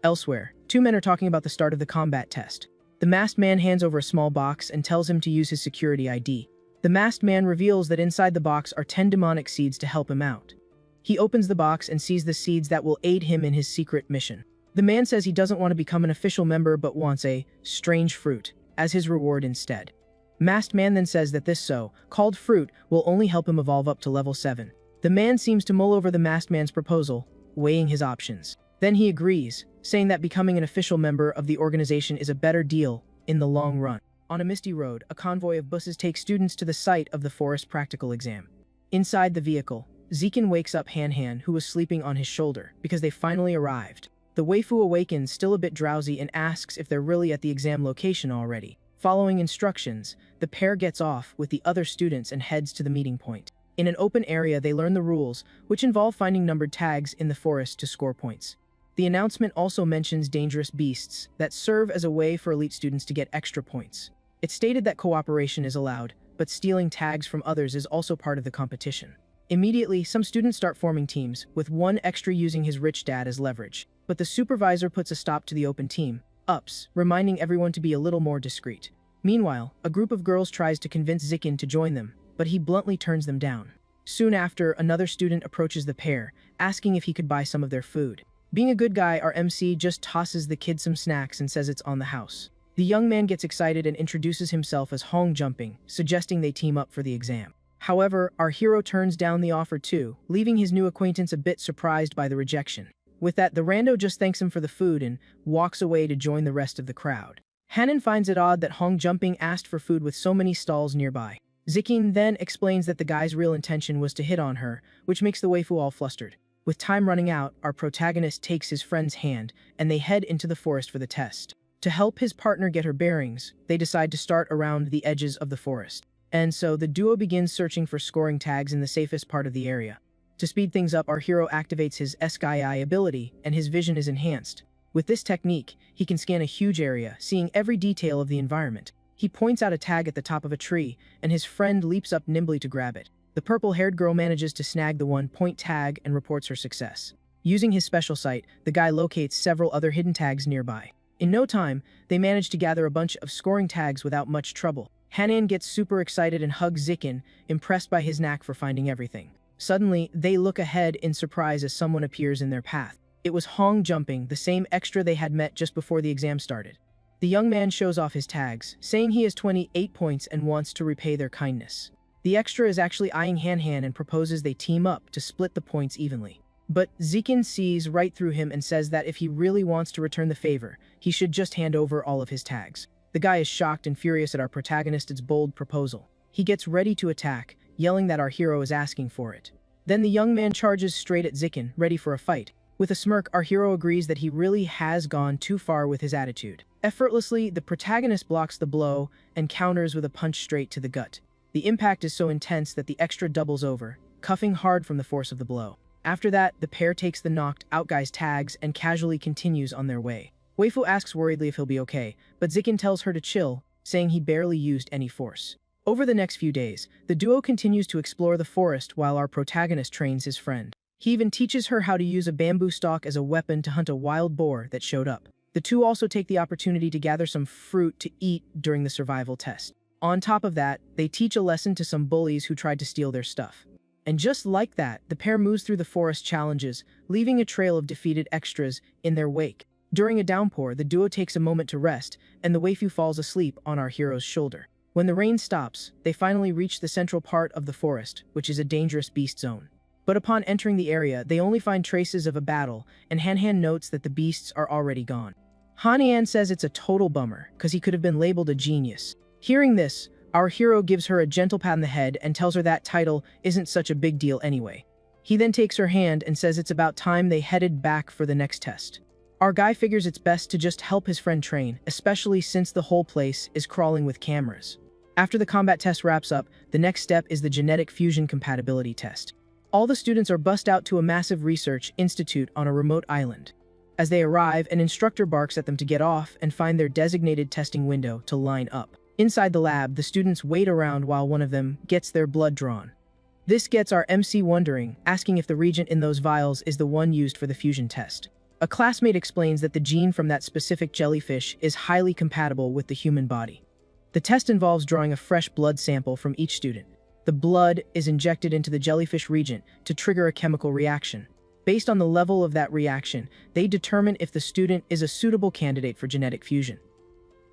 A: Elsewhere, two men are talking about the start of the combat test. The masked man hands over a small box and tells him to use his security ID. The masked man reveals that inside the box are 10 demonic seeds to help him out. He opens the box and sees the seeds that will aid him in his secret mission. The man says he doesn't want to become an official member but wants a strange fruit as his reward instead. Masked man then says that this so-called fruit will only help him evolve up to level 7. The man seems to mull over the masked man's proposal, weighing his options. Then he agrees, saying that becoming an official member of the organization is a better deal in the long run. On a misty road, a convoy of buses takes students to the site of the forest practical exam. Inside the vehicle, Zekin wakes up Han, who was sleeping on his shoulder, because they finally arrived. The waifu awakens, still a bit drowsy, and asks if they're really at the exam location already. Following instructions, the pair gets off with the other students and heads to the meeting point. In an open area, they learn the rules, which involve finding numbered tags in the forest to score points. The announcement also mentions dangerous beasts that serve as a way for elite students to get extra points. It's stated that cooperation is allowed, but stealing tags from others is also part of the competition. Immediately, some students start forming teams, with one extra using his rich dad as leverage. But the supervisor puts a stop to the open team ups, reminding everyone to be a little more discreet. Meanwhile, a group of girls tries to convince Zekin to join them, but he bluntly turns them down. Soon after, another student approaches the pair, asking if he could buy some of their food. Being a good guy, our MC just tosses the kid some snacks and says it's on the house. The young man gets excited and introduces himself as Hong Jumping, suggesting they team up for the exam. However, our hero turns down the offer too, leaving his new acquaintance a bit surprised by the rejection. With that, the rando just thanks him for the food and walks away to join the rest of the crowd. Hanan finds it odd that Hong Jumping asked for food with so many stalls nearby. Zekin then explains that the guy's real intention was to hit on her, which makes the waifu all flustered. With time running out, our protagonist takes his friend's hand, and they head into the forest for the test. To help his partner get her bearings, they decide to start around the edges of the forest. And so the duo begins searching for scoring tags in the safest part of the area. To speed things up, our hero activates his SKI ability, and his vision is enhanced. With this technique, he can scan a huge area, seeing every detail of the environment. He points out a tag at the top of a tree, and his friend leaps up nimbly to grab it. The purple-haired girl manages to snag the one-point tag and reports her success. Using his special sight, the guy locates several other hidden tags nearby. In no time, they manage to gather a bunch of scoring tags without much trouble. Hanan gets super excited and hugs Zekin, impressed by his knack for finding everything. Suddenly, they look ahead in surprise as someone appears in their path. It was Hong Jumping, the same extra they had met just before the exam started. The young man shows off his tags, saying he has 28 points and wants to repay their kindness. The extra is actually eyeing Han and proposes they team up to split the points evenly. But Zekin sees right through him and says that if he really wants to return the favor, he should just hand over all of his tags. The guy is shocked and furious at our protagonist's bold proposal. He gets ready to attack, yelling that our hero is asking for it. Then the young man charges straight at Zekin, ready for a fight. With a smirk, our hero agrees that he really has gone too far with his attitude. Effortlessly, the protagonist blocks the blow and counters with a punch straight to the gut. The impact is so intense that the extra doubles over, cuffing hard from the force of the blow. After that, the pair takes the knocked out guy's tags and casually continues on their way. Waifu asks worriedly if he'll be okay, but Zekin tells her to chill, saying he barely used any force. Over the next few days, the duo continues to explore the forest while our protagonist trains his friend. He even teaches her how to use a bamboo stalk as a weapon to hunt a wild boar that showed up. The two also take the opportunity to gather some fruit to eat during the survival test. On top of that, they teach a lesson to some bullies who tried to steal their stuff. And just like that, the pair moves through the forest challenges, leaving a trail of defeated extras in their wake. During a downpour, the duo takes a moment to rest, and the waifu falls asleep on our hero's shoulder. When the rain stops, they finally reach the central part of the forest, which is a dangerous beast zone. But upon entering the area, they only find traces of a battle, and Han notes that the beasts are already gone. Hanian says it's a total bummer, because he could have been labeled a genius. Hearing this, our hero gives her a gentle pat on the head and tells her that title isn't such a big deal anyway. He then takes her hand and says it's about time they headed back for the next test. Our guy figures it's best to just help his friend train, especially since the whole place is crawling with cameras. After the combat test wraps up, the next step is the genetic fusion compatibility test. All the students are bussed out to a massive research institute on a remote island. As they arrive, an instructor barks at them to get off and find their designated testing window to line up. Inside the lab, the students wait around while one of them gets their blood drawn. This gets our MC wondering, asking if the reagent in those vials is the one used for the fusion test. A classmate explains that the gene from that specific jellyfish is highly compatible with the human body. The test involves drawing a fresh blood sample from each student. The blood is injected into the jellyfish reagent to trigger a chemical reaction. Based on the level of that reaction, they determine if the student is a suitable candidate for genetic fusion.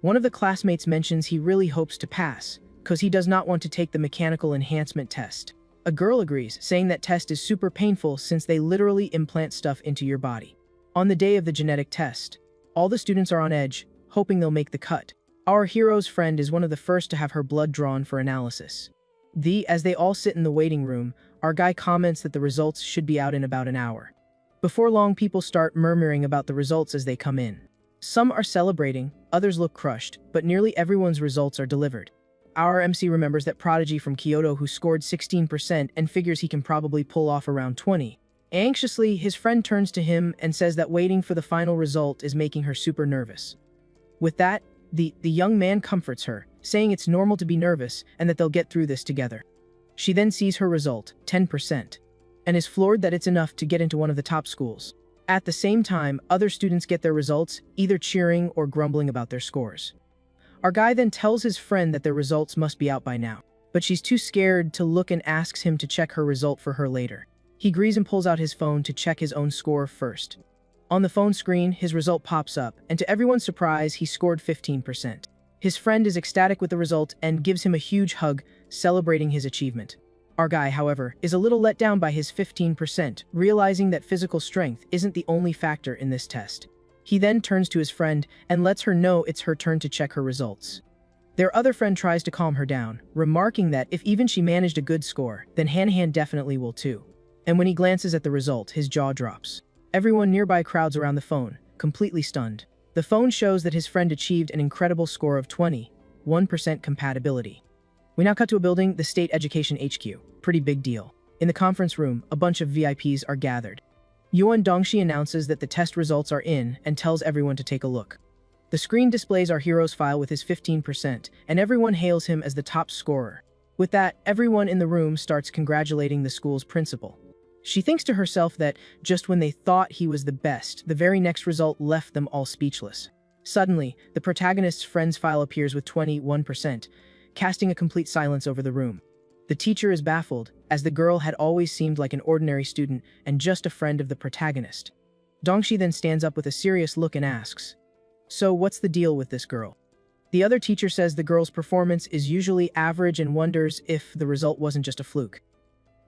A: One of the classmates mentions he really hopes to pass, because he does not want to take the mechanical enhancement test. A girl agrees, saying that test is super painful since they literally implant stuff into your body. On the day of the genetic test, all the students are on edge, hoping they'll make the cut. Our hero's friend is one of the first to have her blood drawn for analysis. As they all sit in the waiting room, our guy comments that the results should be out in about an hour. Before long, people start murmuring about the results as they come in. Some are celebrating, others look crushed, but nearly everyone's results are delivered. Our MC remembers that prodigy from Kyoto who scored 16% and figures he can probably pull off around 20. Anxiously, his friend turns to him and says that waiting for the final result is making her super nervous. With that, the young man comforts her, saying it's normal to be nervous and that they'll get through this together. She then sees her result, 10%, and is floored that it's enough to get into one of the top schools. At the same time, other students get their results, either cheering or grumbling about their scores. Our guy then tells his friend that their results must be out by now, but she's too scared to look and asks him to check her result for her later. He agrees and pulls out his phone to check his own score first. On the phone screen, his result pops up, and to everyone's surprise, he scored 15%. His friend is ecstatic with the result and gives him a huge hug, celebrating his achievement. Our guy, however, is a little let down by his 15%, realizing that physical strength isn't the only factor in this test. He then turns to his friend and lets her know it's her turn to check her results. Their other friend tries to calm her down, remarking that if even she managed a good score, then Han definitely will too. And when he glances at the result, his jaw drops. Everyone nearby crowds around the phone, completely stunned. The phone shows that his friend achieved an incredible score of 21% compatibility. We now cut to a building, the State Education HQ. Pretty big deal. In the conference room, a bunch of VIPs are gathered. Yuan Dongshi announces that the test results are in and tells everyone to take a look. The screen displays our hero's file with his 15%, and everyone hails him as the top scorer. With that, everyone in the room starts congratulating the school's principal. She thinks to herself that, just when they thought he was the best, the very next result left them all speechless. Suddenly, the protagonist's friend's file appears with 21%, casting a complete silence over the room. The teacher is baffled, as the girl had always seemed like an ordinary student and just a friend of the protagonist. Dongshi then stands up with a serious look and asks, "So what's the deal with this girl?" The other teacher says the girl's performance is usually average and wonders if the result wasn't just a fluke.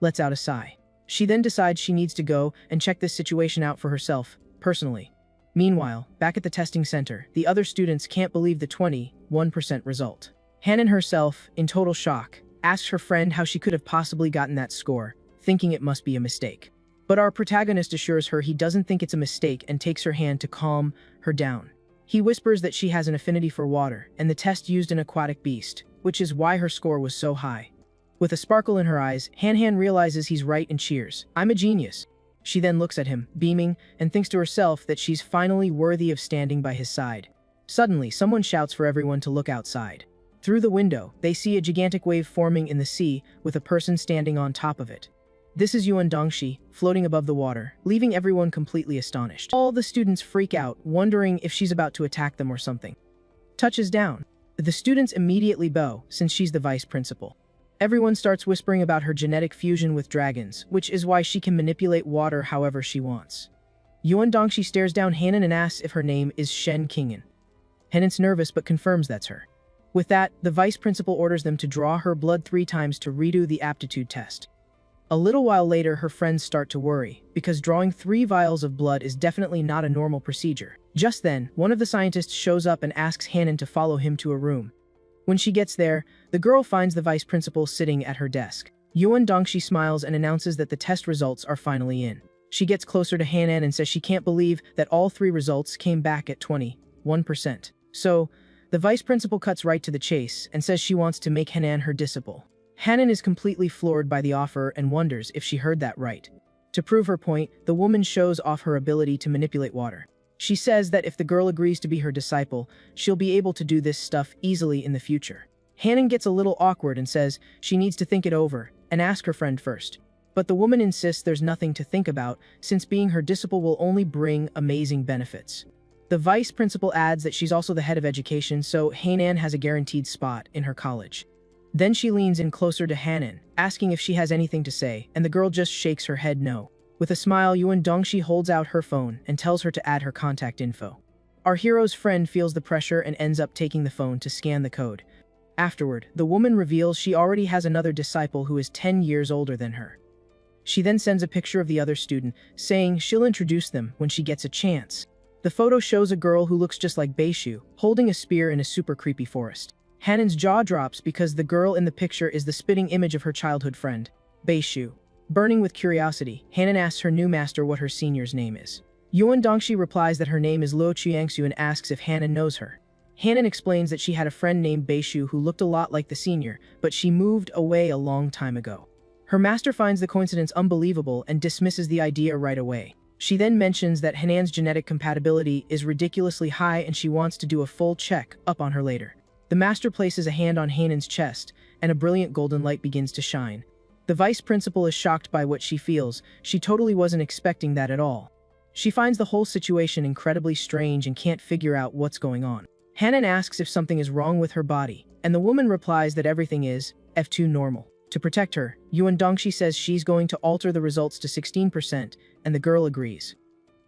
A: Lets out a sigh. She then decides she needs to go and check this situation out for herself, personally. Meanwhile, back at the testing center, the other students can't believe the 21% result. Hanan herself, in total shock, asks her friend how she could have possibly gotten that score, thinking it must be a mistake. But our protagonist assures her he doesn't think it's a mistake and takes her hand to calm her down. He whispers that she has an affinity for water, and the test used an aquatic beast, which is why her score was so high. With a sparkle in her eyes, Han realizes he's right and cheers. "I'm a genius." She then looks at him, beaming, and thinks to herself that she's finally worthy of standing by his side. Suddenly, someone shouts for everyone to look outside. Through the window, they see a gigantic wave forming in the sea, with a person standing on top of it. This is Yuan Dongshi, floating above the water, leaving everyone completely astonished. All the students freak out, wondering if she's about to attack them or something. Touches down. The students immediately bow, since she's the vice principal. Everyone starts whispering about her genetic fusion with dragons, which is why she can manipulate water however she wants. Yuan Dongshi stares down Hanan and asks if her name is Shen Kingen. Hanan's nervous but confirms that's her. With that, the vice principal orders them to draw her blood 3 times to redo the aptitude test. A little while later, her friends start to worry, because drawing 3 vials of blood is definitely not a normal procedure. Just then, one of the scientists shows up and asks Hanan to follow him to a room. When she gets there, the girl finds the vice principal sitting at her desk. Yuan Dongshi smiles and announces that the test results are finally in. She gets closer to Hanan and says she can't believe that all 3 results came back at 21%. So, the vice principal cuts right to the chase and says she wants to make Hanan her disciple. Hanan is completely floored by the offer and wonders if she heard that right. To prove her point, the woman shows off her ability to manipulate water. She says that if the girl agrees to be her disciple, she'll be able to do this stuff easily in the future. Hanan gets a little awkward and says she needs to think it over and ask her friend first. But the woman insists there's nothing to think about, since being her disciple will only bring amazing benefits. The vice principal adds that she's also the head of education, so Hanan has a guaranteed spot in her college. Then she leans in closer to Hanan, asking if she has anything to say, and the girl just shakes her head no. With a smile, Yuan Dongxi holds out her phone and tells her to add her contact info. Our hero's friend feels the pressure and ends up taking the phone to scan the code. Afterward, the woman reveals she already has another disciple who is 10 years older than her. She then sends a picture of the other student, saying she'll introduce them when she gets a chance. The photo shows a girl who looks just like Beishu, holding a spear in a super creepy forest. Hanan's jaw drops because the girl in the picture is the spitting image of her childhood friend, Beishu. Burning with curiosity, Hanan asks her new master what her senior's name is. Yuan Dongxi replies that her name is Luo Qiangxu and asks if Hanan knows her. Hanan explains that she had a friend named Beishu who looked a lot like the senior, but she moved away a long time ago. Her master finds the coincidence unbelievable and dismisses the idea right away. She then mentions that Hanan's genetic compatibility is ridiculously high and she wants to do a full check up on her later. The master places a hand on Hanan's chest, and a brilliant golden light begins to shine. The vice principal is shocked by what she feels. She totally wasn't expecting that at all. She finds the whole situation incredibly strange and can't figure out what's going on. Hanan asks if something is wrong with her body, and the woman replies that everything is F2 normal. To protect her, Yuan Dongxi says she's going to alter the results to 16%, and the girl agrees.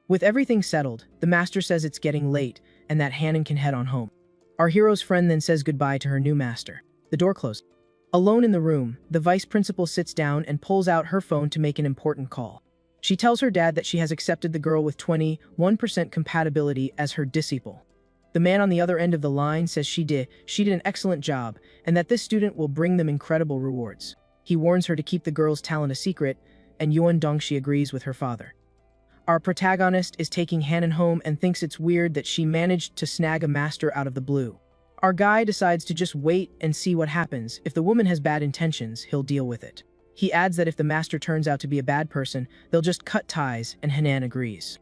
A: With everything settled, the master says it's getting late, and that Hanan can head on home. Our hero's friend then says goodbye to her new master. The door closes. Alone in the room, the vice principal sits down and pulls out her phone to make an important call. She tells her dad that she has accepted the girl with 21% compatibility as her disciple. The man on the other end of the line says she did an excellent job, and that this student will bring them incredible rewards. He warns her to keep the girl's talent a secret, and Yuan Dongxi agrees with her father. Our protagonist is taking Hanan home and thinks it's weird that she managed to snag a master out of the blue. Our guy decides to just wait and see what happens. If the woman has bad intentions, he'll deal with it. He adds that if the master turns out to be a bad person, they'll just cut ties, and Hanan agrees.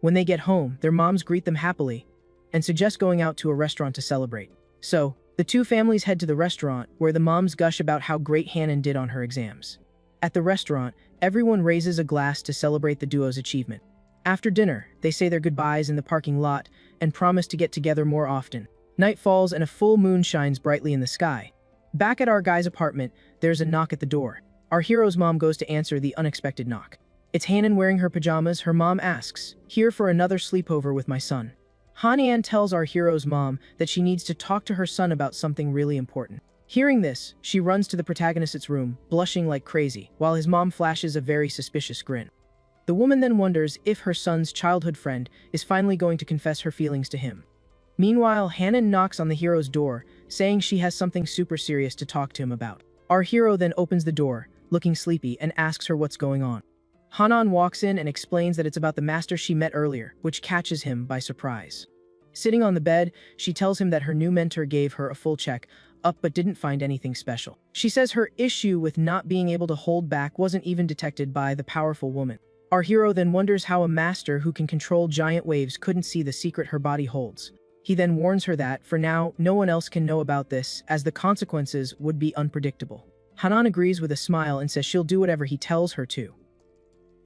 A: When they get home, their moms greet them happily and suggest going out to a restaurant to celebrate. So, the two families head to the restaurant, where the moms gush about how great Hanan did on her exams. At the restaurant, everyone raises a glass to celebrate the duo's achievement. After dinner, they say their goodbyes in the parking lot and promise to get together more often. Night falls and a full moon shines brightly in the sky. Back at our guy's apartment, there's a knock at the door. Our hero's mom goes to answer the unexpected knock. It's Hanan wearing her pajamas. Her mom asks, "Here for another sleepover with my son?" Hanian tells our hero's mom that she needs to talk to her son about something really important. Hearing this, she runs to the protagonist's room, blushing like crazy, while his mom flashes a very suspicious grin. The woman then wonders if her son's childhood friend is finally going to confess her feelings to him. Meanwhile, Hanan knocks on the hero's door, saying she has something super serious to talk to him about. Our hero then opens the door, looking sleepy, and asks her what's going on. Hanan walks in and explains that it's about the master she met earlier, which catches him by surprise. Sitting on the bed, she tells him that her new mentor gave her a full check up but didn't find anything special. She says her issue with not being able to hold back wasn't even detected by the powerful woman. Our hero then wonders how a master who can control giant waves couldn't see the secret her body holds. He then warns her that, for now, no one else can know about this, as the consequences would be unpredictable. Hanan agrees with a smile and says she'll do whatever he tells her to.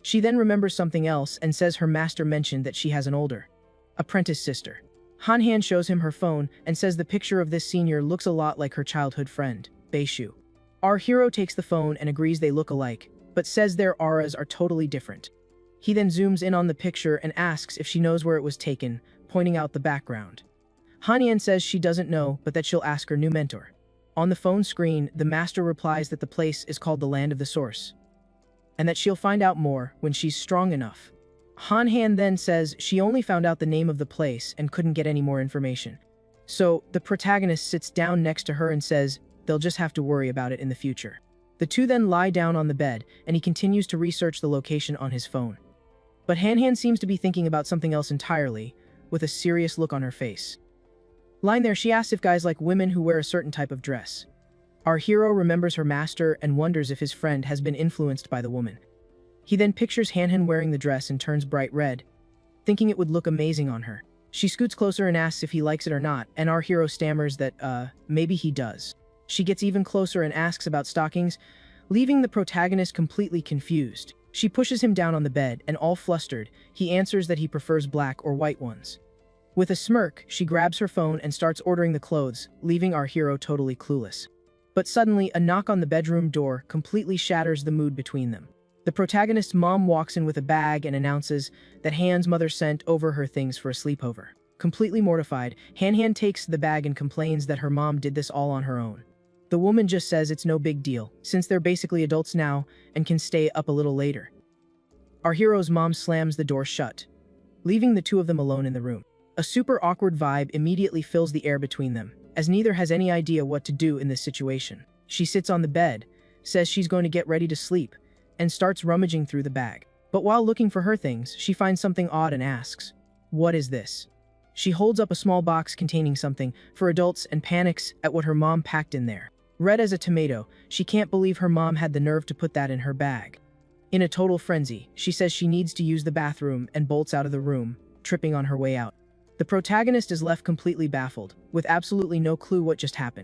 A: She then remembers something else and says her master mentioned that she has an older apprentice sister. Han shows him her phone and says the picture of this senior looks a lot like her childhood friend, Beishu. Our hero takes the phone and agrees they look alike, but says their auras are totally different. He then zooms in on the picture and asks if she knows where it was taken, pointing out the background. Han says she doesn't know, but that she'll ask her new mentor. On the phone screen, the master replies that the place is called the Land of the Source, and that she'll find out more when she's strong enough. Han then says she only found out the name of the place and couldn't get any more information. So, the protagonist sits down next to her and says they'll just have to worry about it in the future. The two then lie down on the bed, and he continues to research the location on his phone. But Han seems to be thinking about something else entirely, with a serious look on her face. Lying there, she asks if guys like women who wear a certain type of dress. Our hero remembers her master and wonders if his friend has been influenced by the woman. He then pictures Han wearing the dress and turns bright red, thinking it would look amazing on her. She scoots closer and asks if he likes it or not, and our hero stammers that, maybe he does. She gets even closer and asks about stockings, leaving the protagonist completely confused. She pushes him down on the bed, and all flustered, he answers that he prefers black or white ones. With a smirk, she grabs her phone and starts ordering the clothes, leaving our hero totally clueless. But suddenly, a knock on the bedroom door completely shatters the mood between them. The protagonist's mom walks in with a bag and announces that Han's mother sent over her things for a sleepover. Completely mortified, Han takes the bag and complains that her mom did this all on her own. The woman just says it's no big deal, since they're basically adults now and can stay up a little later. Our hero's mom slams the door shut, leaving the two of them alone in the room. A super awkward vibe immediately fills the air between them, as neither has any idea what to do in this situation. She sits on the bed, says she's going to get ready to sleep, and starts rummaging through the bag. But while looking for her things, she finds something odd and asks, "What is this?" She holds up a small box containing something for adults and panics at what her mom packed in there. Red as a tomato, she can't believe her mom had the nerve to put that in her bag. In a total frenzy, she says she needs to use the bathroom and bolts out of the room, tripping on her way out. The protagonist is left completely baffled, with absolutely no clue what just happened.